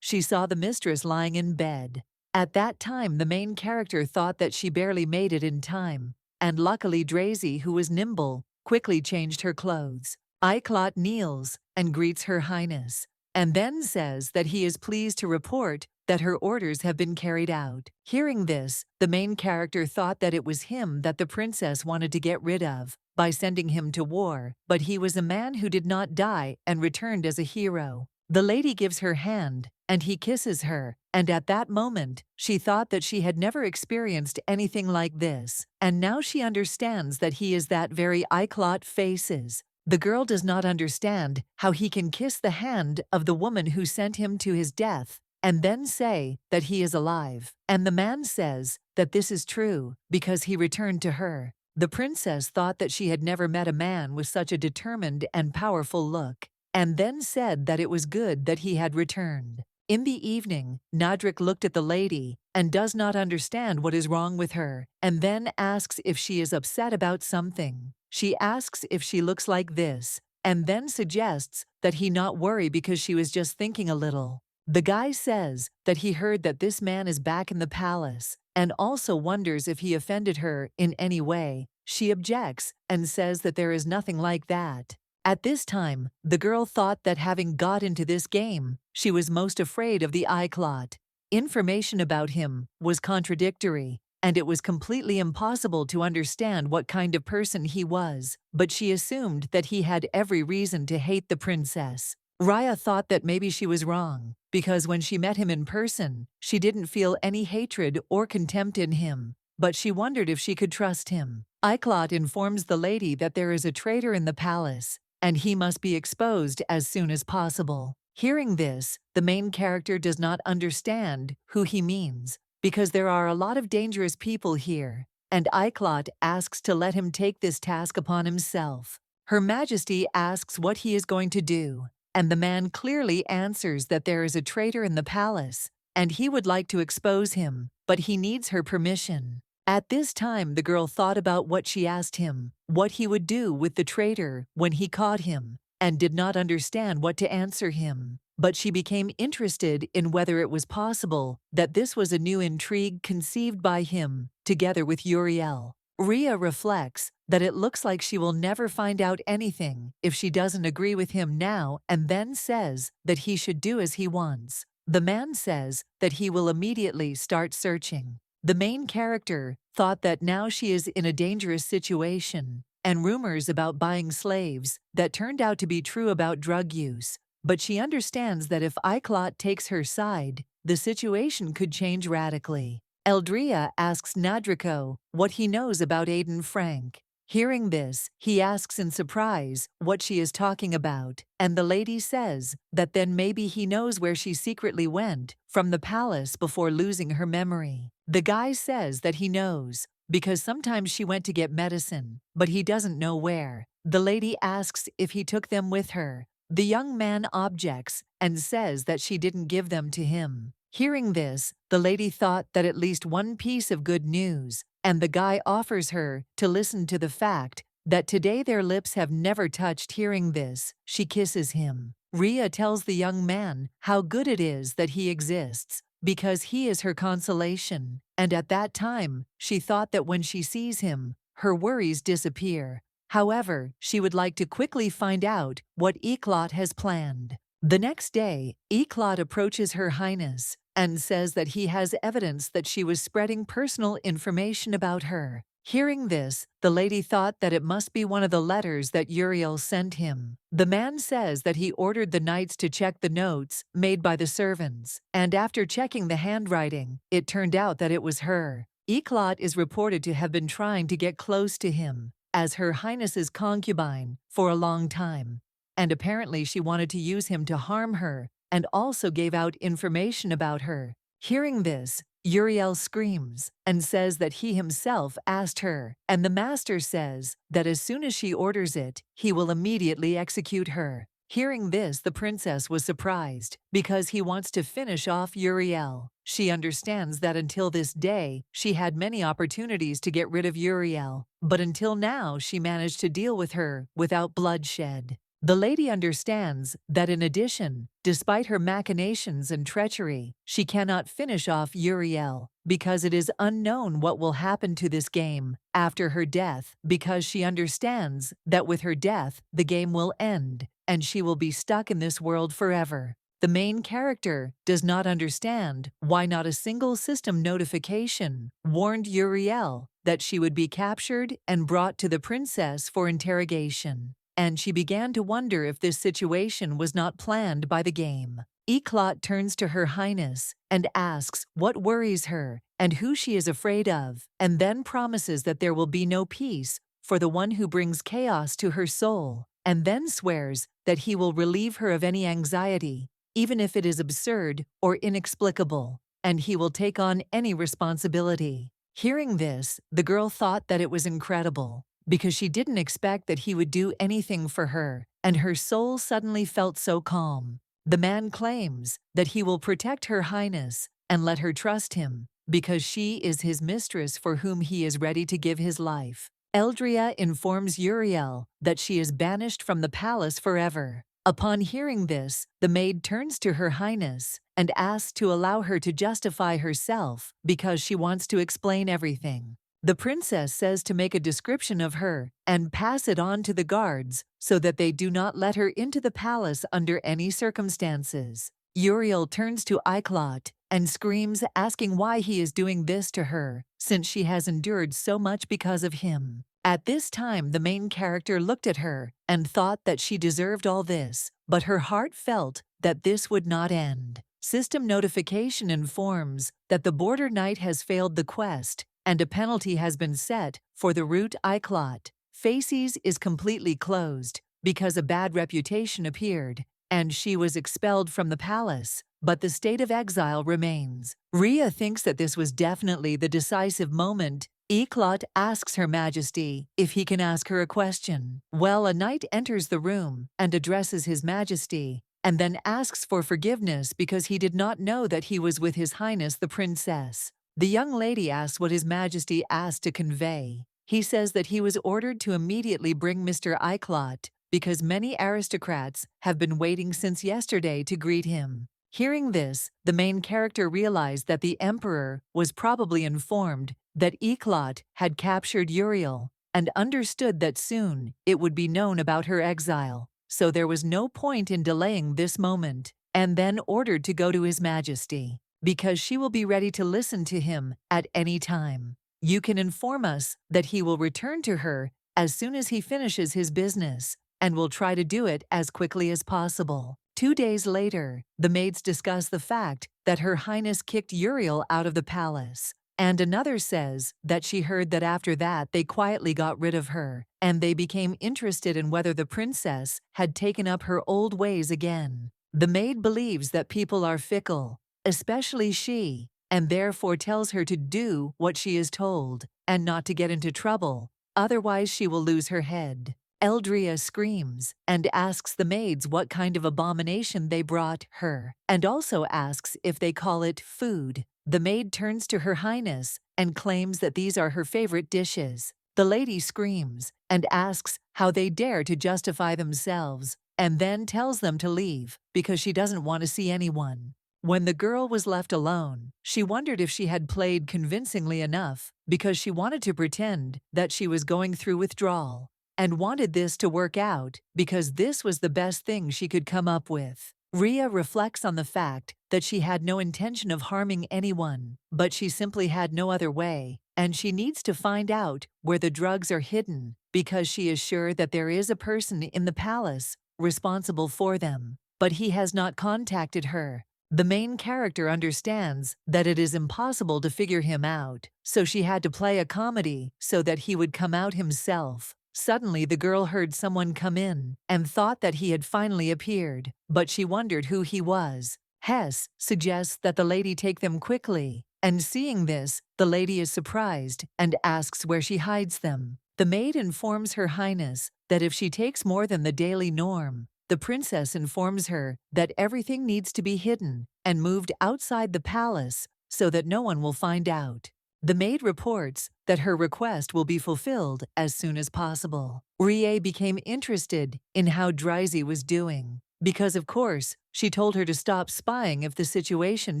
she saw the mistress lying in bed. At that time the main character thought that she barely made it in time, and luckily Drazy, who was nimble, quickly changed her clothes. Iclot kneels and greets Her Highness, and then says that he is pleased to report that her orders have been carried out. Hearing this, the main character thought that it was him that the princess wanted to get rid of by sending him to war, but he was a man who did not die and returned as a hero. The lady gives her hand, and he kisses her, and at that moment, she thought that she had never experienced anything like this, and now she understands that he is that very Iclot faces. The girl does not understand how he can kiss the hand of the woman who sent him to his death and then say that he is alive. And the man says that this is true because he returned to her. The princess thought that she had never met a man with such a determined and powerful look, and then said that it was good that he had returned. In the evening, Nadrik looked at the lady and does not understand what is wrong with her, and then asks if she is upset about something. She asks if she looks like this, and then suggests that he not worry because she was just thinking a little. The guy says that he heard that this man is back in the palace, and also wonders if he offended her in any way. She objects and says that there is nothing like that. At this time, the girl thought that having got into this game, she was most afraid of the Iclot. Information about him was contradictory, and it was completely impossible to understand what kind of person he was, but she assumed that he had every reason to hate the princess. Raya thought that maybe she was wrong, because when she met him in person, she didn't feel any hatred or contempt in him, but she wondered if she could trust him. Iclot informs the lady that there is a traitor in the palace, and he must be exposed as soon as possible. Hearing this, the main character does not understand who he means, because there are a lot of dangerous people here, and Iclot asks to let him take this task upon himself. Her Majesty asks what he is going to do, and the man clearly answers that there is a traitor in the palace, and he would like to expose him, but he needs her permission. At this time, the girl thought about what she asked him, what he would do with the traitor when he caught him, and did not understand what to answer him. But she became interested in whether it was possible that this was a new intrigue conceived by him, together with Uriel. Rhea reflects that it looks like she will never find out anything if she doesn't agree with him now, and then says that he should do as he wants. The man says that he will immediately start searching. The main character thought that now she is in a dangerous situation, and rumors about buying slaves that turned out to be true about drug use, but she understands that if Iclot takes her side, the situation could change radically. Eldria asks Nadrico what he knows about Aiden Frank. Hearing this, he asks in surprise what she is talking about, and the lady says that then maybe he knows where she secretly went from the palace before losing her memory. The guy says that he knows, because sometimes she went to get medicine, but he doesn't know where. The lady asks if he took them with her. The young man objects and says that she didn't give them to him. Hearing this, the lady thought that at least one piece of good news, and the guy offers her to listen to the fact that today their lips have never touched. Hearing this, she kisses him. Rhea tells the young man how good it is that he exists, because he is her consolation, and at that time, she thought that when she sees him, her worries disappear. However, she would like to quickly find out what Iclot has planned. The next day, Iclot approaches Her Highness and says that he has evidence that she was spreading personal information about her. Hearing this, the lady thought that it must be one of the letters that Uriel sent him. The man says that he ordered the knights to check the notes made by the servants, and after checking the handwriting, it turned out that it was her. Eclat is reported to have been trying to get close to him, as Her Highness's concubine, for a long time, and apparently she wanted to use him to harm her, and also gave out information about her. Hearing this, Uriel screams and says that he himself asked her, and the master says that as soon as she orders it, he will immediately execute her. Hearing this, the princess was surprised because he wants to finish off Uriel. She understands that until this day, she had many opportunities to get rid of Uriel, but until now she managed to deal with her without bloodshed. The lady understands that in addition, despite her machinations and treachery, she cannot finish off Uriel because it is unknown what will happen to this game after her death, because she understands that with her death, the game will end and she will be stuck in this world forever. The main character does not understand why not a single system notification warned Uriel that she would be captured and brought to the princess for interrogation. And she began to wonder if this situation was not planned by the game. Eclat turns to Her Highness and asks what worries her and who she is afraid of, and then promises that there will be no peace for the one who brings chaos to her soul, and then swears that he will relieve her of any anxiety, even if it is absurd or inexplicable, and he will take on any responsibility. Hearing this, the girl thought that it was incredible, because she didn't expect that he would do anything for her, and her soul suddenly felt so calm. The man claims that he will protect Her Highness and let her trust him, because she is his mistress for whom he is ready to give his life. Eldria informs Uriel that she is banished from the palace forever. Upon hearing this, the maid turns to Her Highness and asks to allow her to justify herself because she wants to explain everything. The princess says to make a description of her and pass it on to the guards so that they do not let her into the palace under any circumstances. Uriel turns to Eclat and screams, asking why he is doing this to her, since she has endured so much because of him. At this time, the main character looked at her and thought that she deserved all this, but her heart felt that this would not end. System notification informs that the border knight has failed the quest, and a penalty has been set for the route Eclat. Faces is completely closed because a bad reputation appeared, and she was expelled from the palace, but the state of exile remains. Rhea thinks that this was definitely the decisive moment. Eclat asks Her Majesty if he can ask her a question. Well, a knight enters the room and addresses His Majesty, and then asks for forgiveness because he did not know that he was with His Highness the Princess. The young lady asks what His Majesty asked to convey. He says that he was ordered to immediately bring Mr. Eclat because many aristocrats have been waiting since yesterday to greet him. Hearing this, the main character realized that the emperor was probably informed that Eclat had captured Uriel and understood that soon it would be known about her exile, so there was no point in delaying this moment, and then ordered to go to His Majesty, because she will be ready to listen to him at any time. You can inform us that he will return to her as soon as he finishes his business, and will try to do it as quickly as possible. 2 days later, the maids discuss the fact that Her Highness kicked Uriel out of the palace, and another says that she heard that after that they quietly got rid of her, and they became interested in whether the princess had taken up her old ways again. The maid believes that people are fickle, especially she, and therefore tells her to do what she is told and not to get into trouble, otherwise she will lose her head. Eldria screams and asks the maids what kind of abomination they brought her, and also asks if they call it food. The maid turns to Her Highness and claims that these are her favorite dishes. The lady screams and asks how they dare to justify themselves, and then tells them to leave because she doesn't want to see anyone. When the girl was left alone, she wondered if she had played convincingly enough because she wanted to pretend that she was going through withdrawal, and wanted this to work out because this was the best thing she could come up with. Rhea reflects on the fact that she had no intention of harming anyone, but she simply had no other way, and she needs to find out where the drugs are hidden because she is sure that there is a person in the palace responsible for them, but he has not contacted her. The main character understands that it is impossible to figure him out, so she had to play a comedy so that he would come out himself. Suddenly, the girl heard someone come in and thought that he had finally appeared, but she wondered who he was. Hess suggests that the lady take them quickly, and seeing this, the lady is surprised and asks where she hides them. The maid informs Her Highness that if she takes more than the daily norm, the princess informs her that everything needs to be hidden and moved outside the palace so that no one will find out. The maid reports that her request will be fulfilled as soon as possible. Rie became interested in how Drizzy was doing, because of course, she told her to stop spying if the situation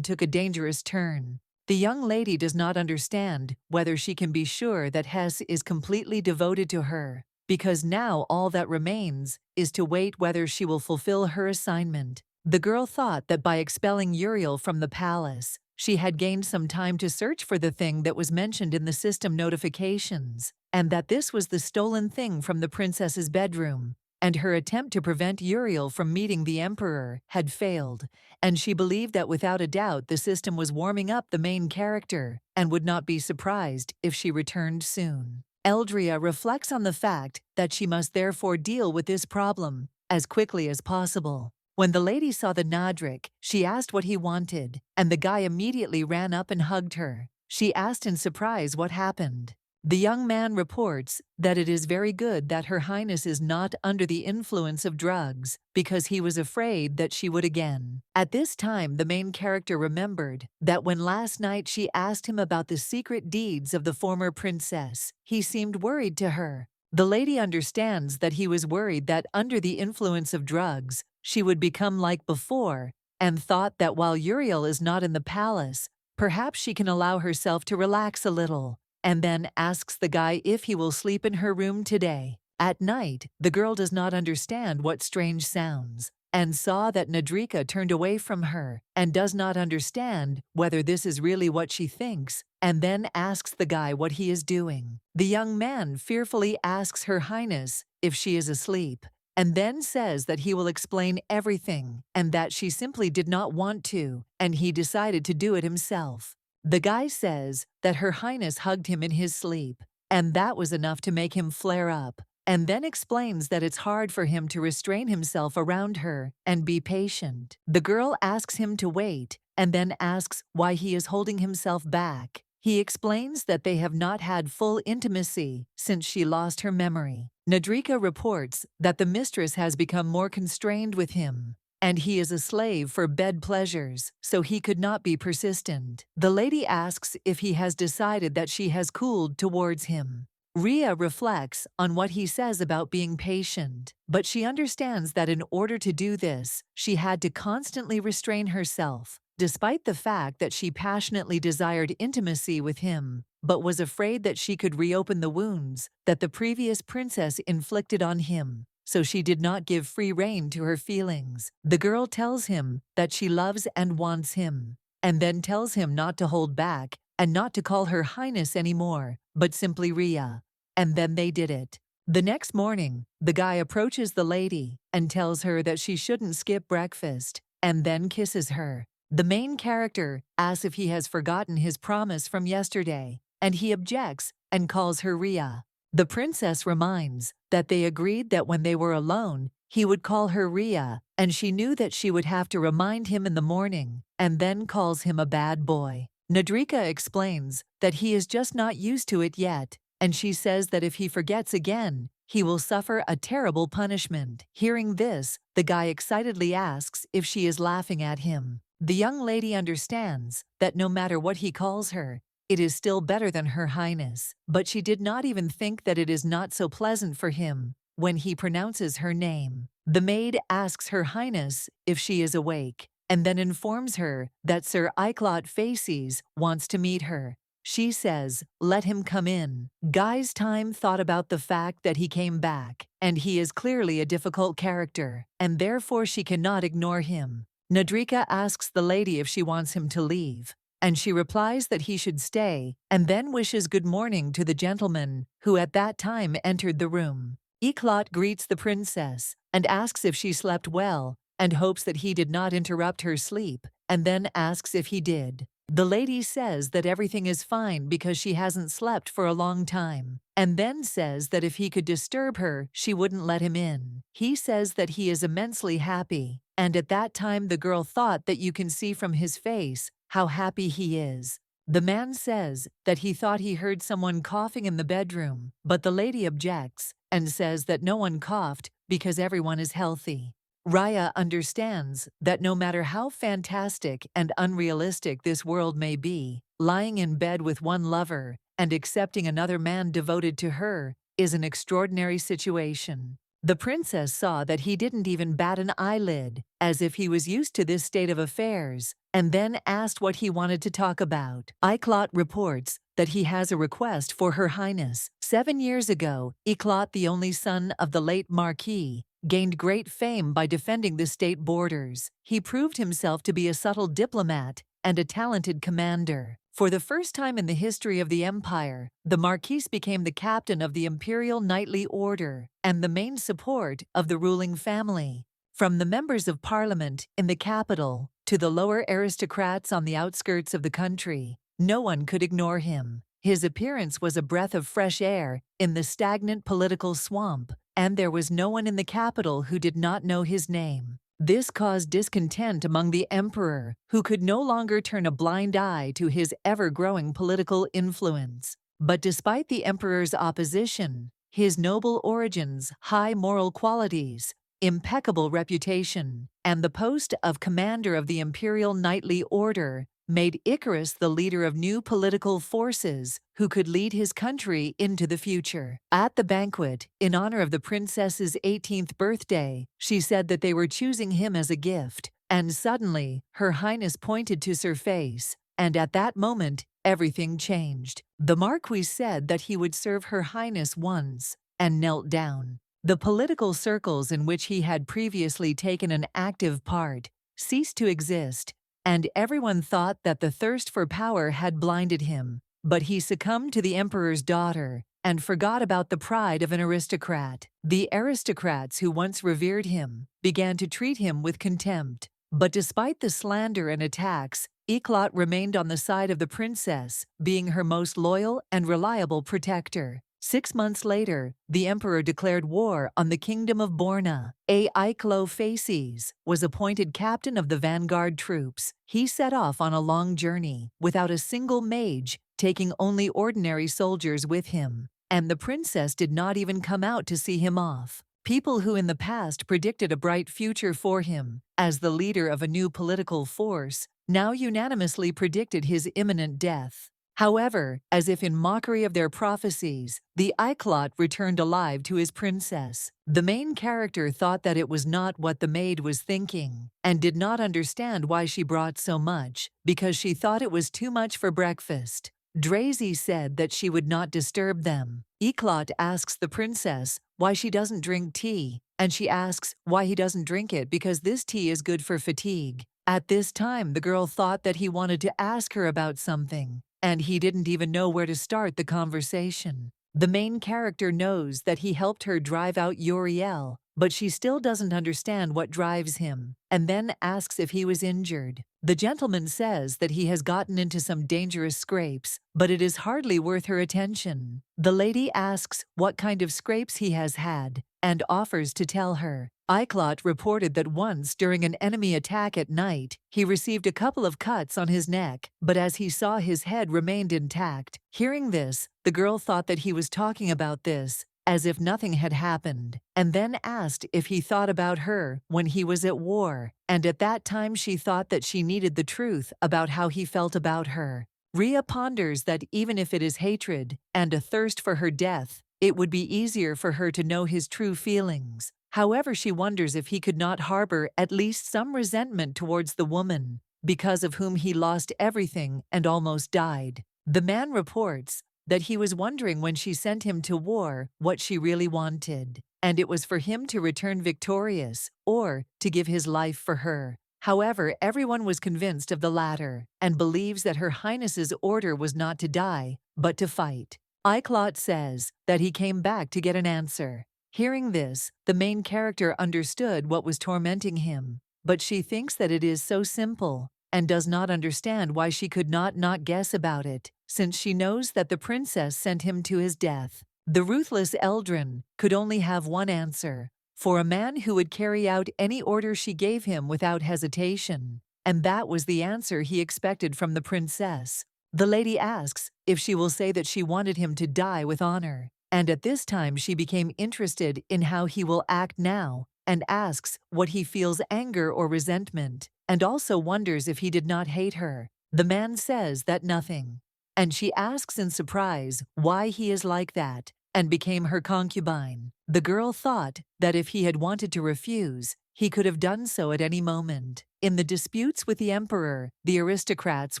took a dangerous turn. The young lady does not understand whether she can be sure that Hess is completely devoted to her, because now all that remains is to wait whether she will fulfill her assignment. The girl thought that by expelling Uriel from the palace, she had gained some time to search for the thing that was mentioned in the system notifications, and that this was the stolen thing from the princess's bedroom. And her attempt to prevent Uriel from meeting the emperor had failed, and she believed that without a doubt the system was warming up the main character and would not be surprised if she returned soon. Eldria reflects on the fact that she must therefore deal with this problem as quickly as possible. When the lady saw the Nadrik, she asked what he wanted, and the guy immediately ran up and hugged her. She asked in surprise what happened. The young man reports that it is very good that Her Highness is not under the influence of drugs, because he was afraid that she would again. At this time, the main character remembered that when last night she asked him about the secret deeds of the former princess, he seemed worried to her. The lady understands that he was worried that under the influence of drugs, she would become like before, and thought that while Uriel is not in the palace, perhaps she can allow herself to relax a little, and then asks the guy if he will sleep in her room today. At night, the girl does not understand what strange sounds, and saw that Nadrika turned away from her and does not understand whether this is really what she thinks, and then asks the guy what he is doing. The young man fearfully asks Her Highness if she is asleep, and then says that he will explain everything and that she simply did not want to, and he decided to do it himself. The guy says that Her Highness hugged him in his sleep, and that was enough to make him flare up, and then explains that it's hard for him to restrain himself around her and be patient. The girl asks him to wait, and then asks why he is holding himself back. He explains that they have not had full intimacy since she lost her memory. Nadrika reports that the mistress has become more constrained with him, and he is a slave for bed pleasures, so he could not be persistent. The lady asks if he has decided that she has cooled towards him. Ria reflects on what he says about being patient, but she understands that in order to do this, she had to constantly restrain herself, despite the fact that she passionately desired intimacy with him, but was afraid that she could reopen the wounds that the previous princess inflicted on him. So she did not give free rein to her feelings. The girl tells him that she loves and wants him, and then tells him not to hold back and not to call Her Highness anymore, but simply Ria. And then they did it. The next morning, the guy approaches the lady and tells her that she shouldn't skip breakfast, and then kisses her. The main character asks if he has forgotten his promise from yesterday, and he objects and calls her Ria. The princess reminds that they agreed that when they were alone, he would call her Ria, and she knew that she would have to remind him in the morning, and then calls him a bad boy. Nadrika explains that he is just not used to it yet, and she says that if he forgets again, he will suffer a terrible punishment. Hearing this, the guy excitedly asks if she is laughing at him. The young lady understands that no matter what he calls her, it is still better than Her Highness, but she did not even think that it is not so pleasant for him when he pronounces her name. The maid asks Her Highness if she is awake, and then informs her that Sir Iclot Faces wants to meet her. She says, "Let him come in." Guy's time thought about the fact that he came back, and he is clearly a difficult character, and therefore she cannot ignore him. Nadrika asks the lady if she wants him to leave, and she replies that he should stay, and then wishes good morning to the gentleman, who at that time entered the room. Eclot greets the princess, and asks if she slept well, and hopes that he did not interrupt her sleep, and then asks if he did. The lady says that everything is fine because she hasn't slept for a long time, and then says that if he could disturb her, she wouldn't let him in. He says that he is immensely happy, and at that time the girl thought that you can see from his face how happy he is. The man says that he thought he heard someone coughing in the bedroom, but the lady objects and says that no one coughed because everyone is healthy. Raya understands that no matter how fantastic and unrealistic this world may be, lying in bed with one lover and accepting another man devoted to her is an extraordinary situation. The princess saw that he didn't even bat an eyelid, as if he was used to this state of affairs, and then asked what he wanted to talk about. Eclot reports that he has a request for Her Highness. 7 years ago, Eclot, the only son of the late Marquis, gained great fame by defending the state borders. He proved himself to be a subtle diplomat and a talented commander. For the first time in the history of the empire, the Marquis became the captain of the Imperial Knightly Order and the main support of the ruling family. From the members of parliament in the capital to the lower aristocrats on the outskirts of the country, no one could ignore him. His appearance was a breath of fresh air in the stagnant political swamp, and there was no one in the capital who did not know his name. This caused discontent among the emperor, who could no longer turn a blind eye to his ever-growing political influence. But despite the emperor's opposition, his noble origins, high moral qualities, impeccable reputation, and the post of commander of the Imperial Knightly Order made Icarus the leader of new political forces who could lead his country into the future. At the banquet, in honor of the princess's 18th birthday, she said that they were choosing him as a gift, and suddenly, Her Highness pointed to her face, and at that moment, everything changed. The Marquis said that he would serve Her Highness once, and knelt down. The political circles in which he had previously taken an active part ceased to exist, and everyone thought that the thirst for power had blinded him. But he succumbed to the emperor's daughter and forgot about the pride of an aristocrat. The aristocrats who once revered him began to treat him with contempt. But despite the slander and attacks, Eclot remained on the side of the princess, being her most loyal and reliable protector. 6 months later, the emperor declared war on the kingdom of Borna. Eclophases was appointed captain of the vanguard troops. He set off on a long journey, without a single mage, taking only ordinary soldiers with him. And the princess did not even come out to see him off. People who in the past predicted a bright future for him, as the leader of a new political force, now unanimously predicted his imminent death. However, as if in mockery of their prophecies, the Eclot returned alive to his princess. The main character thought that it was not what the maid was thinking, and did not understand why she brought so much, because she thought it was too much for breakfast. Drazy said that she would not disturb them. Eclot asks the princess why she doesn't drink tea, and she asks why he doesn't drink it because this tea is good for fatigue. At this time, the girl thought that he wanted to ask her about something, and he didn't even know where to start the conversation. The main character knows that he helped her drive out Uriel, but she still doesn't understand what drives him, and then asks if he was injured. The gentleman says that he has gotten into some dangerous scrapes, but it is hardly worth her attention. The lady asks what kind of scrapes he has had, and offers to tell her. Eclot reported that once during an enemy attack at night, he received a couple of cuts on his neck, but as he saw his head remained intact. Hearing this, the girl thought that he was talking about this, as if nothing had happened, and then asked if he thought about her when he was at war, and at that time she thought that she needed the truth about how he felt about her. Rhea ponders that even if it is hatred and a thirst for her death, it would be easier for her to know his true feelings. However, she wonders if he could not harbor at least some resentment towards the woman, because of whom he lost everything and almost died. The man reports that he was wondering when she sent him to war what she really wanted, and it was for him to return victorious or to give his life for her. However, everyone was convinced of the latter, and believes that Her Highness's order was not to die, but to fight. Iclot says that he came back to get an answer. Hearing this, the main character understood what was tormenting him, but she thinks that it is so simple, and does not understand why she could not guess about it, since she knows that the princess sent him to his death. The ruthless Eldrin could only have one answer, for a man who would carry out any order she gave him without hesitation, and that was the answer he expected from the princess. The lady asks if she will say that she wanted him to die with honor, and at this time she became interested in how he will act now, and asks what he feels, anger or resentment, and also wonders if he did not hate her. The man says that nothing, and she asks in surprise why he is like that, and became her concubine. The girl thought that if he had wanted to refuse, he could have done so at any moment. In the disputes with the emperor, the aristocrats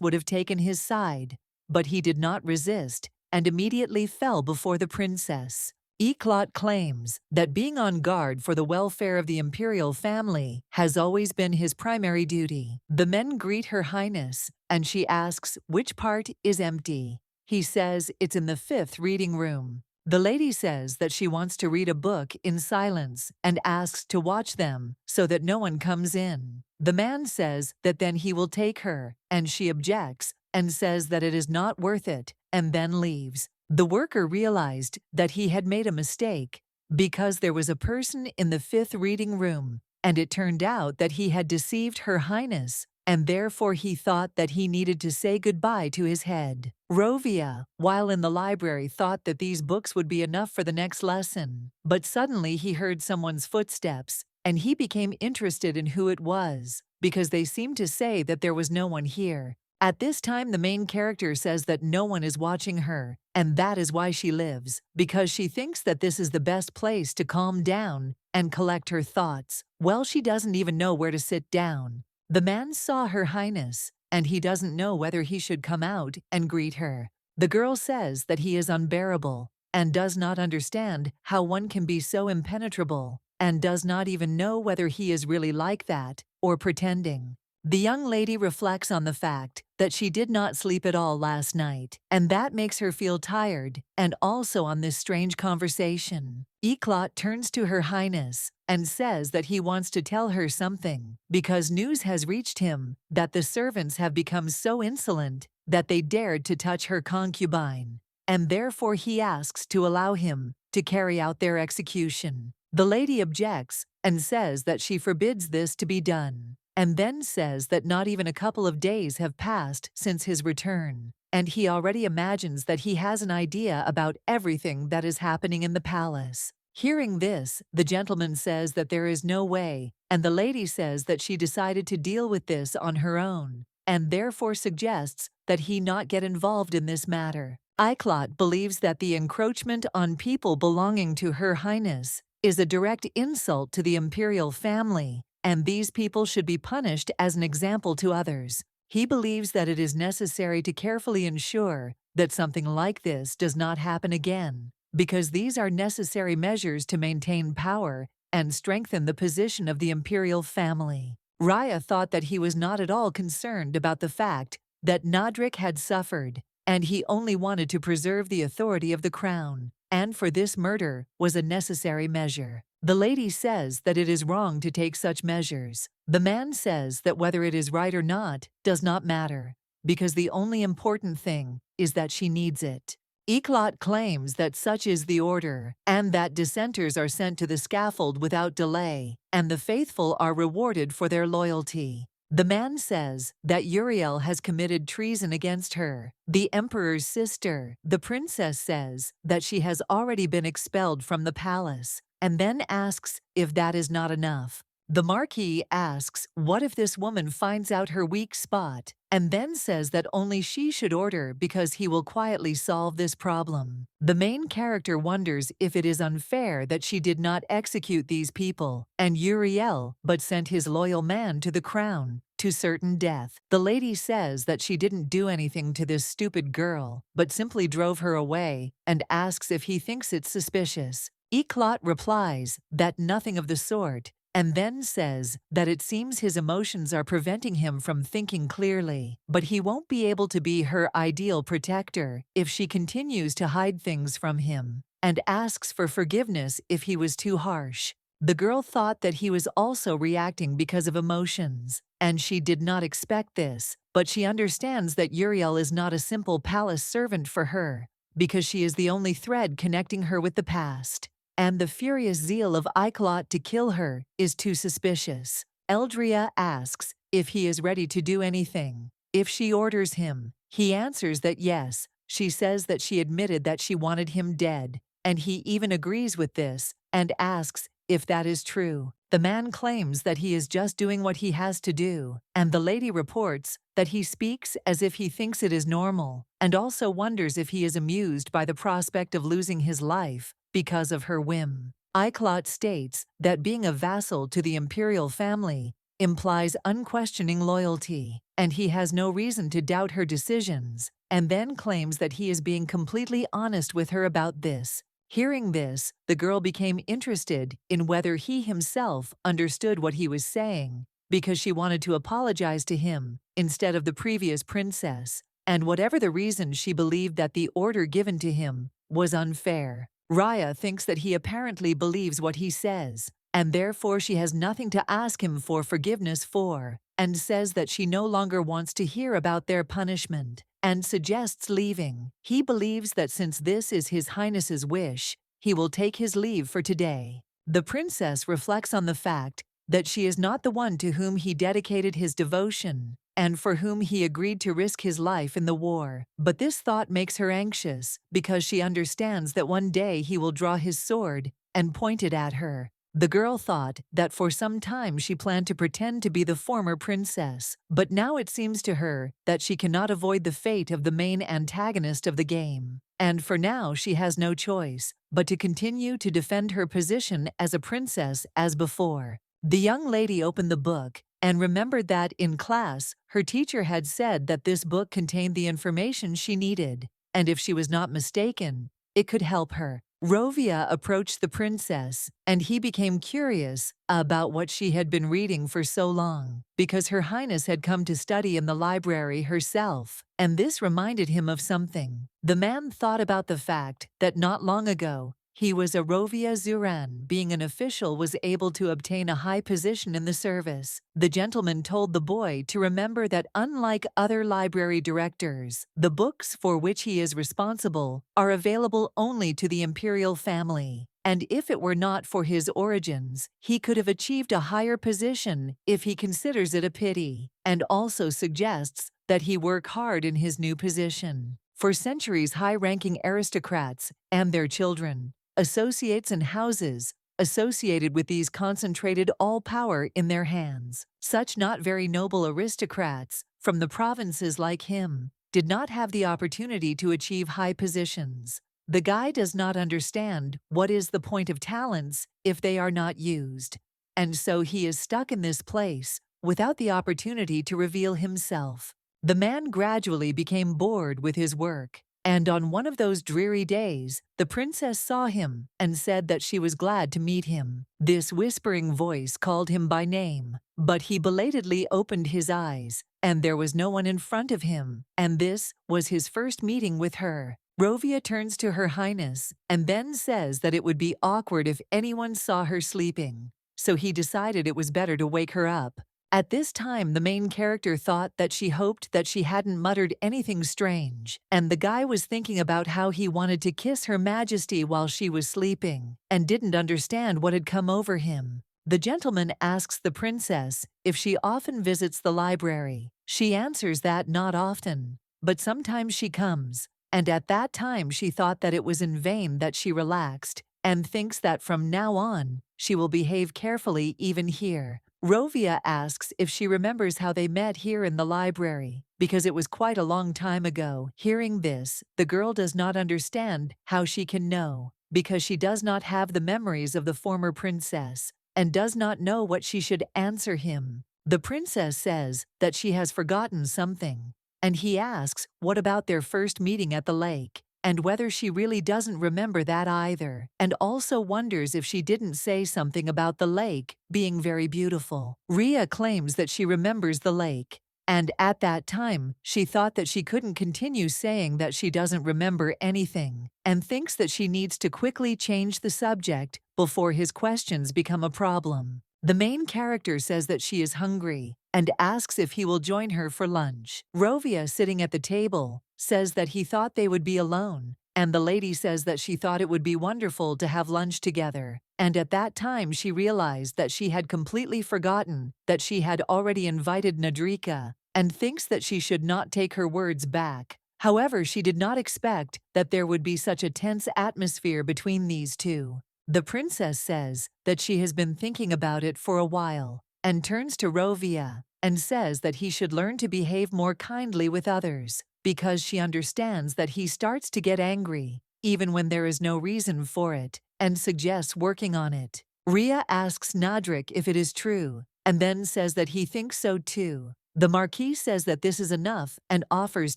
would have taken his side, but he did not resist and immediately fell before the princess. Eclot claims that being on guard for the welfare of the imperial family has always been his primary duty. The men greet Her Highness, and she asks which part is empty. He says it's in the 5th reading room. The lady says that she wants to read a book in silence and asks to watch them so that no one comes in. The man says that then he will take her, and she objects and says that it is not worth it, and then leaves. The worker realized that he had made a mistake because there was a person in the 5th reading room, and it turned out that he had deceived Her Highness, and therefore he thought that he needed to say goodbye to his head. Rovia, while in the library, thought that these books would be enough for the next lesson, but suddenly he heard someone's footsteps, and he became interested in who it was, because they seemed to say that there was no one here. At this time, the main character says that no one is watching her, and that is why she lives, because she thinks that this is the best place to calm down and collect her thoughts. Well, she doesn't even know where to sit down. The man saw Her Highness, and he doesn't know whether he should come out and greet her. The girl says that he is unbearable, and does not understand how one can be so impenetrable, and does not even know whether he is really like that or pretending. The young lady reflects on the fact that she did not sleep at all last night, and that makes her feel tired, and also on this strange conversation. Eclot turns to Her Highness and says that he wants to tell her something, because news has reached him that the servants have become so insolent that they dared to touch her concubine, and therefore he asks to allow him to carry out their execution. The lady objects and says that she forbids this to be done, and then says that not even a couple of days have passed since his return, and he already imagines that he has an idea about everything that is happening in the palace. Hearing this, the gentleman says that there is no way, and the lady says that she decided to deal with this on her own, and therefore suggests that he not get involved in this matter. Iclot believes that the encroachment on people belonging to Her Highness is a direct insult to the imperial family, and these people should be punished as an example to others. He believes that it is necessary to carefully ensure that something like this does not happen again, because these are necessary measures to maintain power and strengthen the position of the imperial family. Raya thought that he was not at all concerned about the fact that Nadrik had suffered, and he only wanted to preserve the authority of the crown, and for this murder was a necessary measure. The lady says that it is wrong to take such measures. The man says that whether it is right or not does not matter, because the only important thing is that she needs it. Eclot claims that such is the order, and that dissenters are sent to the scaffold without delay, and the faithful are rewarded for their loyalty. The man says that Uriel has committed treason against her, the emperor's sister. The princess says that she has already been expelled from the palace, and then asks if that is not enough. The Marquis asks what if this woman finds out her weak spot, and then says that only she should order because he will quietly solve this problem. The main character wonders if it is unfair that she did not execute these people, and Uriel, but sent his loyal man to the crown, to certain death. The lady says that she didn't do anything to this stupid girl, but simply drove her away, and asks if he thinks it's suspicious. Eclot replies that nothing of the sort, and then says that it seems his emotions are preventing him from thinking clearly, but he won't be able to be her ideal protector if she continues to hide things from him, and asks for forgiveness if he was too harsh. The girl thought that he was also reacting because of emotions, and she did not expect this, but she understands that Uriel is not a simple palace servant for her, because she is the only thread connecting her with the past. And the furious zeal of Ikelot to kill her is too suspicious. Eldria asks if he is ready to do anything. If she orders him, he answers that yes. She says that she admitted that she wanted him dead, and he even agrees with this, and asks if that is true. The man claims that he is just doing what he has to do, and the lady reports that he speaks as if he thinks it is normal, and also wonders if he is amused by the prospect of losing his life because of her whim. Ikelot states that being a vassal to the imperial family implies unquestioning loyalty, and he has no reason to doubt her decisions, and then claims that he is being completely honest with her about this. Hearing this, the girl became interested in whether he himself understood what he was saying, because she wanted to apologize to him instead of the previous princess, and whatever the reason, she believed that the order given to him was unfair. Raya thinks that he apparently believes what he says, and therefore she has nothing to ask him for forgiveness for, and says that she no longer wants to hear about their punishment, and suggests leaving. He believes that since this is His Highness's wish, he will take his leave for today. The princess reflects on the fact that she is not the one to whom he dedicated his devotion, and for whom he agreed to risk his life in the war. But this thought makes her anxious, because she understands that one day he will draw his sword and point it at her. The girl thought that for some time she planned to pretend to be the former princess, but now it seems to her that she cannot avoid the fate of the main antagonist of the game. And for now she has no choice but to continue to defend her position as a princess as before. The young lady opened the book and remembered that in class her teacher had said that this book contained the information she needed, and if she was not mistaken, it could help her. Rovia approached the princess, and he became curious about what she had been reading for so long, because Her Highness had come to study in the library herself, and this reminded him of something. The man thought about the fact that not long ago, he was a Rovia Zuran, being an official, was able to obtain a high position in the service. The gentleman told the boy to remember that unlike other library directors, the books for which he is responsible are available only to the imperial family. And if it were not for his origins, he could have achieved a higher position if he considers it a pity, and also suggests that he work hard in his new position. For centuries, high-ranking aristocrats and their children, associates and houses associated with these concentrated all power in their hands. Such not very noble aristocrats from the provinces like him did not have the opportunity to achieve high positions. The guy does not understand what is the point of talents if they are not used, and so he is stuck in this place without the opportunity to reveal himself. The man gradually became bored with his work, and on one of those dreary days, the princess saw him and said that she was glad to meet him. This whispering voice called him by name, but he belatedly opened his eyes, and there was no one in front of him, and this was his first meeting with her. Rovia turns to Her Highness and then says that it would be awkward if anyone saw her sleeping, so he decided it was better to wake her up. At this time, the main character thought that she hoped that she hadn't muttered anything strange, and the guy was thinking about how he wanted to kiss Her Majesty while she was sleeping, and didn't understand what had come over him. The gentleman asks the princess if she often visits the library. She answers that not often, but sometimes she comes, and at that time she thought that it was in vain that she relaxed, and thinks that from now on, she will behave carefully even here. Rovia asks if she remembers how they met here in the library, because it was quite a long time ago. Hearing this, the girl does not understand how she can know, because she does not have the memories of the former princess, and does not know what she should answer him. The princess says that she has forgotten something, and he asks what about their first meeting at the lake. and whether she really doesn't remember that either, and also wonders if she didn't say something about the lake being very beautiful. Rhea claims that she remembers the lake, and at that time, she thought that she couldn't continue saying that she doesn't remember anything, and thinks that she needs to quickly change the subject before his questions become a problem. The main character says that she is hungry and asks if he will join her for lunch. Rovia, sitting at the table, says that he thought they would be alone, and the lady says that she thought it would be wonderful to have lunch together. And at that time she realized that she had completely forgotten that she had already invited Nadrika, and thinks that she should not take her words back. However, she did not expect that there would be such a tense atmosphere between these two. The princess says that she has been thinking about it for a while, and turns to Rovia and says that he should learn to behave more kindly with others, because she understands that he starts to get angry, even when there is no reason for it, and suggests working on it. Rhea asks Nadrik if it is true, and then says that he thinks so too. The Marquis says that this is enough and offers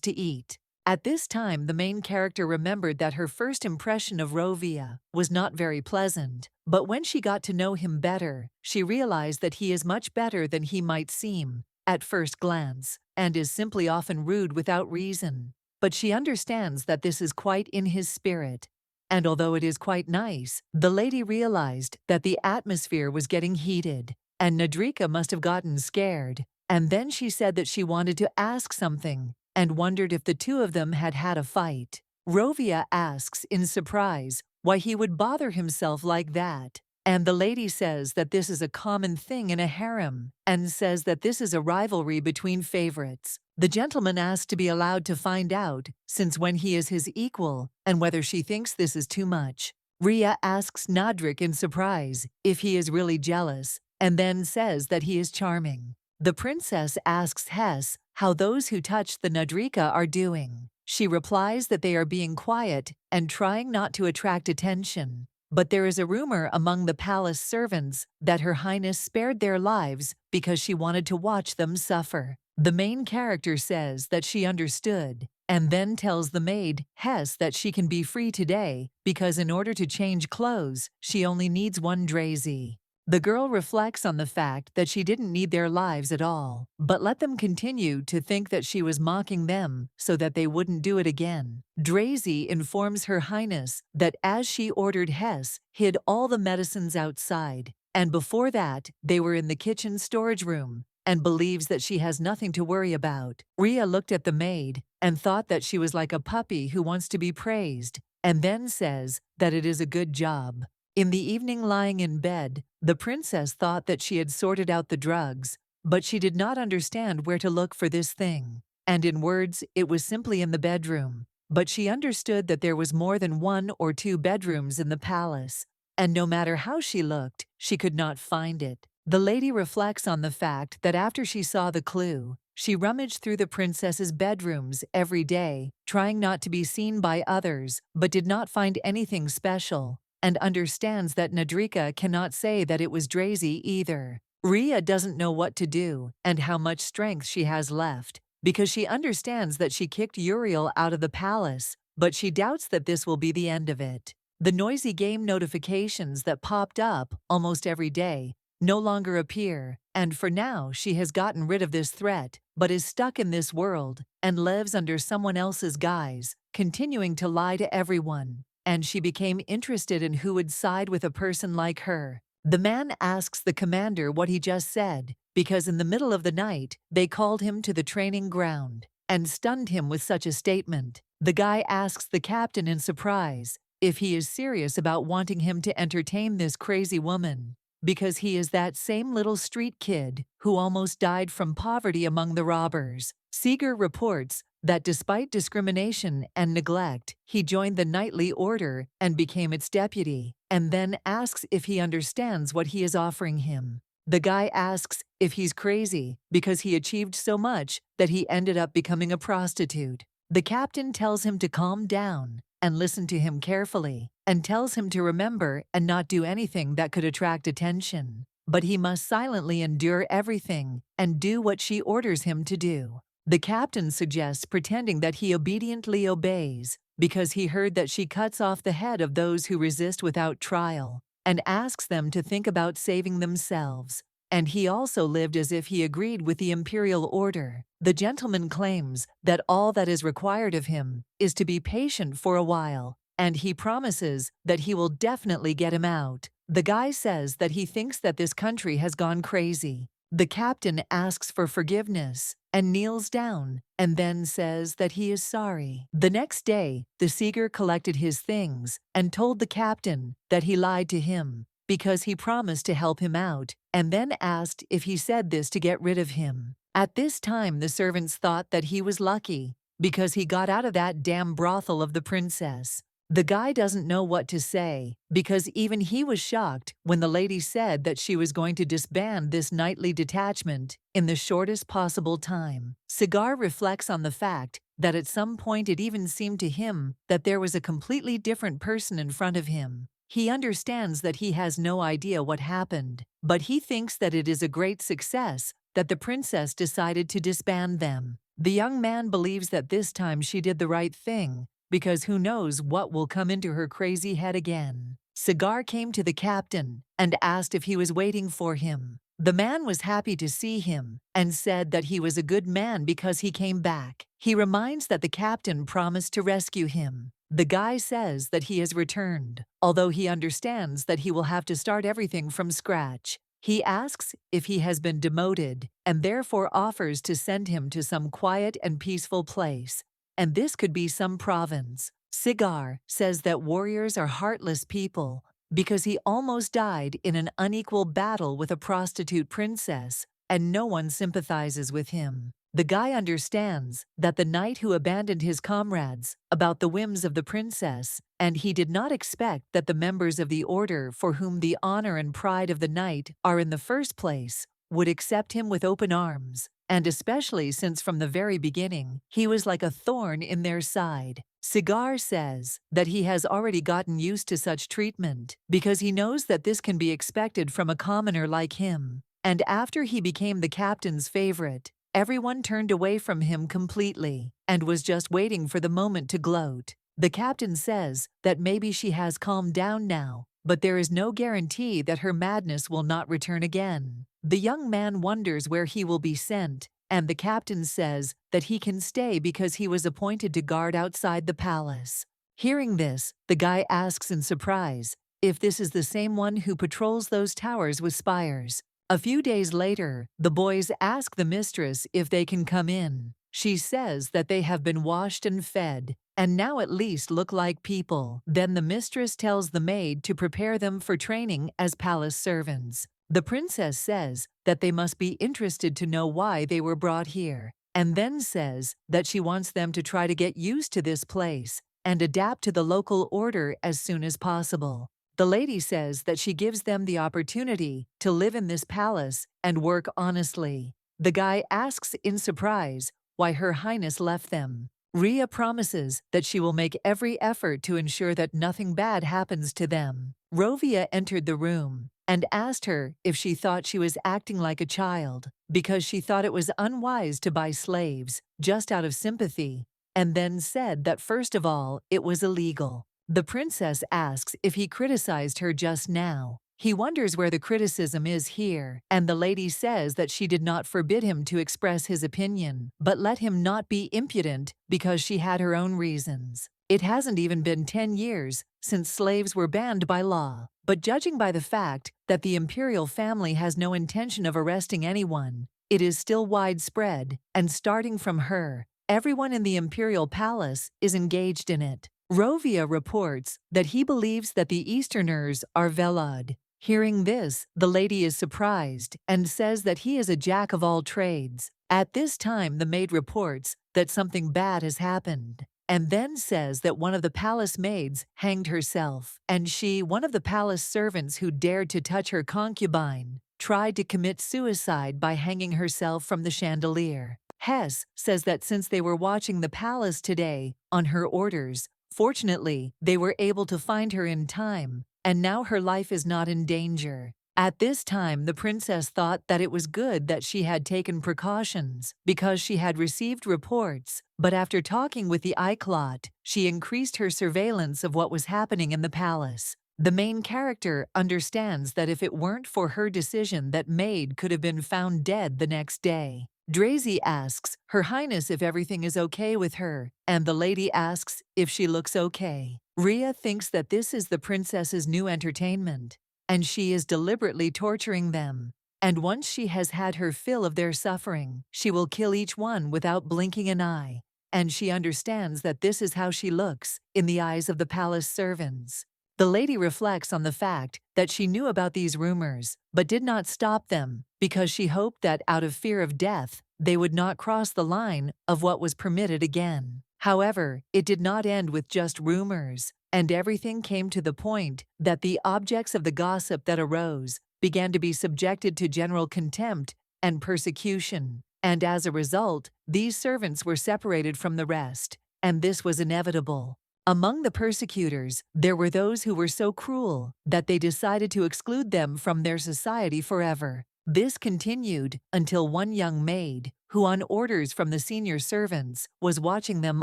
to eat. At this time, the main character remembered that her first impression of Rovia was not very pleasant, but when she got to know him better, she realized that he is much better than he might seem at first glance, and is simply often rude without reason. But she understands that this is quite in his spirit. And although it is quite nice, the lady realized that the atmosphere was getting heated, and Nadrika must have gotten scared. And then she said that she wanted to ask something, and wondered if the two of them had had a fight. Rovia asks in surprise why he would bother himself like that, and the lady says that this is a common thing in a harem, and says that this is a rivalry between favorites. The gentleman asks to be allowed to find out since when he is his equal, and whether she thinks this is too much. Rhea asks Nadrik in surprise if he is really jealous, and then says that he is charming. The princess asks Hess how those who touched the Nadrika are doing. She replies that they are being quiet and trying not to attract attention. But there is a rumor among the palace servants that Her Highness spared their lives because she wanted to watch them suffer. The main character says that she understood, and then tells the maid, Hess, that she can be free today because in order to change clothes, she only needs one drazy. The girl reflects on the fact that she didn't need their lives at all, but let them continue to think that she was mocking them so that they wouldn't do it again. Drazy informs Her Highness that as she ordered, Hess hid all the medicines outside, and before that they were in the kitchen storage room, and believes that she has nothing to worry about. Rhea looked at the maid and thought that she was like a puppy who wants to be praised, and then says that it is a good job. In the evening, lying in bed, the princess thought that she had sorted out the drugs, but she did not understand where to look for this thing. And in words, it was simply in the bedroom. But she understood that there was more than 1 or 2 bedrooms in the palace, and no matter how she looked, she could not find it. The lady reflects on the fact that after she saw the clue, she rummaged through the princess's bedrooms every day, trying not to be seen by others, but did not find anything special, and understands that Nadrika cannot say that it was Drazy either. Rhea doesn't know what to do and how much strength she has left, because she understands that she kicked Uriel out of the palace, but she doubts that this will be the end of it. The noisy game notifications that popped up almost every day no longer appear, and for now she has gotten rid of this threat, but is stuck in this world and lives under someone else's guise, continuing to lie to everyone. And she became interested in who would side with a person like her. The man asks the commander what he just said, because in the middle of the night, they called him to the training ground and stunned him with such a statement. The guy asks the captain in surprise if he is serious about wanting him to entertain this crazy woman, because he is that same little street kid who almost died from poverty among the robbers. Seeger reports that despite discrimination and neglect, he joined the knightly order and became its deputy, and then asks if he understands what he is offering him. The guy asks if he's crazy because he achieved so much that he ended up becoming a prostitute. The captain tells him to calm down and listen to him carefully, and tells him to remember and not do anything that could attract attention, but he must silently endure everything and do what she orders him to do. The captain suggests pretending that he obediently obeys, because he heard that she cuts off the head of those who resist without trial, and asks them to think about saving themselves. And he also lived as if he agreed with the imperial order. The gentleman claims that all that is required of him is to be patient for a while, and he promises that he will definitely get him out. The guy says that he thinks that this country has gone crazy. The captain asks for forgiveness and kneels down, and then says that he is sorry. The next day, the seeger collected his things and told the captain that he lied to him because he promised to help him out, and then asked if he said this to get rid of him. At this time, the servants thought that he was lucky because he got out of that damn brothel of the princess. The guy doesn't know what to say because even he was shocked when the lady said that she was going to disband this nightly detachment in the shortest possible time. Cigar reflects on the fact that at some point it even seemed to him that there was a completely different person in front of him. He understands that he has no idea what happened, but he thinks that it is a great success that the princess decided to disband them. The young man believes that this time she did the right thing, because who knows what will come into her crazy head again. Cigar came to the captain and asked if he was waiting for him. The man was happy to see him and said that he was a good man because he came back. He reminds that the captain promised to rescue him. The guy says that he has returned, although he understands that he will have to start everything from scratch. He asks if he has been demoted and therefore offers to send him to some quiet and peaceful place, and this could be some province. Cigar says that warriors are heartless people because he almost died in an unequal battle with a prostitute princess, and no one sympathizes with him. The guy understands that the knight who abandoned his comrades about the whims of the princess, and he did not expect that the members of the order for whom the honor and pride of the knight are in the first place would accept him with open arms, and especially since from the very beginning he was like a thorn in their side. Cigar says that he has already gotten used to such treatment because he knows that this can be expected from a commoner like him, and after he became the captain's favorite, everyone turned away from him completely and was just waiting for the moment to gloat. The captain says that maybe she has calmed down now, but there is no guarantee that her madness will not return again. The young man wonders where he will be sent, and the captain says that he can stay because he was appointed to guard outside the palace. Hearing this, the guy asks in surprise if this is the same one who patrols those towers with spires. A few days later, the boys ask the mistress if they can come in. She says that they have been washed and fed, and now at least look like people. Then the mistress tells the maid to prepare them for training as palace servants. The princess says that they must be interested to know why they were brought here, and then says that she wants them to try to get used to this place and adapt to the local order as soon as possible. The lady says that she gives them the opportunity to live in this palace and work honestly. The guy asks in surprise why Her Highness left them. Rhea promises that she will make every effort to ensure that nothing bad happens to them. Rovia entered the room and asked her if she thought she was acting like a child because she thought it was unwise to buy slaves just out of sympathy, and then said that first of all it was illegal. The princess asks if he criticized her just now. He wonders where the criticism is here, and the lady says that she did not forbid him to express his opinion, but let him not be impudent because she had her own reasons. It hasn't even been 10 years since slaves were banned by law, but judging by the fact that the imperial family has no intention of arresting anyone, it is still widespread, and starting from her, everyone in the imperial palace is engaged in it. Rovia reports that he believes that the Easterners are Velad. Hearing this, the lady is surprised and says that he is a jack of all trades. At this time, the maid reports that something bad has happened, and then says that one of the palace maids hanged herself, and she, one of the palace servants who dared to touch her concubine, tried to commit suicide by hanging herself from the chandelier. Hess says that since they were watching the palace today, on her orders, fortunately, they were able to find her in time, and now her life is not in danger. At this time, the princess thought that it was good that she had taken precautions because she had received reports, but after talking with the iClot, she increased her surveillance of what was happening in the palace. The main character understands that if it weren't for her decision that MAID could have been found dead the next day. Drazy asks Her Highness if everything is okay with her, and the lady asks if she looks okay. Rhea thinks that this is the princess's new entertainment, and she is deliberately torturing them. And once she has had her fill of their suffering, she will kill each one without blinking an eye. And she understands that this is how she looks in the eyes of the palace servants. The lady reflects on the fact that she knew about these rumors, but did not stop them because she hoped that out of fear of death, they would not cross the line of what was permitted again. However, it did not end with just rumors, and everything came to the point that the objects of the gossip that arose began to be subjected to general contempt and persecution. And as a result, these servants were separated from the rest, and this was inevitable. Among the persecutors, there were those who were so cruel that they decided to exclude them from their society forever. This continued until one young maid, who on orders from the senior servants was watching them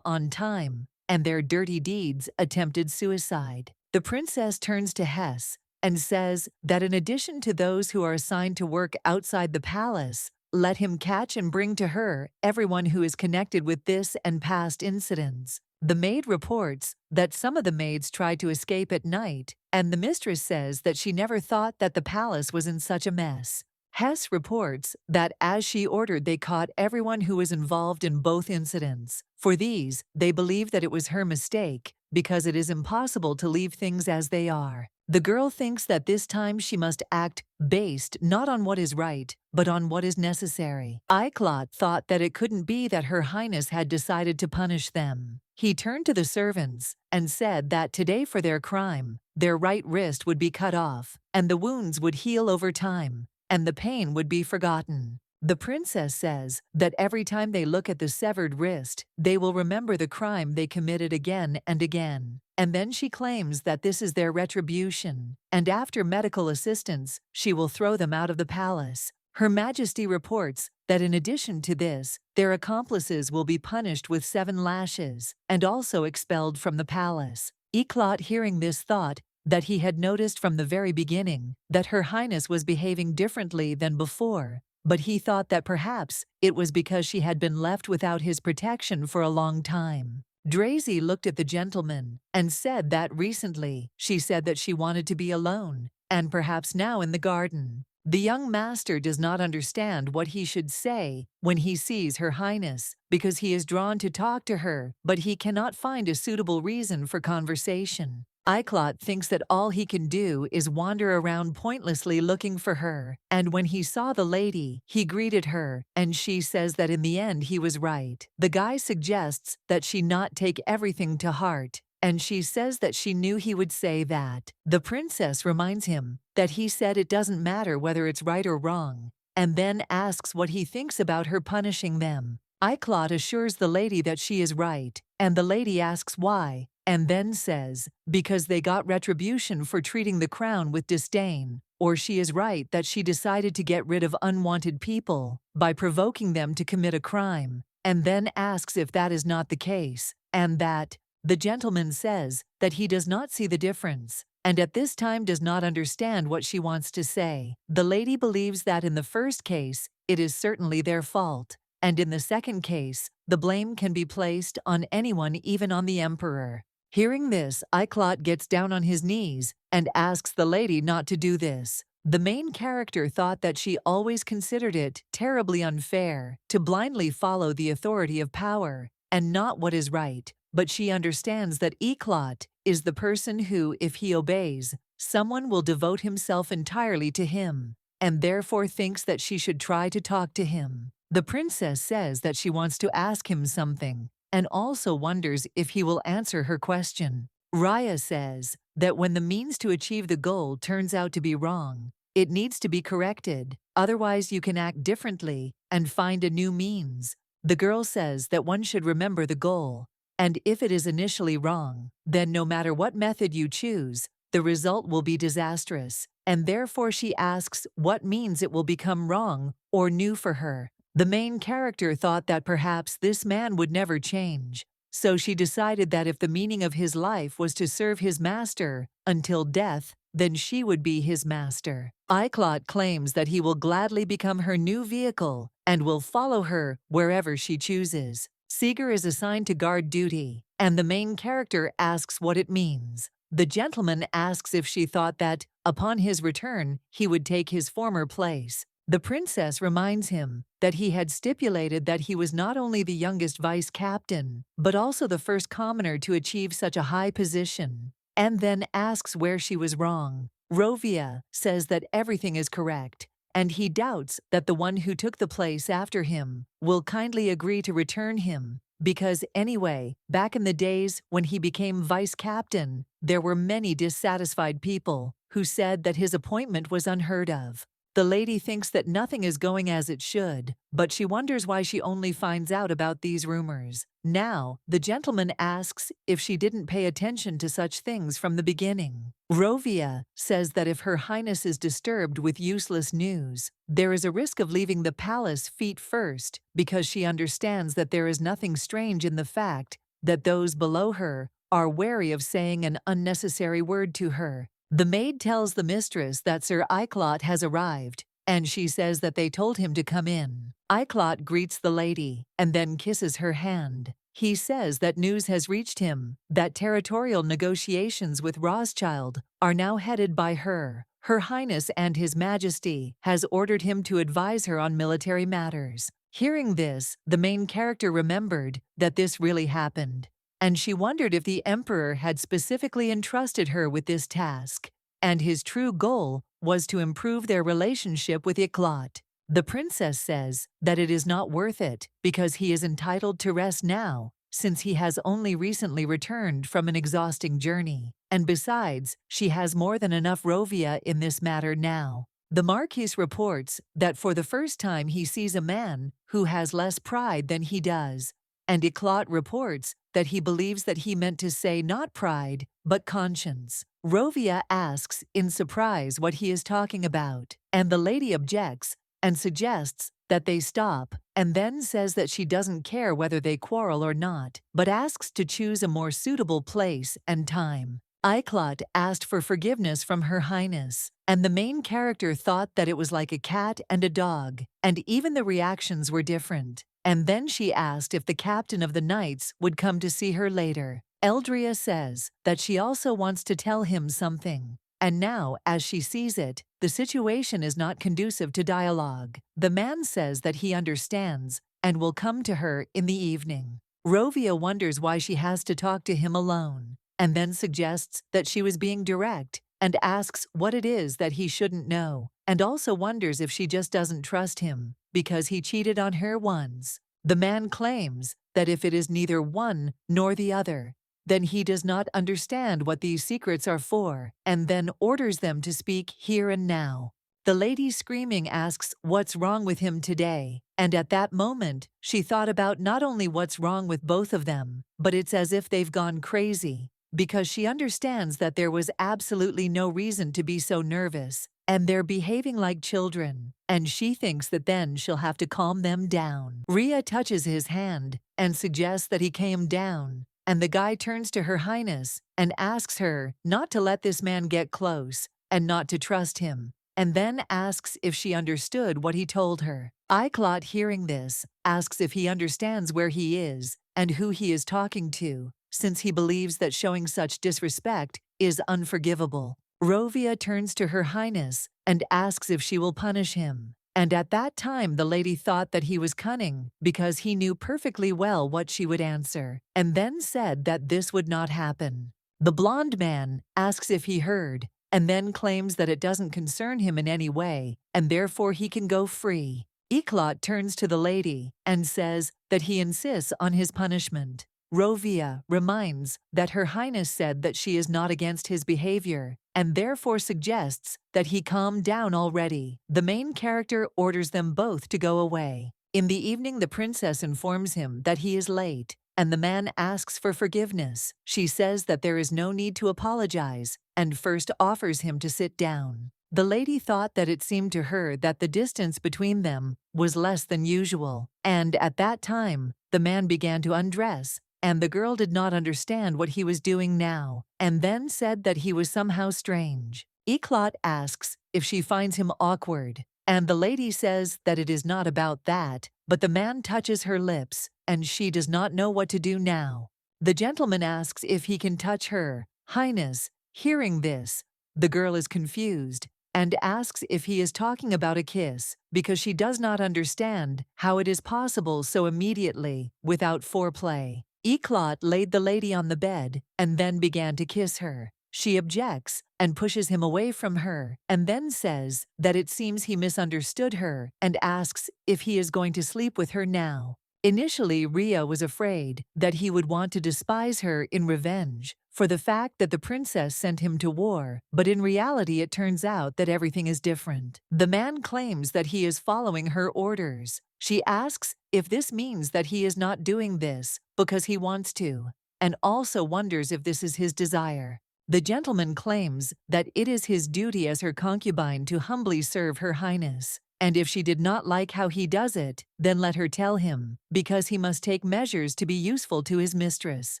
on time, and their dirty deeds attempted suicide. The princess turns to Hess and says that in addition to those who are assigned to work outside the palace, let him catch and bring to her everyone who is connected with this and past incidents. The maid reports that some of the maids tried to escape at night, and the mistress says that she never thought that the palace was in such a mess. Hess reports that as she ordered, they caught everyone who was involved in both incidents. For these, they believe that it was her mistake because it is impossible to leave things as they are. The girl thinks that this time she must act based not on what is right, but on what is necessary. iClot thought that it couldn't be that Her Highness had decided to punish them. He turned to the servants and said that today for their crime, their right wrist would be cut off, and the wounds would heal over time, and the pain would be forgotten. The princess says that every time they look at the severed wrist, they will remember the crime they committed again and again. And then she claims that this is their retribution, and after medical assistance, she will throw them out of the palace. Her Majesty reports that in addition to this, their accomplices will be punished with 7 lashes and also expelled from the palace. iClot, hearing this, thought that he had noticed from the very beginning that Her Highness was behaving differently than before, but he thought that perhaps it was because she had been left without his protection for a long time. Drazy looked at the gentleman and said that recently she said that she wanted to be alone, and perhaps now in the garden. The young master does not understand what he should say when he sees Her Highness, because he is drawn to talk to her, but he cannot find a suitable reason for conversation. iClot thinks that all he can do is wander around pointlessly looking for her, and when he saw the lady, he greeted her, and she says that in the end he was right. The guy suggests that she not take everything to heart, and she says that she knew he would say that. The princess reminds him that he said it doesn't matter whether it's right or wrong, and then asks what he thinks about her punishing them. iClot assures the lady that she is right, and the lady asks why, and then says, because they got retribution for treating the crown with disdain, or she is right that she decided to get rid of unwanted people by provoking them to commit a crime, and then asks if that is not the case, and that the gentleman says that he does not see the difference, and at this time does not understand what she wants to say. The lady believes that in the first case, it is certainly their fault, and in the second case, the blame can be placed on anyone, even on the emperor. Hearing this, iClot gets down on his knees and asks the lady not to do this. The main character thought that she always considered it terribly unfair to blindly follow the authority of power and not what is right, but she understands that iClot is the person who, if he obeys, someone will devote himself entirely to him, and therefore thinks that she should try to talk to him. The princess says that she wants to ask him something, and also wonders if he will answer her question. Raya says that when the means to achieve the goal turns out to be wrong, it needs to be corrected, otherwise you can act differently and find a new means. The girl says that one should remember the goal, and if it is initially wrong, then no matter what method you choose, the result will be disastrous. and therefore she asks what means it will become wrong or new for her. The main character thought that perhaps this man would never change, so she decided that if the meaning of his life was to serve his master until death, then she would be his master. Iclot claims that he will gladly become her new vehicle and will follow her wherever she chooses. Seeger is assigned to guard duty, and the main character asks what it means. The gentleman asks if she thought that, upon his return, he would take his former place. The princess reminds him that he had stipulated that he was not only the youngest vice captain, but also the first commoner to achieve such a high position, and then asks where she was wrong. Rovia says that everything is correct, and he doubts that the one who took the place after him will kindly agree to return him, because anyway, back in the days when he became vice captain, there were many dissatisfied people who said that his appointment was unheard of. The lady thinks that nothing is going as it should, but she wonders why she only finds out about these rumors. Now, the gentleman asks if she didn't pay attention to such things from the beginning. Rovia says that if Her Highness is disturbed with useless news, there is a risk of leaving the palace feet first, because she understands that there is nothing strange in the fact that those below her are wary of saying an unnecessary word to her. The maid tells the mistress that Sir Iclot has arrived, and she says that they told him to come in. Iclot greets the lady and then kisses her hand. He says that news has reached him that territorial negotiations with Rothschild are now headed by her. Her Highness and His Majesty has ordered him to advise her on military matters. Hearing this, the main character remembered that this really happened, and she wondered if the emperor had specifically entrusted her with this task, and his true goal was to improve their relationship with Iclot. The princess says that it is not worth it because he is entitled to rest now, since he has only recently returned from an exhausting journey, and besides, she has more than enough Rovia in this matter now. The Marquis reports that for the first time he sees a man who has less pride than he does, and Iclot reports that he believes that he meant to say not pride, but conscience. Rovia asks in surprise what he is talking about, and the lady objects and suggests that they stop, and then says that she doesn't care whether they quarrel or not, but asks to choose a more suitable place and time. Iclot asked for forgiveness from Her Highness, and the main character thought that it was like a cat and a dog, and even the reactions were different. And then she asked if the captain of the knights would come to see her later. Eldria says that she also wants to tell him something, and now, as she sees it, the situation is not conducive to dialogue. The man says that he understands and will come to her in the evening. Rovia wonders why she has to talk to him alone, and then suggests that she was being direct and asks what it is that he shouldn't know, and also wonders if she just doesn't trust him because he cheated on her once. The man claims that if it is neither one nor the other, then he does not understand what these secrets are for, and then orders them to speak here and now. The lady screaming asks what's wrong with him today, and at that moment, she thought about not only what's wrong with both of them, but it's as if they've gone crazy, because she understands that there was absolutely no reason to be so nervous, and they're behaving like children, and she thinks that then she'll have to calm them down. Rhea touches his hand and suggests that he calm down, and the guy turns to Her Highness and asks her not to let this man get close and not to trust him, and then asks if she understood what he told her. Iclot, hearing this, asks if he understands where he is and who he is talking to, since he believes that showing such disrespect is unforgivable. Rovia turns to Her Highness and asks if she will punish him, and at that time the lady thought that he was cunning because he knew perfectly well what she would answer, and then said that this would not happen. The blonde man asks if he heard, and then claims that it doesn't concern him in any way, and therefore he can go free. Iclot turns to the lady and says that he insists on his punishment. Rovia reminds that Her Highness said that she is not against his behavior, and therefore suggests that he calm down already. The main character orders them both to go away. In the evening, the princess informs him that he is late, and the man asks for forgiveness. She says that there is no need to apologize, and first offers him to sit down. The lady thought that it seemed to her that the distance between them was less than usual, and at that time, the man began to undress, and the girl did not understand what he was doing now, and then said that he was somehow strange. Eclot asks if she finds him awkward, and the lady says that it is not about that, but the man touches her lips, and she does not know what to do now. The gentleman asks if he can touch her highness. Hearing this, the girl is confused and asks if he is talking about a kiss because she does not understand how it is possible so immediately without foreplay. Eclot laid the lady on the bed and then began to kiss her. She objects and pushes him away from her and then says that it seems he misunderstood her and asks if he is going to sleep with her now. Initially, Rhea was afraid that he would want to despise her in revenge for the fact that the princess sent him to war, but in reality it turns out that everything is different. The man claims that he is following her orders. She asks if this means that he is not doing this because he wants to, and also wonders if this is his desire. The gentleman claims that it is his duty as her concubine to humbly serve her highness, and if she did not like how he does it, then let her tell him, because he must take measures to be useful to his mistress.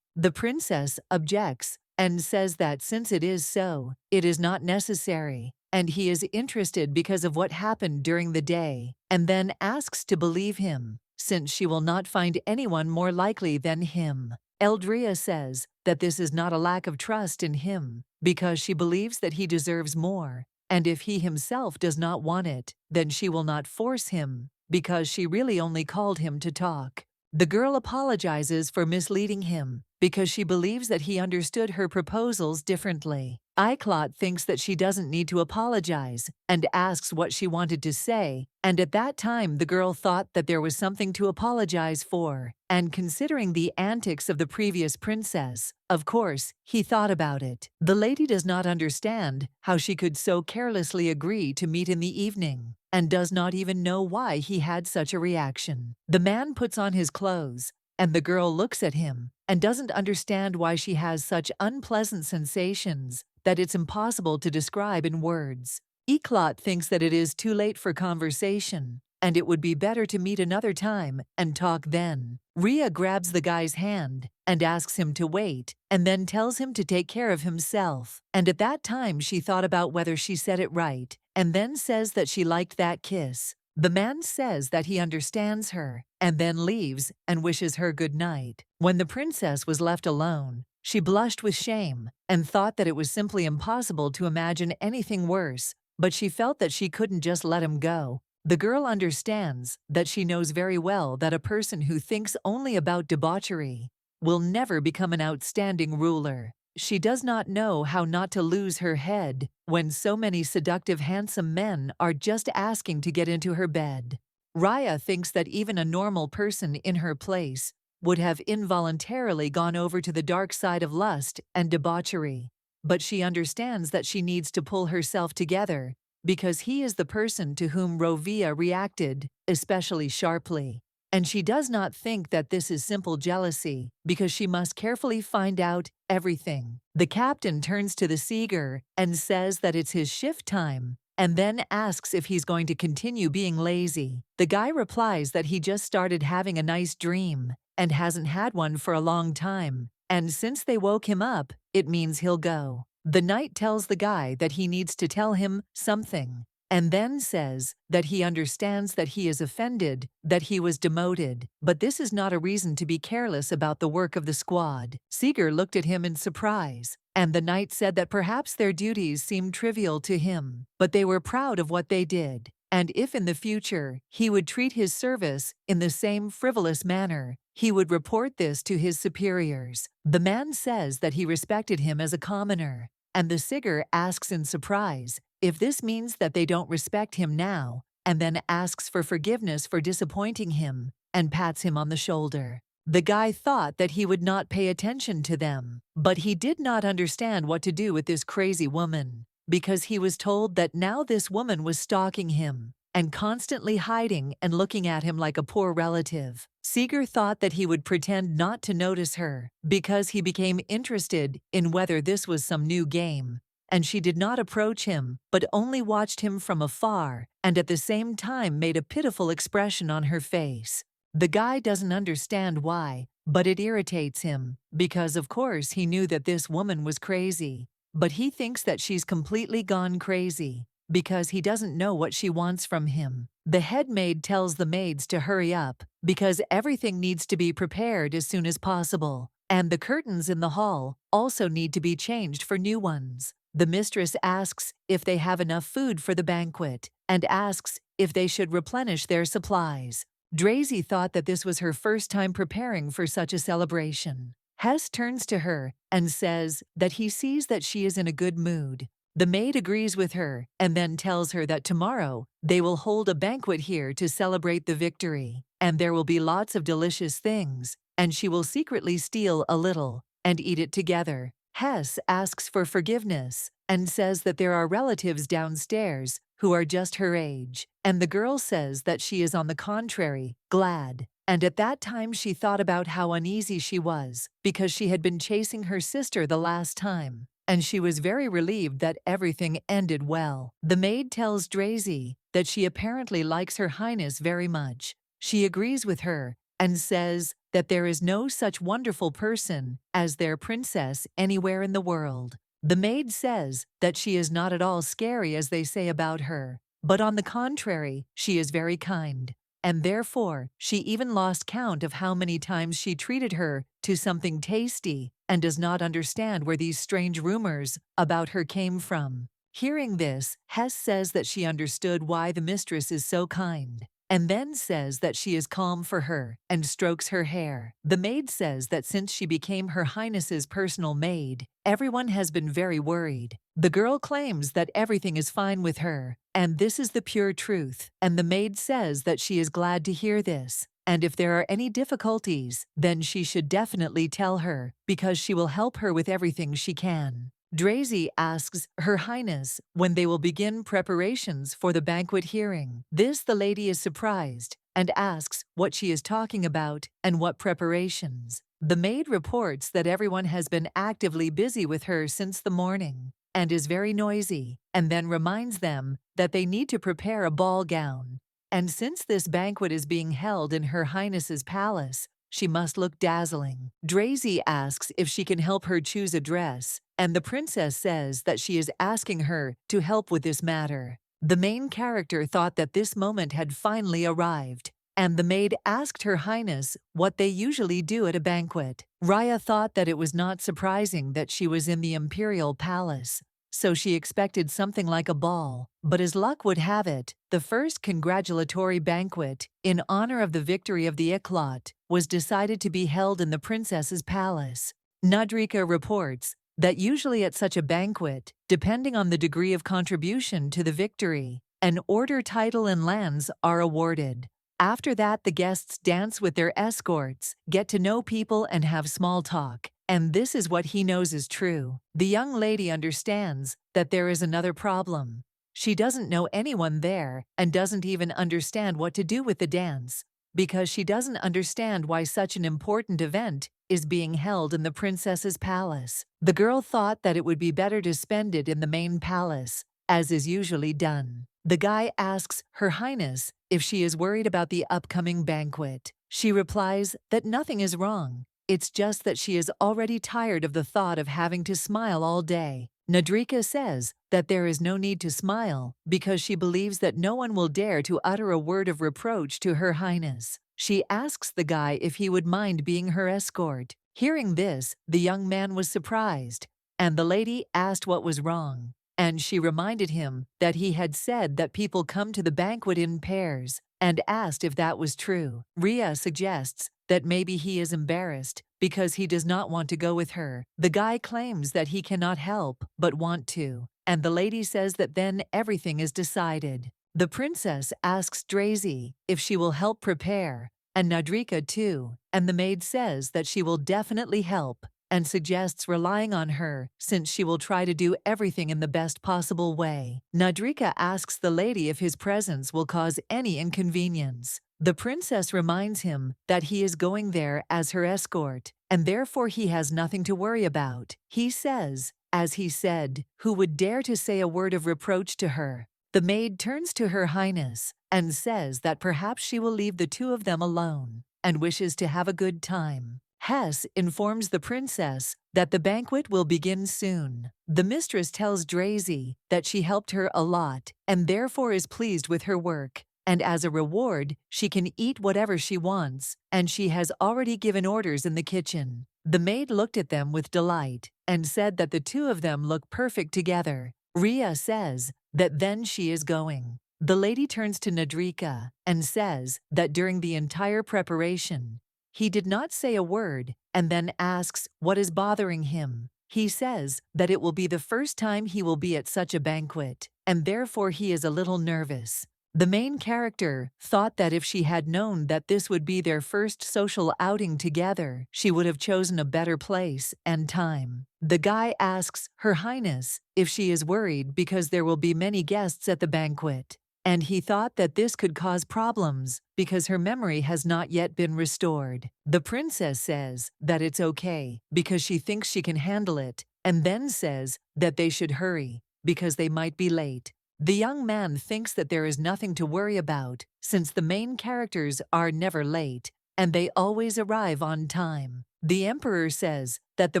The princess objects and says that since it is so, it is not necessary, and he is interested because of what happened during the day, and then asks to believe him, since she will not find anyone more likely than him. Eldria says that this is not a lack of trust in him, because she believes that he deserves more, and if he himself does not want it, then she will not force him, because she really only called him to talk. The girl apologizes for misleading him, because she believes that he understood her proposals differently. Iclot thinks that she doesn't need to apologize, and asks what she wanted to say, and at that time the girl thought that there was something to apologize for, and considering the antics of the previous princess, of course, he thought about it. The lady does not understand how she could so carelessly agree to meet in the evening, and does not even know why he had such a reaction. The man puts on his clothes, and the girl looks at him and doesn't understand why she has such unpleasant sensations that it's impossible to describe in words. Eclot thinks that it is too late for conversation, and it would be better to meet another time and talk then. Rhea grabs the guy's hand and asks him to wait, and then tells him to take care of himself. And at that time she thought about whether she said it right, and then says that she liked that kiss. The man says that he understands her, and then leaves and wishes her good night. When the princess was left alone, she blushed with shame and thought that it was simply impossible to imagine anything worse, but she felt that she couldn't just let him go. The girl understands that she knows very well that a person who thinks only about debauchery will never become an outstanding ruler. She does not know how not to lose her head when so many seductive handsome men are just asking to get into her bed. Rhea thinks that even a normal person in her place would have involuntarily gone over to the dark side of lust and debauchery, but she understands that she needs to pull herself together because he is the person to whom Rovia reacted especially sharply. And she does not think that this is simple jealousy, because she must carefully find out everything. The captain turns to the Seeger and says that it's his shift time, and then asks if he's going to continue being lazy. The guy replies that he just started having a nice dream, and hasn't had one for a long time, and since they woke him up, it means he'll go. The knight tells the guy that he needs to tell him something, and then says that he understands that he is offended that he was demoted, but this is not a reason to be careless about the work of the squad. Seeger looked at him in surprise, and the knight said that perhaps their duties seemed trivial to him, but they were proud of what they did, and if in the future he would treat his service in the same frivolous manner, he would report this to his superiors. The man says that he respected him as a commoner, and the Seeger asks in surprise if this means that they don't respect him now, and then asks for forgiveness for disappointing him and pats him on the shoulder. The guy thought that he would not pay attention to them, but he did not understand what to do with this crazy woman, because he was told that now this woman was stalking him and constantly hiding and looking at him like a poor relative. Seeger thought that he would pretend not to notice her because he became interested in whether this was some new game. and she did not approach him, but only watched him from afar, and at the same time made a pitiful expression on her face. The guy doesn't understand why, but it irritates him, because of course he knew that this woman was crazy. But he thinks that she's completely gone crazy, because he doesn't know what she wants from him. The head maid tells the maids to hurry up, because everything needs to be prepared as soon as possible, and the curtains in the hall also need to be changed for new ones. The mistress asks if they have enough food for the banquet, and asks if they should replenish their supplies. Drazy thought that this was her first time preparing for such a celebration. Hess turns to her and says that he sees that she is in a good mood. The maid agrees with her and then tells her that tomorrow they will hold a banquet here to celebrate the victory, and there will be lots of delicious things, and she will secretly steal a little and eat it together. Hess asks for forgiveness and says that there are relatives downstairs who are just her age, and the girl says that she is on the contrary, glad. And at that time she thought about how uneasy she was because she had been chasing her sister the last time, and she was very relieved that everything ended well. The maid tells Drazy that she apparently likes Her Highness very much. She agrees with her and says that there is no such wonderful person as their princess anywhere in the world. The maid says that she is not at all scary as they say about her, but on the contrary, she is very kind, and therefore she even lost count of how many times she treated her to something tasty and does not understand where these strange rumors about her came from. Hearing this, Hess says that she understood why the mistress is so kind, and then says that she is calm for her and strokes her hair. The maid says that since she became Her Highness's personal maid, everyone has been very worried. The girl claims that everything is fine with her, and this is the pure truth, and the maid says that she is glad to hear this, and if there are any difficulties, then she should definitely tell her, because she will help her with everything she can. Drazy asks Her Highness when they will begin preparations for the banquet hearing. This the lady is surprised and asks what she is talking about and what preparations. The maid reports that everyone has been actively busy with her since the morning and is very noisy, and then reminds them that they need to prepare a ball gown. And since this banquet is being held in Her Highness's palace, she must look dazzling. Drazy asks if she can help her choose a dress, and the princess says that she is asking her to help with this matter. The main character thought that this moment had finally arrived, and the maid asked Her Highness what they usually do at a banquet. Raya thought that it was not surprising that she was in the imperial palace, so she expected something like a ball, but as luck would have it, the first congratulatory banquet, in honor of the victory of the Eclot, was decided to be held in the princess's palace. Nadrika reports that usually at such a banquet, depending on the degree of contribution to the victory, an order, title, and lands are awarded. After that, the guests dance with their escorts, get to know people, and have small talk. And this is what he knows is true. The young lady understands that there is another problem. She doesn't know anyone there and doesn't even understand what to do with the dance, because she doesn't understand why such an important event is being held in the princess's palace. The girl thought that it would be better to spend it in the main palace, as is usually done. The guy asks Her Highness if she is worried about the upcoming banquet. She replies that nothing is wrong. It's just that she is already tired of the thought of having to smile all day. Nadrika says that there is no need to smile because she believes that no one will dare to utter a word of reproach to Her Highness. She asks the guy if he would mind being her escort. Hearing this, the young man was surprised, and the lady asked what was wrong, and she reminded him that he had said that people come to the banquet in pairs, and asked if that was true. Ria suggests that maybe he is embarrassed because he does not want to go with her. The guy claims that he cannot help but want to, and the lady says that then everything is decided. The princess asks Drazy if she will help prepare, and Nadrika too, and the maid says that she will definitely help and suggests relying on her since she will try to do everything in the best possible way. Nadrika asks the lady if his presence will cause any inconvenience. The princess reminds him that he is going there as her escort, and therefore he has nothing to worry about. He says as he said, "Who would dare to say a word of reproach to her?" The maid turns to Her Highness and says that perhaps she will leave the two of them alone and wishes to have a good time. Hess informs the princess that the banquet will begin soon. The mistress tells Drazy that she helped her a lot and therefore is pleased with her work, and as a reward, she can eat whatever she wants, and she has already given orders in the kitchen. The maid looked at them with delight and said that the two of them look perfect together. Rhea says that then she is going. The lady turns to Nadrika and says that during the entire preparation, he did not say a word and then asks what is bothering him. He says that it will be the first time he will be at such a banquet, and therefore he is a little nervous. The main character thought that if she had known that this would be their first social outing together, she would have chosen a better place and time. The guy asks Her Highness if she is worried because there will be many guests at the banquet, and he thought that this could cause problems because her memory has not yet been restored. The princess says that it's okay because she thinks she can handle it, and then says that they should hurry because they might be late. The young man thinks that there is nothing to worry about since the main characters are never late and they always arrive on time. The emperor says that the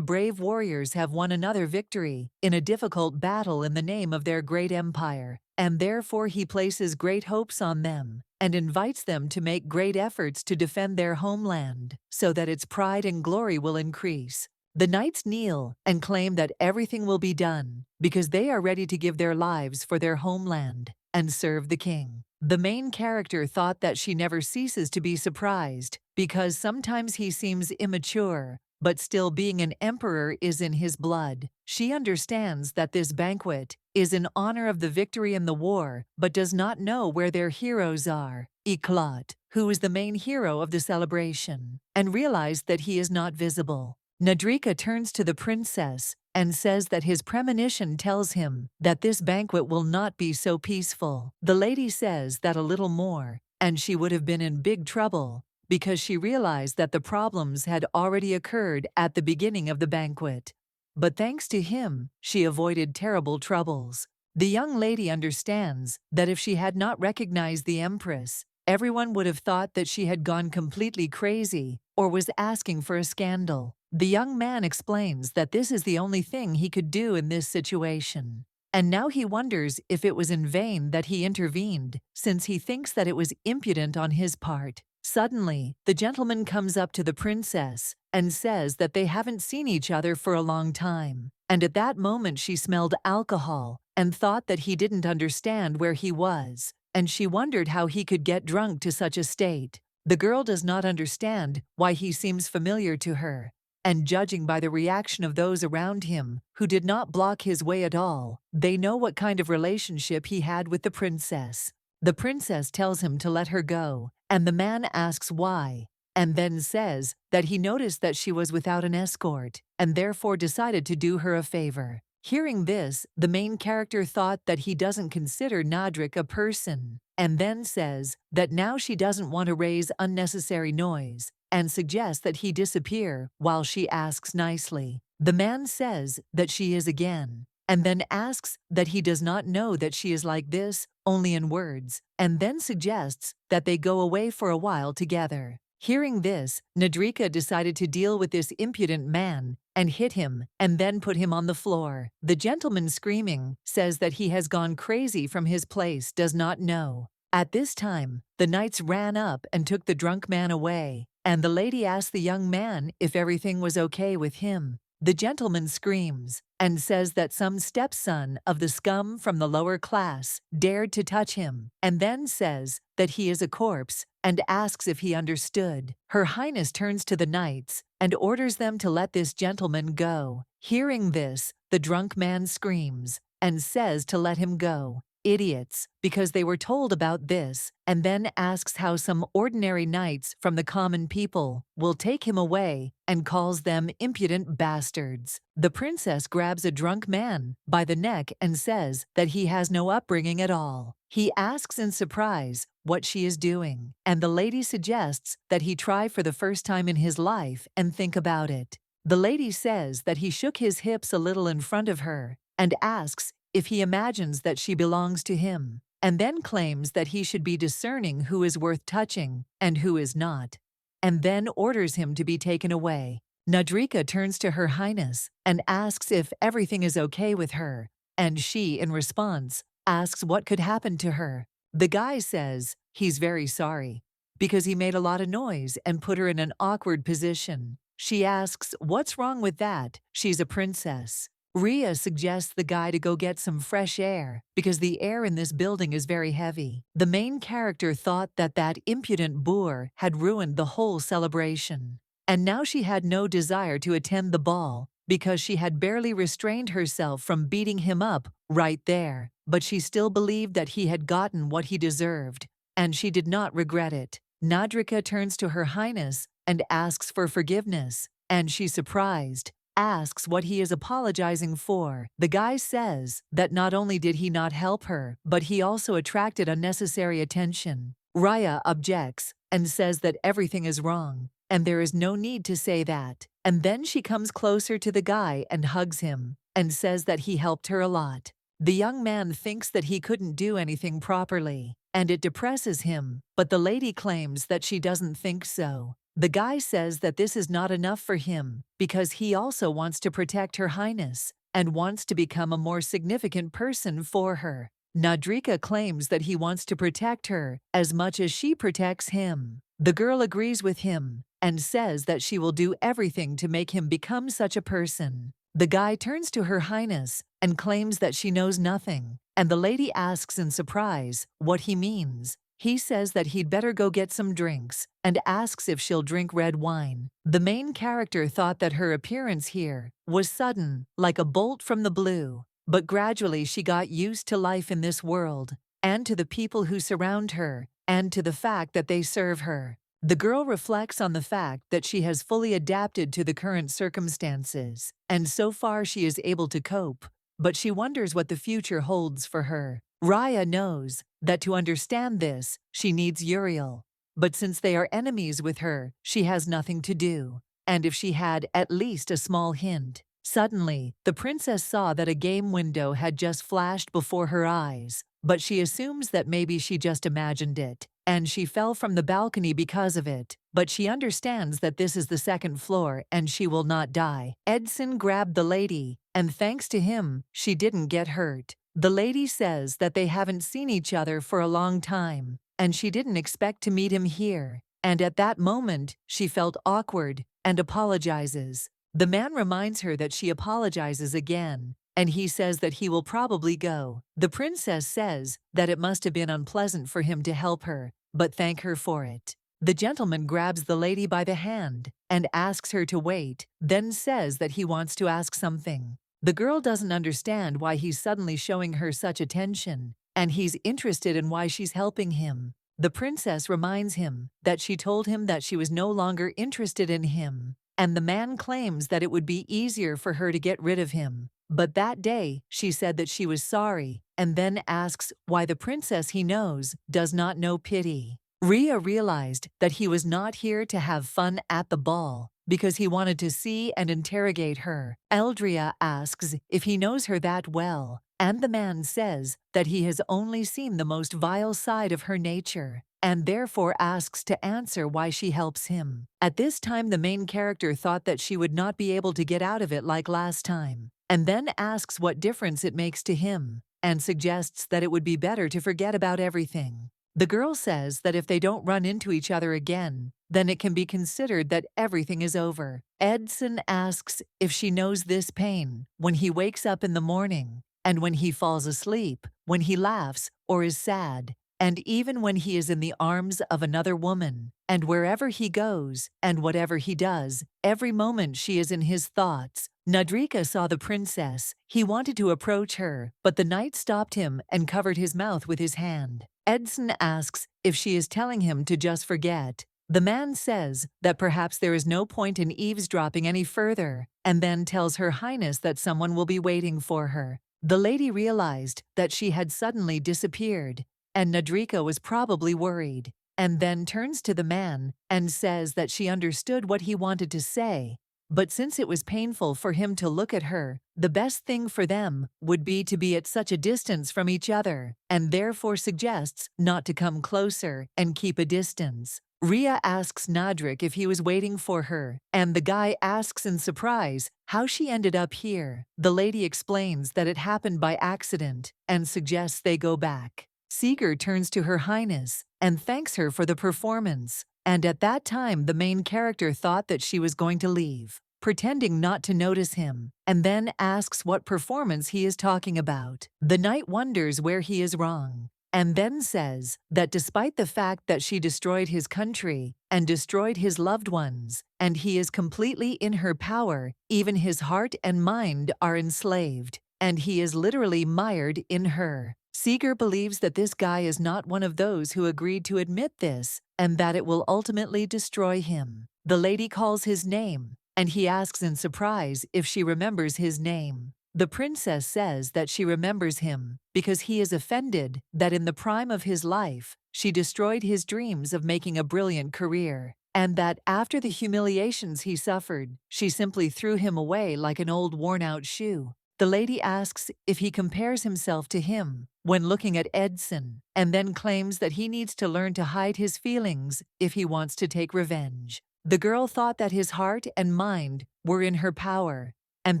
brave warriors have won another victory in a difficult battle in the name of their great empire, and therefore he places great hopes on them and invites them to make great efforts to defend their homeland so that its pride and glory will increase. The knights kneel and claim that everything will be done because they are ready to give their lives for their homeland and serve the king. The main character thought that she never ceases to be surprised because sometimes he seems immature, but still being an emperor is in his blood. She understands that this banquet is in honor of the victory in the war, but does not know where their heroes are. Eclat, who is the main hero of the celebration, and realized that he is not visible. Nadrika turns to the princess and says that his premonition tells him that this banquet will not be so peaceful. The lady says that a little more, and she would have been in big trouble because she realized that the problems had already occurred at the beginning of the banquet. But thanks to him, she avoided terrible troubles. The young lady understands that if she had not recognized the empress, everyone would have thought that she had gone completely crazy or was asking for a scandal. The young man explains that this is the only thing he could do in this situation. And now he wonders if it was in vain that he intervened, since he thinks that it was impudent on his part. Suddenly, the gentleman comes up to the princess and says that they haven't seen each other for a long time. And at that moment she smelled alcohol and thought that he didn't understand where he was, and she wondered how he could get drunk to such a state. The girl does not understand why he seems familiar to her, and judging by the reaction of those around him, who did not block his way at all, they know what kind of relationship he had with the princess. The princess tells him to let her go, and the man asks why, and then says that he noticed that she was without an escort, and therefore decided to do her a favor. Hearing this, the main character thought that he doesn't consider Nadrik a person, and then says that now she doesn't want to raise unnecessary noise, and suggests that he disappear while she asks nicely. The man says that she is again, and then asks that he does not know that she is like this, only in words, and then suggests that they go away for a while together. Hearing this, Nadrika decided to deal with this impudent man and hit him and then put him on the floor. The gentleman screaming says that he has gone crazy from his place, does not know. At this time, the knights ran up and took the drunk man away, and the lady asked the young man if everything was okay with him. The gentleman screams and says that some stepson of the scum from the lower class dared to touch him, and then says that he is a corpse and asks if he understood. Her Highness turns to the knights and orders them to let this gentleman go. Hearing this, the drunk man screams and says to let him go. Idiots, because they were told about this, and then asks how some ordinary knights from the common people will take him away and calls them impudent bastards. The princess grabs a drunk man by the neck and says that he has no upbringing at all. He asks in surprise what she is doing, and the lady suggests that he try for the first time in his life and think about it. The lady says that he shook his hips a little in front of her and asks if he imagines that she belongs to him, and then claims that he should be discerning who is worth touching and who is not, and then orders him to be taken away. Nadrika turns to Her Highness and asks if everything is okay with her, and she, in response, asks what could happen to her. The guy says he's very sorry because he made a lot of noise and put her in an awkward position. She asks what's wrong with that, she's a princess. Rhea suggests the guy to go get some fresh air because the air in this building is very heavy. The main character thought that impudent boor had ruined the whole celebration, and now she had no desire to attend the ball because she had barely restrained herself from beating him up right there. But she still believed that he had gotten what he deserved, and she did not regret it. Nadrika turns to Her Highness and asks for forgiveness, and she, surprised, asks what he is apologizing for. The guy says that not only did he not help her, but he also attracted unnecessary attention. Rhea objects and says that everything is wrong, and there is no need to say that. And then she comes closer to the guy and hugs him, and says that he helped her a lot. The young man thinks that he couldn't do anything properly, and it depresses him, but the lady claims that she doesn't think so. The guy says that this is not enough for him because he also wants to protect Her Highness and wants to become a more significant person for her. Nadrika claims that he wants to protect her as much as she protects him. The girl agrees with him and says that she will do everything to make him become such a person. The guy turns to Her Highness and claims that she knows nothing, and the lady asks in surprise what he means. He says that he'd better go get some drinks and asks if she'll drink red wine. The main character thought that her appearance here was sudden, like a bolt from the blue, but gradually she got used to life in this world and to the people who surround her and to the fact that they serve her. The girl reflects on the fact that she has fully adapted to the current circumstances, and so far she is able to cope, but she wonders what the future holds for her. Rhea knows that to understand this, she needs Uriel, but since they are enemies with her, she has nothing to do, and if she had at least a small hint. Suddenly, the princess saw that a game window had just flashed before her eyes, but she assumes that maybe she just imagined it, and she fell from the balcony because of it, but she understands that this is the second floor and she will not die. Edson grabbed the lady, and thanks to him, she didn't get hurt. The lady says that they haven't seen each other for a long time, and she didn't expect to meet him here, and at that moment, she felt awkward and apologizes. The man reminds her that she apologizes again, and he says that he will probably go. The princess says that it must have been unpleasant for him to help her, but thank her for it. The gentleman grabs the lady by the hand and asks her to wait, then says that he wants to ask something. The girl doesn't understand why he's suddenly showing her such attention, and he's interested in why she's helping him. The princess reminds him that she told him that she was no longer interested in him, and the man claims that it would be easier for her to get rid of him. But that day, she said that she was sorry, and then asks why the princess he knows does not know pity. Rhea realized that he was not here to have fun at the ball, because he wanted to see and interrogate her. Eldria asks if he knows her that well, and the man says that he has only seen the most vile side of her nature, and therefore asks to answer why she helps him. At this time, the main character thought that she would not be able to get out of it like last time, and then asks what difference it makes to him, and suggests that it would be better to forget about everything. The girl says that if they don't run into each other again, then it can be considered that everything is over. Edson asks if she knows this pain when he wakes up in the morning, and when he falls asleep, when he laughs or is sad, and even when he is in the arms of another woman, and wherever he goes, and whatever he does, every moment she is in his thoughts. Nadrika saw the princess. He wanted to approach her, but the knight stopped him and covered his mouth with his hand. Edson asks if she is telling him to just forget. The man says that perhaps there is no point in eavesdropping any further, and then tells Her Highness that someone will be waiting for her. The lady realized that she had suddenly disappeared, and Nadrika was probably worried, and then turns to the man and says that she understood what he wanted to say, But since it was painful for him to look at her, the best thing for them would be to be at such a distance from each other, and therefore suggests not to come closer and keep a distance. Ria asks Nadrik if he was waiting for her, and the guy asks in surprise how she ended up here. The lady explains that it happened by accident and suggests they go back. Seeger turns to Her Highness and thanks her for the performance, and at that time the main character thought that she was going to leave, pretending not to notice him, and then asks what performance he is talking about. The knight wonders where he is wrong, and then says that despite the fact that she destroyed his country and destroyed his loved ones, and he is completely in her power, even his heart and mind are enslaved, and he is literally mired in her. Seeger believes that this guy is not one of those who agreed to admit this, and that it will ultimately destroy him. The lady calls his name, and he asks in surprise if she remembers his name. The princess says that she remembers him because he is offended that in the prime of his life, she destroyed his dreams of making a brilliant career, and that after the humiliations he suffered, she simply threw him away like an old worn-out shoe. The lady asks if he compares himself to him when looking at Edson, and then claims that he needs to learn to hide his feelings if he wants to take revenge. The girl thought that his heart and mind were in her power, and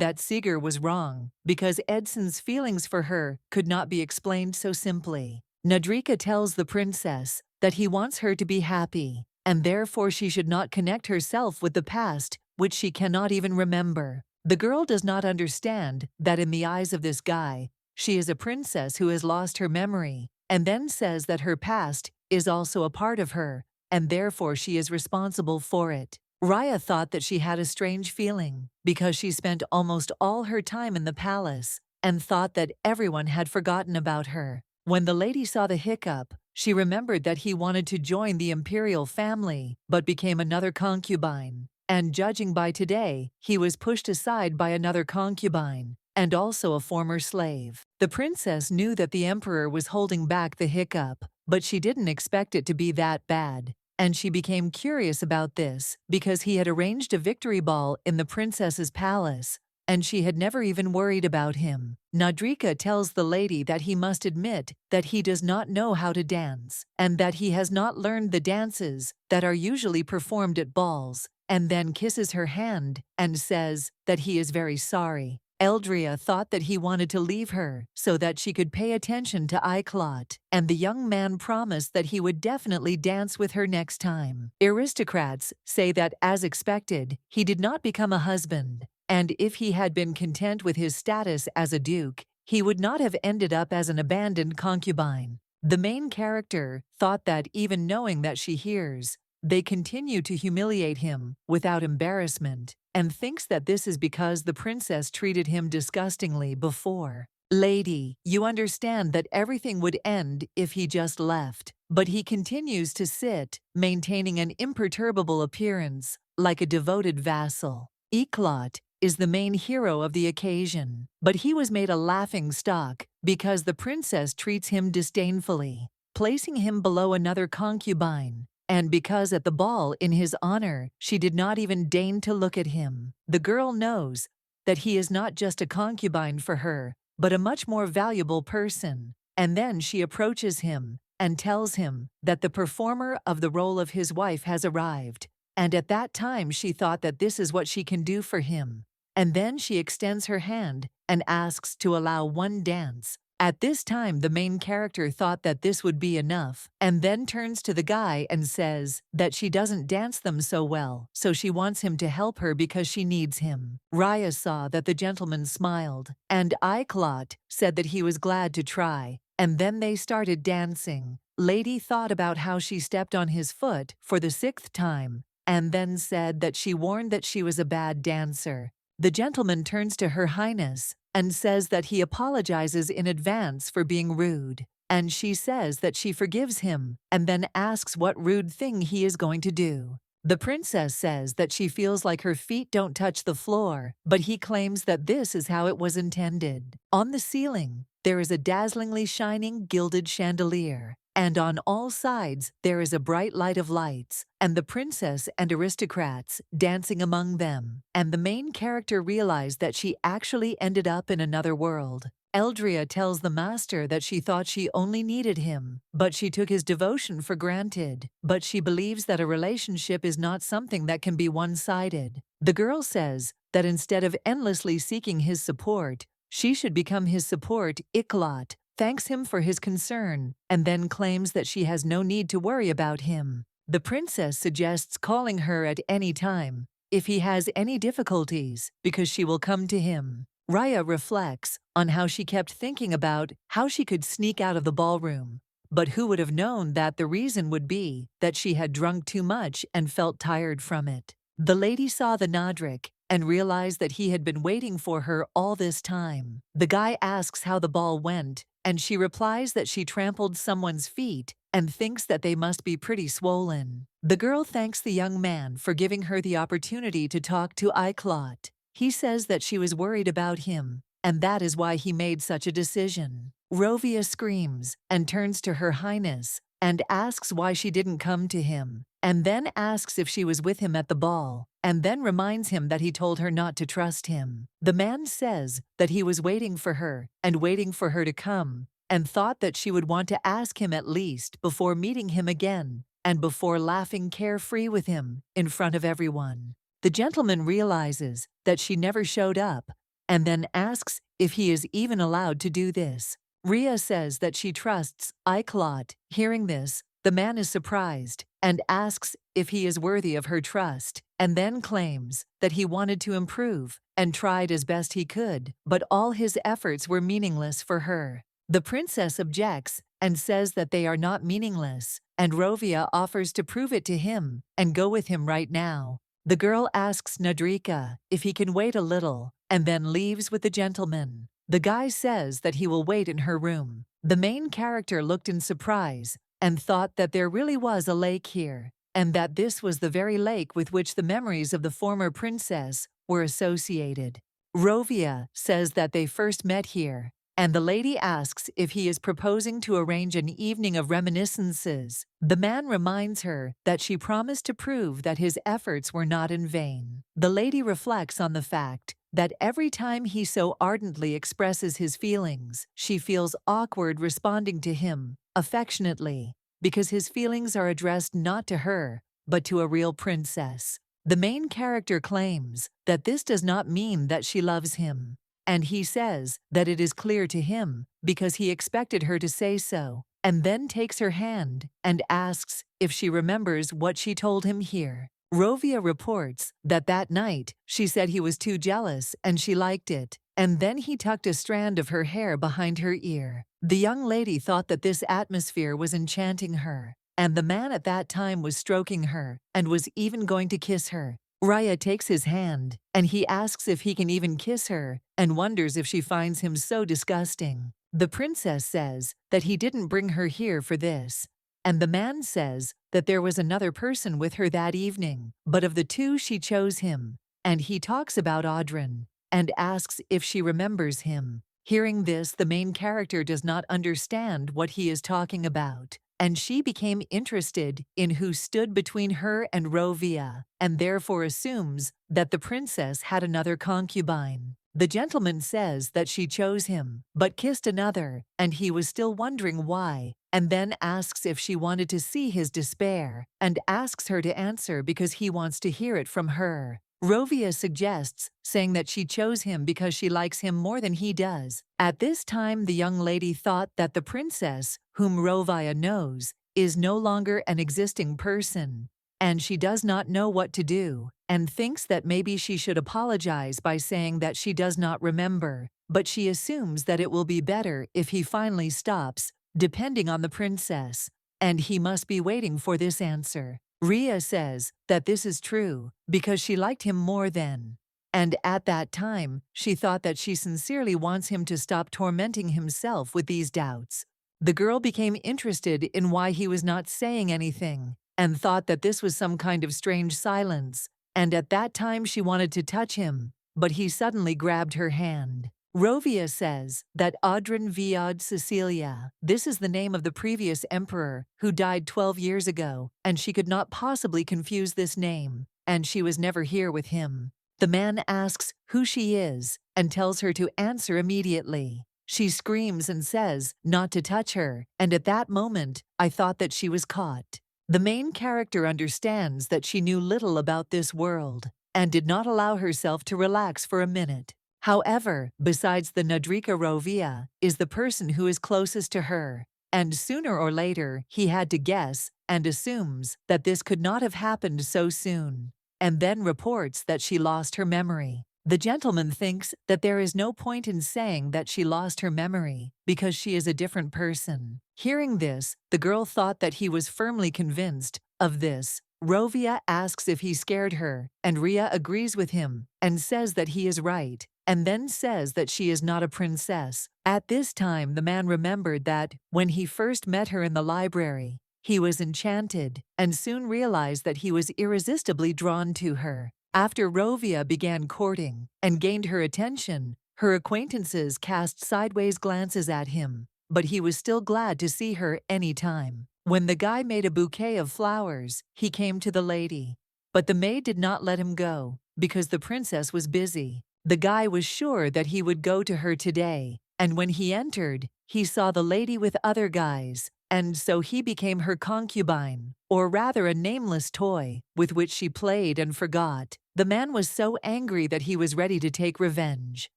that Seeger was wrong because Edson's feelings for her could not be explained so simply. Nadrika tells the princess that he wants her to be happy, and therefore she should not connect herself with the past, which she cannot even remember. The girl does not understand that in the eyes of this guy, she is a princess who has lost her memory, and then says that her past is also a part of her, and therefore she is responsible for it. Raya thought that she had a strange feeling because she spent almost all her time in the palace and thought that everyone had forgotten about her. When the lady saw the hiccup, she remembered that he wanted to join the imperial family but became another concubine. And judging by today, he was pushed aside by another concubine, and also a former slave. The princess knew that the emperor was holding back the hiccup, but she didn't expect it to be that bad, and she became curious about this because he had arranged a victory ball in the princess's palace, and she had never even worried about him. Nadrika tells the lady that he must admit that he does not know how to dance, and that he has not learned the dances that are usually performed at balls, and then kisses her hand and says that he is very sorry. Eldria thought that he wanted to leave her so that she could pay attention to Iclot, and the young man promised that he would definitely dance with her next time. Aristocrats say that, as expected, he did not become a husband, and if he had been content with his status as a duke, he would not have ended up as an abandoned concubine. The main character thought that even knowing that she hears, they continue to humiliate him without embarrassment, and thinks that this is because the princess treated him disgustingly before. Lady, you understand that everything would end if he just left, but he continues to sit, maintaining an imperturbable appearance, like a devoted vassal. Iclot is the main hero of the occasion, but he was made a laughing stock because the princess treats him disdainfully, placing him below another concubine, and because at the ball in his honor she did not even deign to look at him. The girl knows that he is not just a concubine for her, but a much more valuable person, and then she approaches him and tells him that the performer of the role of his wife has arrived, and at that time she thought that this is what she can do for him, and then she extends her hand and asks to allow one dance. At this time, the main character thought that this would be enough, and then turns to the guy and says that she doesn't dance them so well, so she wants him to help her because she needs him. Raya saw that the gentleman smiled, and Iclot said that he was glad to try, and then they started dancing. Lady thought about how she stepped on his foot for the 6th time, and then said that she warned that she was a bad dancer. The gentleman turns to Her Highness and says that he apologizes in advance for being rude, and she says that she forgives him and then asks what rude thing he is going to do. The princess says that she feels like her feet don't touch the floor, but he claims that this is how it was intended. On the ceiling, there is a dazzlingly shining gilded chandelier, and on all sides there is a bright light of lights, and the princess and aristocrats dancing among them. And the main character realized that she actually ended up in another world. Eldria tells the master that she thought she only needed him, but she took his devotion for granted. But she believes that a relationship is not something that can be one-sided. The girl says that instead of endlessly seeking his support, she should become his support. Iklot thanks him for his concern, and then claims that she has no need to worry about him. The princess suggests calling her at any time if he has any difficulties, because she will come to him. Raya reflects on how she kept thinking about how she could sneak out of the ballroom, but who would have known that the reason would be that she had drunk too much and felt tired from it. The lady saw the Nadrik and realized that he had been waiting for her all this time. The guy asks how the ball went, and she replies that she trampled someone's feet and thinks that they must be pretty swollen. The girl thanks the young man for giving her the opportunity to talk to Iklot. He says that she was worried about him, and that is why he made such a decision. Rovia screams and turns to Her Highness and asks why she didn't come to him, and then asks if she was with him at the ball, and then reminds him that he told her not to trust him. The man says that he was waiting for her to come, and thought that she would want to ask him at least before meeting him again, and before laughing carefree with him in front of everyone. The gentleman realizes that she never showed up, and then asks if he is even allowed to do this. Rhea says that she trusts Iklot. Hearing this, the man is surprised and asks if he is worthy of her trust, and then claims that he wanted to improve and tried as best he could, but all his efforts were meaningless for her. The princess objects and says that they are not meaningless, and Rovia offers to prove it to him and go with him right now. The girl asks Nadrika if he can wait a little, and then leaves with the gentleman. The guy says that he will wait in her room. The main character looked in surprise and thought that there really was a lake here, and that this was the very lake with which the memories of the former princess were associated. Rovia says that they first met here, and the lady asks if he is proposing to arrange an evening of reminiscences. The man reminds her that she promised to prove that his efforts were not in vain. The lady reflects on the fact that every time he so ardently expresses his feelings, she feels awkward responding to him affectionately, because his feelings are addressed not to her, but to a real princess. The main character claims that this does not mean that she loves him, and he says that it is clear to him because he expected her to say so, and then takes her hand and asks if she remembers what she told him here. Rovia reports that that night she said he was too jealous and she liked it, and then he tucked a strand of her hair behind her ear. The young lady thought that this atmosphere was enchanting her, and the man at that time was stroking her and was even going to kiss her. Raya takes his hand, and he asks if he can even kiss her, and wonders if she finds him so disgusting. The princess says that he didn't bring her here for this, and the man says that there was another person with her that evening, but of the two she chose him, and he talks about Audrin, and asks if she remembers him. Hearing this, the main character does not understand what he is talking about, and she became interested in who stood between her and Rovia, and therefore assumes that the princess had another concubine. The gentleman says that she chose him, but kissed another, and he was still wondering why, and then asks if she wanted to see his despair, and asks her to answer because he wants to hear it from her. Rovia suggests, saying that she chose him because she likes him more than he does. At this time, the young lady thought that the princess, whom Rovia knows, is no longer an existing person, and she does not know what to do, and thinks that maybe she should apologize by saying that she does not remember, but she assumes that it will be better if he finally stops, depending on the princess, and he must be waiting for this answer. Rhea says that this is true because she liked him more then, and at that time she thought that she sincerely wants him to stop tormenting himself with these doubts. The girl became interested in why he was not saying anything, and thought that this was some kind of strange silence, and at that time she wanted to touch him, but he suddenly grabbed her hand. Rovia says that Audran viad Cecilia. This is the name of the previous emperor who died 12 years ago, and she could not possibly confuse this name, and she was never here with him. The man asks who she is and tells her to answer immediately. She screams and says not to touch her, and at that moment, I thought that she was caught. The main character understands that she knew little about this world and did not allow herself to relax for a minute. However, besides the Nadrika Rovia, is the person who is closest to her, and sooner or later he had to guess and assumes that this could not have happened so soon, and then reports that she lost her memory. The gentleman thinks that there is no point in saying that she lost her memory because she is a different person. Hearing this, the girl thought that he was firmly convinced of this. Rovia asks if he scared her, and Ria agrees with him and says that he is right, and then says that she is not a princess. At this time, the man remembered that when he first met her in the library, he was enchanted and soon realized that he was irresistibly drawn to her. After Rovia began courting and gained her attention, her acquaintances cast sideways glances at him, but he was still glad to see her any time. When the guy made a bouquet of flowers, he came to the lady, but the maid did not let him go because the princess was busy. The guy was sure that he would go to her today, and when he entered, he saw the lady with other guys, and so he became her concubine, or rather a nameless toy, with which she played and forgot. The man was so angry that he was ready to take revenge.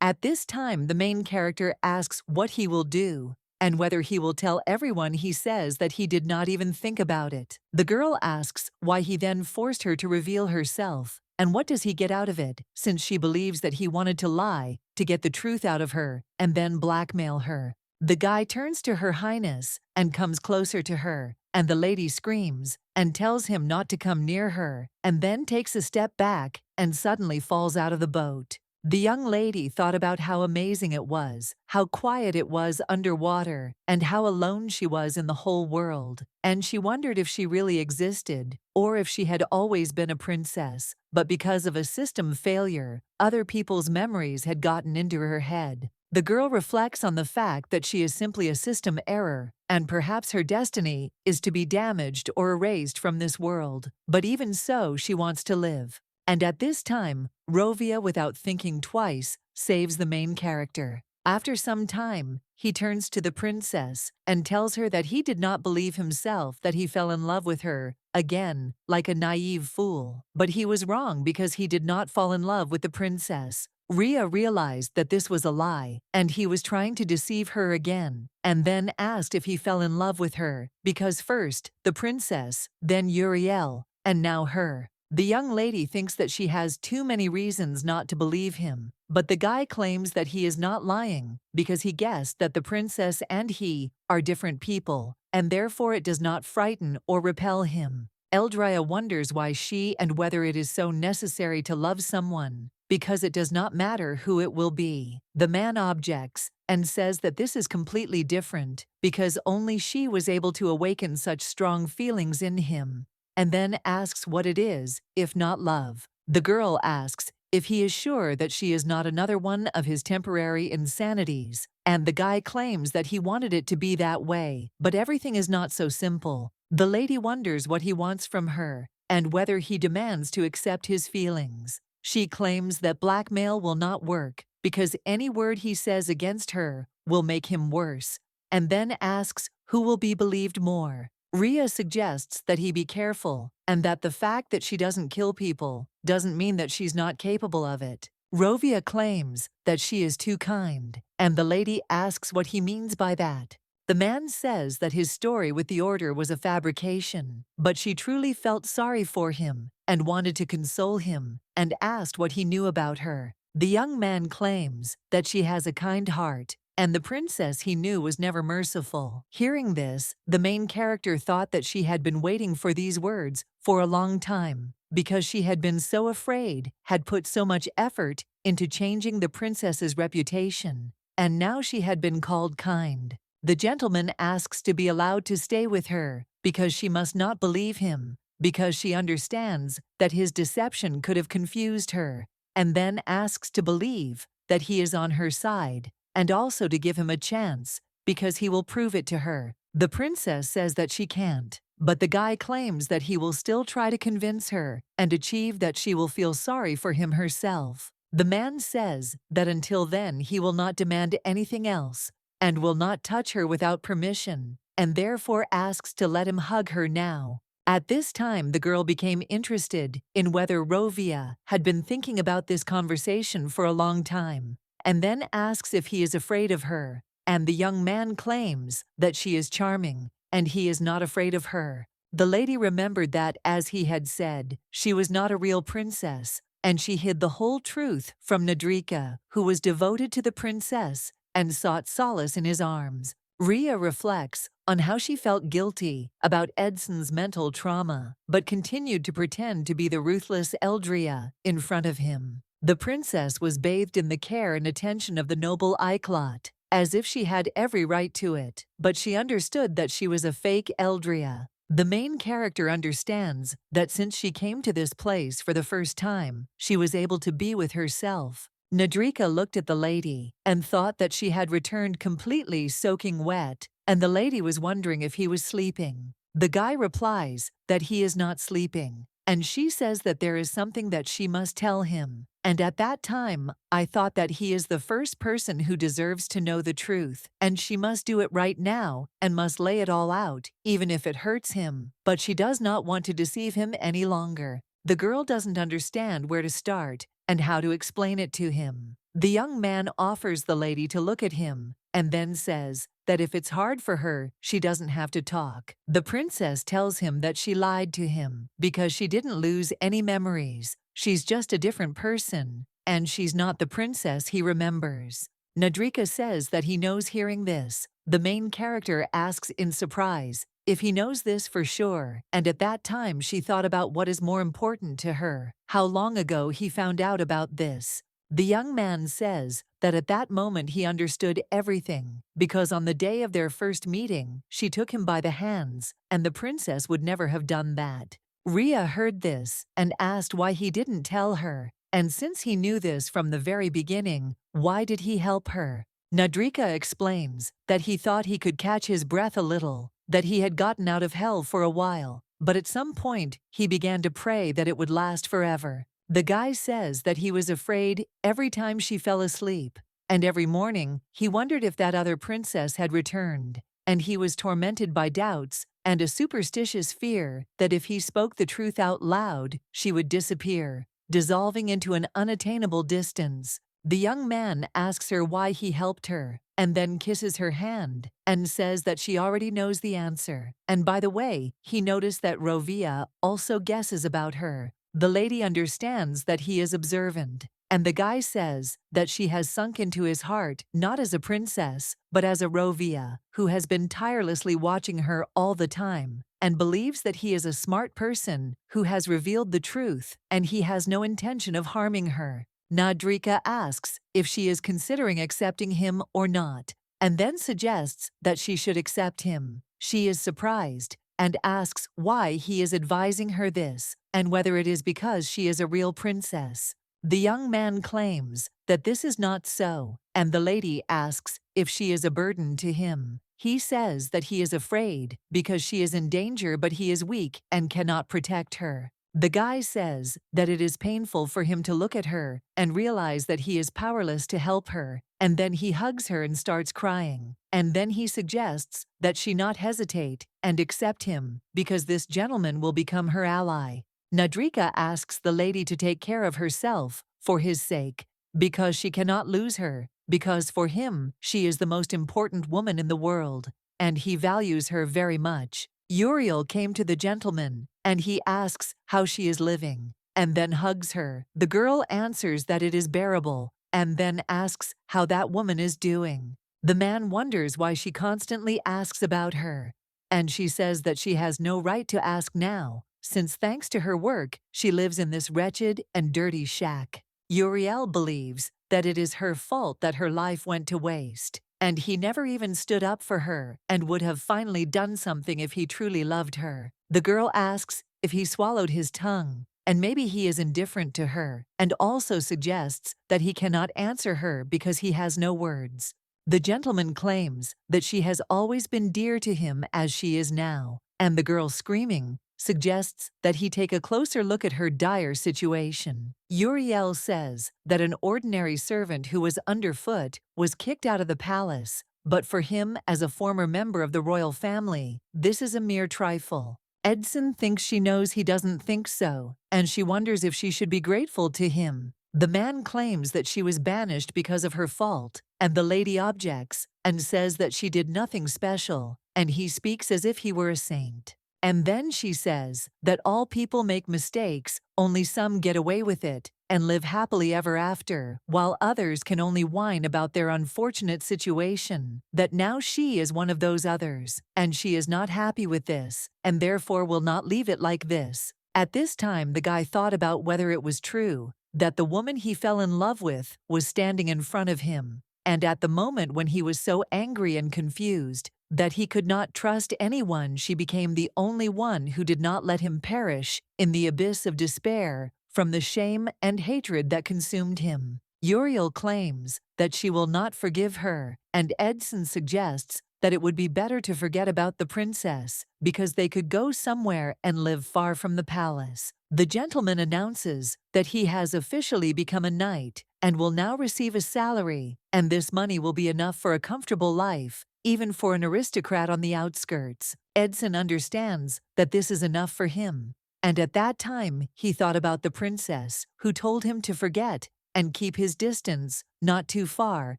At this time, the main character asks what he will do, and whether he will tell everyone. He says that he did not even think about it. The girl asks why he then forced her to reveal herself, and what does he get out of it, since she believes that he wanted to lie to get the truth out of her and then blackmail her. The guy turns to Her Highness and comes closer to her, and the lady screams and tells him not to come near her, and then takes a step back and suddenly falls out of the boat. The young lady thought about how amazing it was, how quiet it was underwater, and how alone she was in the whole world, and she wondered if she really existed, or if she had always been a princess, but because of a system failure, other people's memories had gotten into her head. The girl reflects on the fact that she is simply a system error, and perhaps her destiny is to be damaged or erased from this world, but even so she wants to live. And at this time, Rovia, without thinking twice, saves the main character. After some time, he turns to the princess and tells her that he did not believe himself that he fell in love with her, again, like a naive fool. But he was wrong because he did not fall in love with the princess. Ria realized that this was a lie, and he was trying to deceive her again, and then asked if he fell in love with her, because first, the princess, then Uriel, and now her. The young lady thinks that she has too many reasons not to believe him, but the guy claims that he is not lying because he guessed that the princess and he are different people, and therefore it does not frighten or repel him. Eldria wonders why she and whether it is so necessary to love someone, because it does not matter who it will be. The man objects and says that this is completely different because only she was able to awaken such strong feelings in him, and then asks what it is, if not love. The girl asks if he is sure that she is not another one of his temporary insanities, and the guy claims that he wanted it to be that way, but everything is not so simple. The lady wonders what he wants from her, and whether he demands to accept his feelings. She claims that blackmail will not work, because any word he says against her will make him worse, and then asks who will be believed more. Ria suggests that he be careful, and that the fact that she doesn't kill people doesn't mean that she's not capable of it. Rovia claims that she is too kind, and the lady asks what he means by that. The man says that his story with the order was a fabrication, but she truly felt sorry for him and wanted to console him, and asked what he knew about her. The young man claims that she has a kind heart, and the princess he knew was never merciful. Hearing this, the main character thought that she had been waiting for these words for a long time, because she had been so afraid, had put so much effort into changing the princess's reputation, and now she had been called kind. The gentleman asks to be allowed to stay with her, because she must not believe him, because she understands that his deception could have confused her, and then asks to believe that he is on her side, and also to give him a chance, because he will prove it to her. The princess says that she can't, but the guy claims that he will still try to convince her and achieve that she will feel sorry for him herself. The man says that until then he will not demand anything else and will not touch her without permission, and therefore asks to let him hug her now. At this time, the girl became interested in whether Rovia had been thinking about this conversation for a long time, and then asks if he is afraid of her, and the young man claims that she is charming and he is not afraid of her. The lady remembered that, as he had said, she was not a real princess, and she hid the whole truth from Nadrika, who was devoted to the princess and sought solace in his arms. Ria reflects on how she felt guilty about Edson's mental trauma, but continued to pretend to be the ruthless Eldria in front of him. The princess was bathed in the care and attention of the noble Iclot, as if she had every right to it, but she understood that she was a fake Eldria. The main character understands that since she came to this place for the first time, she was able to be with herself. Nadrika looked at the lady and thought that she had returned completely soaking wet, and the lady was wondering if he was sleeping. The guy replies that he is not sleeping, and she says that there is something that she must tell him. And at that time, I thought that he is the first person who deserves to know the truth, and she must do it right now and must lay it all out, even if it hurts him. But she does not want to deceive him any longer. The girl doesn't understand where to start and how to explain it to him. The young man offers the lady to look at him, and then says that if it's hard for her, she doesn't have to talk. The princess tells him that she lied to him because she didn't lose any memories. She's just a different person, and she's not the princess he remembers. Nadrika says that he knows. Hearing this, the main character asks in surprise if he knows this for sure, and at that time she thought about what is more important to her, how long ago he found out about this. The young man says that at that moment he understood everything, because on the day of their first meeting, she took him by the hands, and the princess would never have done that. Ria heard this and asked why he didn't tell her, and since he knew this from the very beginning, why did he help her? Nadrika explains that he thought he could catch his breath a little, that he had gotten out of hell for a while, but at some point he began to pray that it would last forever. The guy says that he was afraid every time she fell asleep, and every morning he wondered if that other princess had returned, and he was tormented by doubts and a superstitious fear that if he spoke the truth out loud, she would disappear, dissolving into an unattainable distance. The young man asks her why he helped her, and then kisses her hand, and says that she already knows the answer. And by the way, he noticed that Rovia also guesses about her. The lady understands that he is observant, and the guy says that she has sunk into his heart not as a princess, but as a Rovia, who has been tirelessly watching her all the time, and believes that he is a smart person who has revealed the truth, and he has no intention of harming her. Nadrika asks if she is considering accepting him or not, and then suggests that she should accept him. She is surprised and asks why he is advising her this, and whether it is because she is a real princess. The young man claims that this is not so, and the lady asks if she is a burden to him. He says that he is afraid because she is in danger, but he is weak and cannot protect her. The guy says that it is painful for him to look at her and realize that he is powerless to help her, and then he hugs her and starts crying. And then he suggests that she not hesitate and accept him, because this gentleman will become her ally. Nadrika asks the lady to take care of herself for his sake, because she cannot lose her, because for him she is the most important woman in the world, and he values her very much. Uriel came to the gentleman, and he asks how she is living, and then hugs her. The girl answers that it is bearable, and then asks how that woman is doing. The man wonders why she constantly asks about her, and she says that she has no right to ask now, since thanks to her work, she lives in this wretched and dirty shack. Uriel believes that it is her fault that her life went to waste, and he never even stood up for her and would have finally done something if he truly loved her. The girl asks if he swallowed his tongue, and maybe he is indifferent to her, and also suggests that he cannot answer her because he has no words. The gentleman claims that she has always been dear to him as she is now, and the girl screaming suggests that he take a closer look at her dire situation. Uriel says that an ordinary servant who was underfoot was kicked out of the palace, but for him, as a former member of the royal family, this is a mere trifle. Edson thinks she knows he doesn't think so, and she wonders if she should be grateful to him. The man claims that she was banished because of her fault, and the lady objects and says that she did nothing special, and he speaks as if he were a saint. And then she says that all people make mistakes, only some get away with it and live happily ever after, while others can only whine about their unfortunate situation, that now she is one of those others, and she is not happy with this, and therefore will not leave it like this. At this time the guy thought about whether it was true that the woman he fell in love with was standing in front of him, and at the moment when he was so angry and confused that he could not trust anyone, she became the only one who did not let him perish in the abyss of despair from the shame and hatred that consumed him. Uriel claims that she will not forgive her, and Edson suggests that it would be better to forget about the princess because they could go somewhere and live far from the palace. The gentleman announces that he has officially become a knight and will now receive a salary, and this money will be enough for a comfortable life, even for an aristocrat on the outskirts. Edson understands that this is enough for him, and at that time he thought about the princess, who told him to forget and keep his distance, not too far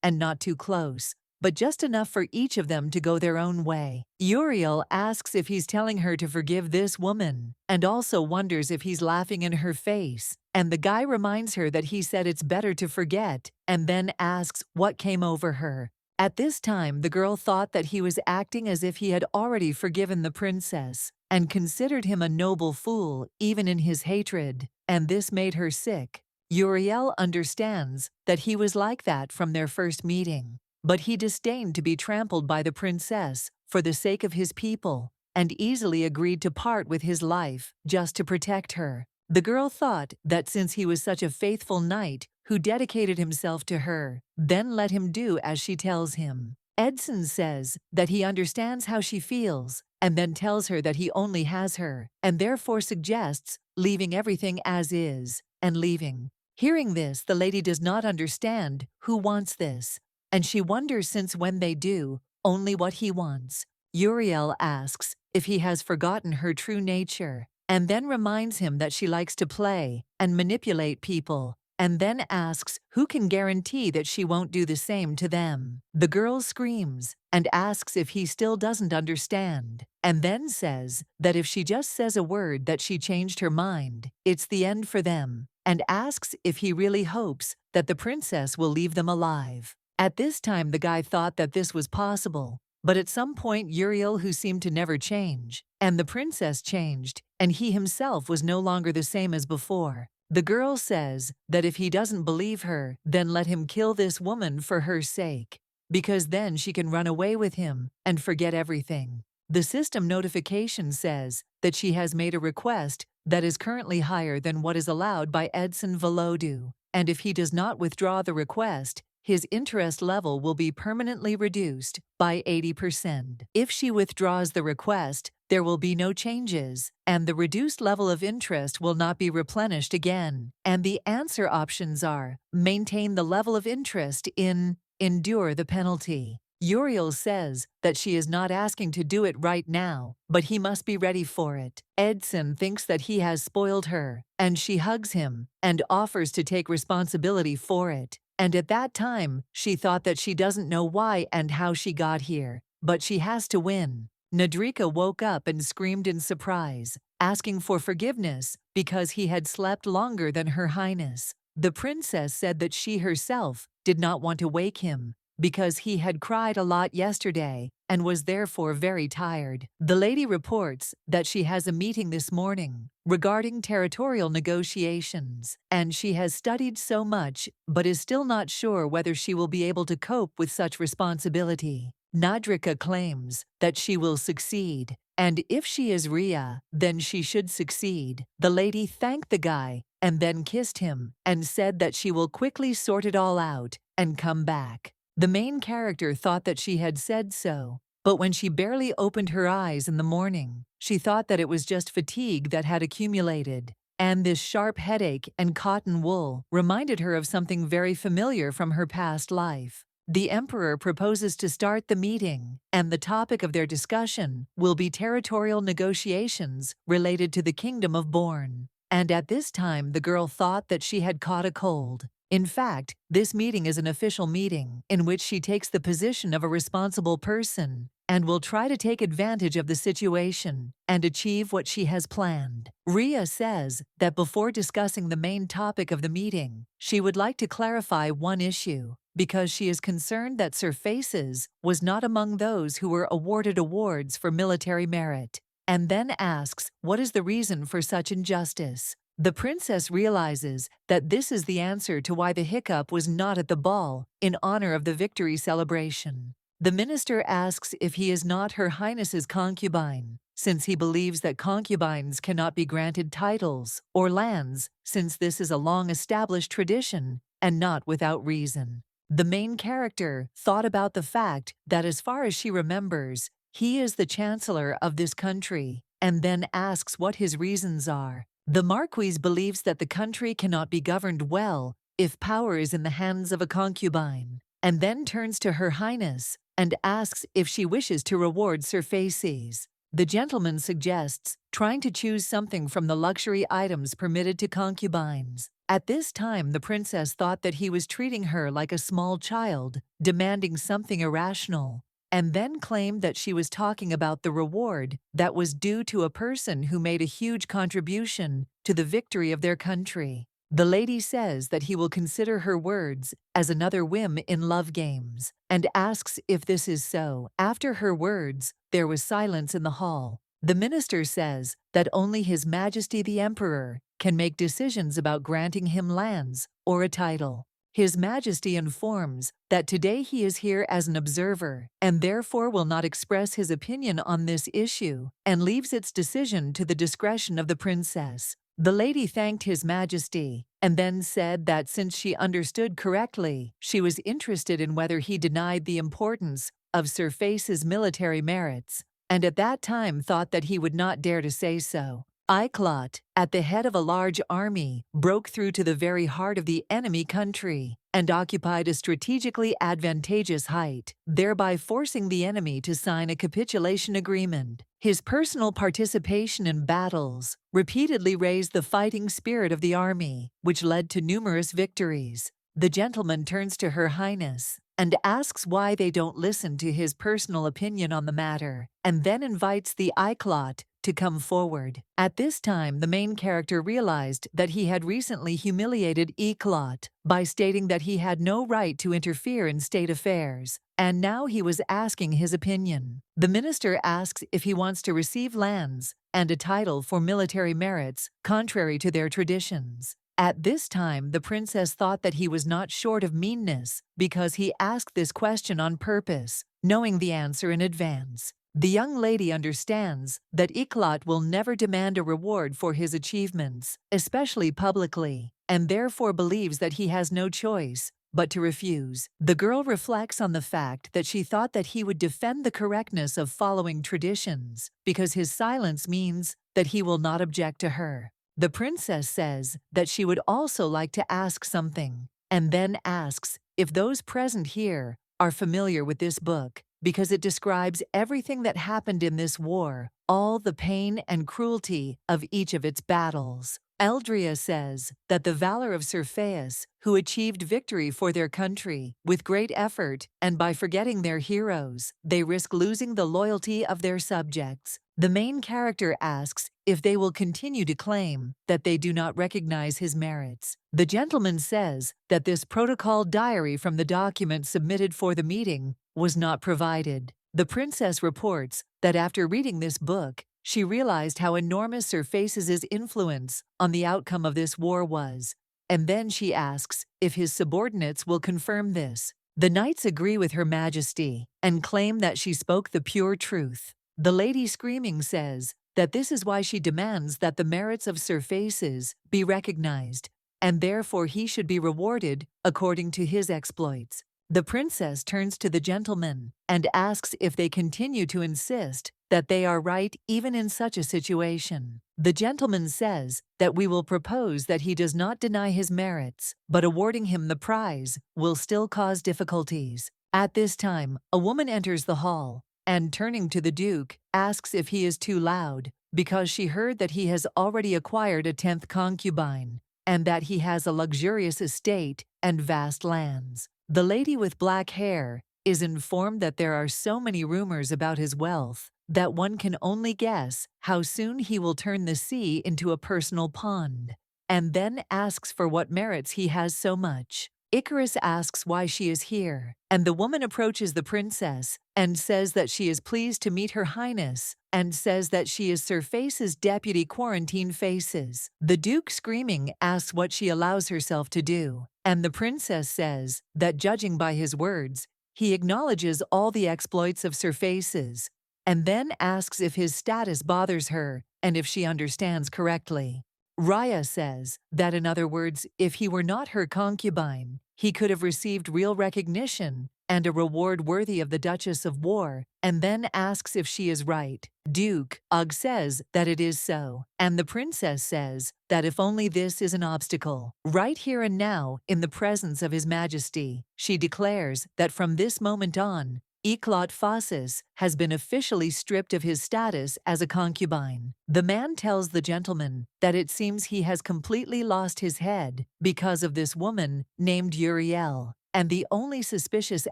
and not too close, but just enough for each of them to go their own way. Uriel asks if he's telling her to forgive this woman, and also wonders if he's laughing in her face, and the guy reminds her that he said it's better to forget, and then asks what came over her. At this time, the girl thought that he was acting as if he had already forgiven the princess, and considered him a noble fool even in his hatred, and this made her sick. Uriel understands that he was like that from their first meeting, but he disdained to be trampled by the princess for the sake of his people, and easily agreed to part with his life just to protect her. The girl thought that since he was such a faithful knight who dedicated himself to her, then let him do as she tells him. Edson says that he understands how she feels, and then tells her that he only has her, and therefore suggests leaving everything as is, and leaving. Hearing this, the lady does not understand who wants this, and she wonders since when they do only what he wants. Uriel asks if he has forgotten her true nature, and then reminds him that she likes to play and manipulate people, and then asks who can guarantee that she won't do the same to them. The girl screams and asks if he still doesn't understand, and then says that if she just says a word that she changed her mind, it's the end for them, and asks if he really hopes that the princess will leave them alive. At this time the guy thought that this was possible, but at some point Uriel, who seemed to never change, and the princess changed, and he himself was no longer the same as before. The girl says that if he doesn't believe her, then let him kill this woman for her sake, because then she can run away with him and forget everything. The system notification says that she has made a request that is currently higher than what is allowed by Edson Volodu, and if he does not withdraw the request, his interest level will be permanently reduced by 80%. If she withdraws the request, there will be no changes, and the reduced level of interest will not be replenished again. And the answer options are: maintain the level of interest in endure the penalty. Uriel says that she is not asking to do it right now, but he must be ready for it. Edson thinks that he has spoiled her, and she hugs him and offers to take responsibility for it. And at that time, she thought that she doesn't know why and how she got here, but she has to win. Nadrika woke up and screamed in surprise, asking for forgiveness because he had slept longer than Her Highness. The princess said that she herself did not want to wake him because he had cried a lot yesterday and was therefore very tired. The lady reports that she has a meeting this morning regarding territorial negotiations, and she has studied so much but is still not sure whether she will be able to cope with such responsibility. Nadrika claims that she will succeed, and if she is Rhea, then she should succeed. The lady thanked the guy and then kissed him and said that she will quickly sort it all out and come back. The main character thought that she had said so, but when she barely opened her eyes in the morning, she thought that it was just fatigue that had accumulated, and this sharp headache and cotton wool reminded her of something very familiar from her past life. The emperor proposes to start the meeting, and the topic of their discussion will be territorial negotiations related to the kingdom of Borne. And at this time, the girl thought that she had caught a cold. In fact, this meeting is an official meeting in which she takes the position of a responsible person and will try to take advantage of the situation and achieve what she has planned. Rhea says that before discussing the main topic of the meeting, she would like to clarify one issue, because she is concerned that Sir Faces was not among those who were awarded awards for military merit, and then asks what is the reason for such injustice. The princess realizes that this is the answer to why the hiccup was not at the ball in honor of the victory celebration. The minister asks if he is not Her Highness's concubine, since he believes that concubines cannot be granted titles or lands, since this is a long-established tradition and not without reason. The main character thought about the fact that as far as she remembers, he is the chancellor of this country, and then asks what his reasons are. The marquise believes that the country cannot be governed well if power is in the hands of a concubine, and then turns to Her Highness and asks if she wishes to reward Sir Faces. The gentleman suggests trying to choose something from the luxury items permitted to concubines. At this time, the princess thought that he was treating her like a small child, demanding something irrational, and then claimed that she was talking about the reward that was due to a person who made a huge contribution to the victory of their country. The lady says that he will consider her words as another whim in love games, and asks if this is so. After her words, there was silence in the hall. The minister says that only His Majesty the Emperor can make decisions about granting him lands or a title. His Majesty informs that today he is here as an observer and therefore will not express his opinion on this issue and leaves its decision to the discretion of the princess. The lady thanked His Majesty and then said that since she understood correctly, she was interested in whether he denied the importance of Sir Face's military merits, and at that time thought that he would not dare to say so. Iclot, at the head of a large army, broke through to the very heart of the enemy country and occupied a strategically advantageous height, thereby forcing the enemy to sign a capitulation agreement. His personal participation in battles repeatedly raised the fighting spirit of the army, which led to numerous victories. The gentleman turns to Her Highness and asks why they don't listen to his personal opinion on the matter, and then invites the Iclot to come forward. At this time, the main character realized that he had recently humiliated Eclot by stating that he had no right to interfere in state affairs, and now he was asking his opinion. The minister asks if he wants to receive lands and a title for military merits, contrary to their traditions. At this time, the princess thought that he was not short of meanness because he asked this question on purpose, knowing the answer in advance. The young lady understands that Eclot will never demand a reward for his achievements, especially publicly, and therefore believes that he has no choice but to refuse. The girl reflects on the fact that she thought that he would defend the correctness of following traditions because his silence means that he will not object to her. The princess says that she would also like to ask something, and then asks if those present here are familiar with this book, because it describes everything that happened in this war, all the pain and cruelty of each of its battles. Eldria says that the valor of Sir Faes, who achieved victory for their country with great effort, and by forgetting their heroes, they risk losing the loyalty of their subjects. The main character asks if they will continue to claim that they do not recognize his merits. The gentleman says that this protocol diary from the document submitted for the meeting was not provided. The princess reports that after reading this book, she realized how enormous Sir Faces' influence on the outcome of this war was, and then she asks if his subordinates will confirm this. The knights agree with Her Majesty and claim that she spoke the pure truth. The lady screaming says that this is why she demands that the merits of surfaces be recognized, and therefore he should be rewarded according to his exploits. The princess turns to the gentleman and asks if they continue to insist that they are right even in such a situation. The gentleman says that we will propose that he does not deny his merits, but awarding him the prize will still cause difficulties. At this time, a woman enters the hall and, turning to the Duke, asks if he is too loud because she heard that he has already acquired a 10th concubine and that he has a luxurious estate and vast lands. The lady with black hair is informed that there are so many rumors about his wealth that one can only guess how soon he will turn the sea into a personal pond, and then asks for what merits he has so much. Icarus asks why she is here, and the woman approaches the princess and says that she is pleased to meet Her Highness and says that she is Sir Face's deputy quarantine faces. The Duke, screaming, asks what she allows herself to do, and the princess says that, judging by his words, he acknowledges all the exploits of Sir Face's, and then asks if his status bothers her and if she understands correctly. Raya says that, in other words, if he were not her concubine, he could have received real recognition and a reward worthy of the Duchess of War, and then asks if she is right. Duke Og says that it is so, and the princess says that if only this is an obstacle. Right here and now, in the presence of His Majesty, she declares that from this moment on, Eclot Faucis has been officially stripped of his status as a concubine. The man tells the gentleman that it seems he has completely lost his head because of this woman named Uriel, and the only suspicious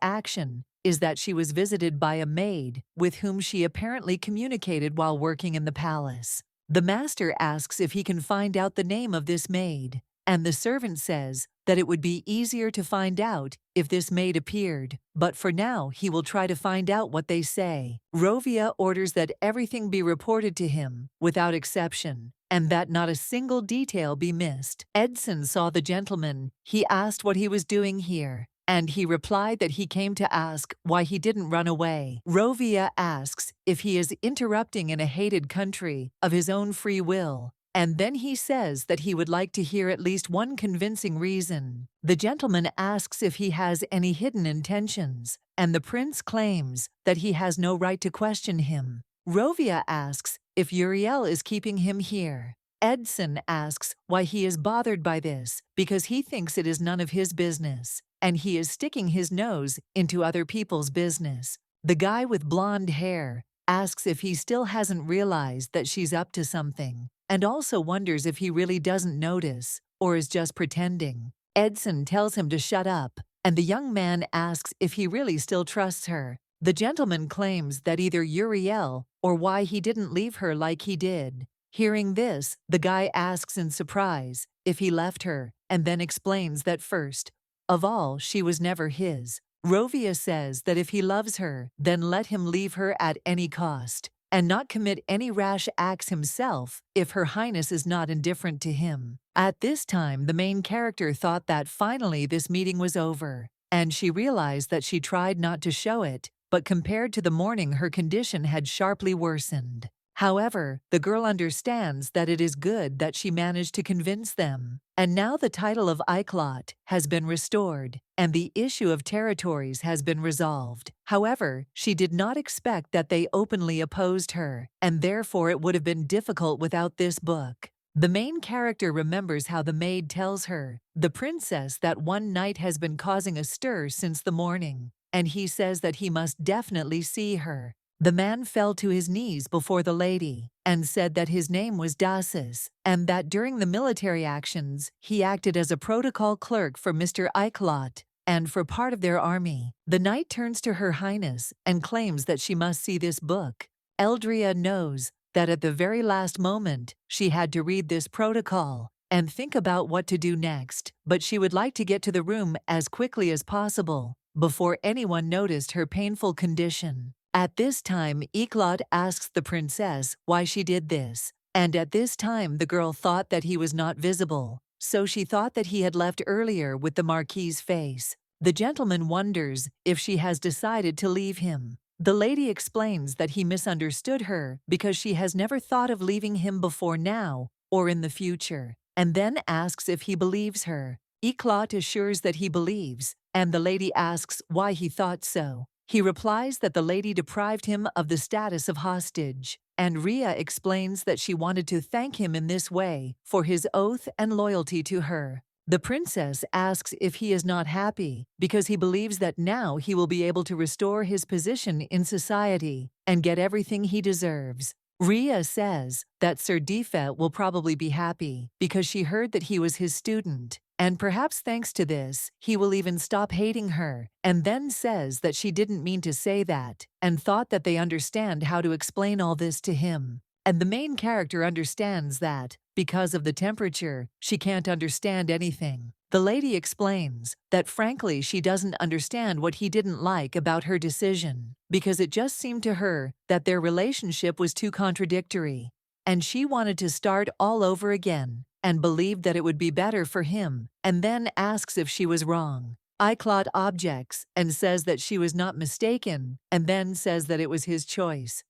action is that she was visited by a maid with whom she apparently communicated while working in the palace. The master asks if he can find out the name of this maid, and the servant says that it would be easier to find out if this maid appeared, but for now he will try to find out what they say. Rovia orders that everything be reported to him, without exception, and that not a single detail be missed. Edson saw the gentleman. He asked what he was doing here, and he replied that he came to ask why he didn't run away. Rovia asks if he is interrupting in a hated country of his own free will, and then he says that he would like to hear at least one convincing reason. The gentleman asks if he has any hidden intentions, and the prince claims that he has no right to question him. Rovia asks if Uriel is keeping him here. Edson asks why he is bothered by this, because he thinks it is none of his business, and he is sticking his nose into other people's business. The guy with blonde hair asks if he still hasn't realized that she's up to something, and also wonders if he really doesn't notice or is just pretending. Edson tells him to shut up, and the young man asks if he really still trusts her. The gentleman claims that either Uriel or why he didn't leave her like he did. Hearing this, the guy asks in surprise if he left her, and then explains that first of all, she was never his. Rovia says that if he loves her, then let him leave her at any cost, and not commit any rash acts himself if Her Highness is not indifferent to him. At this time, the main character thought that finally this meeting was over, and she realized that she tried not to show it, but compared to the morning her condition had sharply worsened. However, the girl understands that it is good that she managed to convince them, and now the title of Iclot has been restored, and the issue of territories has been resolved. However, she did not expect that they openly opposed her, and therefore it would have been difficult without this book. The main character remembers how the maid tells her, the princess, that one night has been causing a stir since the morning, and he says that he must definitely see her. The man fell to his knees before the lady and said that his name was Dasis, and that during the military actions he acted as a protocol clerk for Mr. Iclot and for part of their army. The knight turns to Her Highness and claims that she must see this book. Eldria knows that at the very last moment she had to read this protocol and think about what to do next, but she would like to get to the room as quickly as possible before anyone noticed her painful condition. At this time, Eclot asks the princess why she did this, and at this time the girl thought that he was not visible, so she thought that he had left earlier with the Marquis's face. The gentleman wonders if she has decided to leave him, The lady explains that he misunderstood her because she has never thought of leaving him before now or in the future, and then asks if he believes her. Eclat assures that he believes, and the lady asks why he thought so. He replies that the lady deprived him of the status of hostage, and Ria explains that she wanted to thank him in this way for his oath and loyalty to her. The princess asks if he is not happy because he believes that now he will be able to restore his position in society and get everything he deserves. Ria says that Sir Defet will probably be happy because she heard that he was his student, and perhaps thanks to this, he will even stop hating her, and then says that she didn't mean to say that and thought that they understand how to explain all this to him. And the main character understands that, because of the temperature, she can't understand anything. The lady explains that frankly she doesn't understand what he didn't like about her decision, because it just seemed to her that their relationship was too contradictory, and she wanted to start all over again, and believed that it would be better for him, and then asks if she was wrong. Iclot objects and says that she was not mistaken, and then says that it was his choice.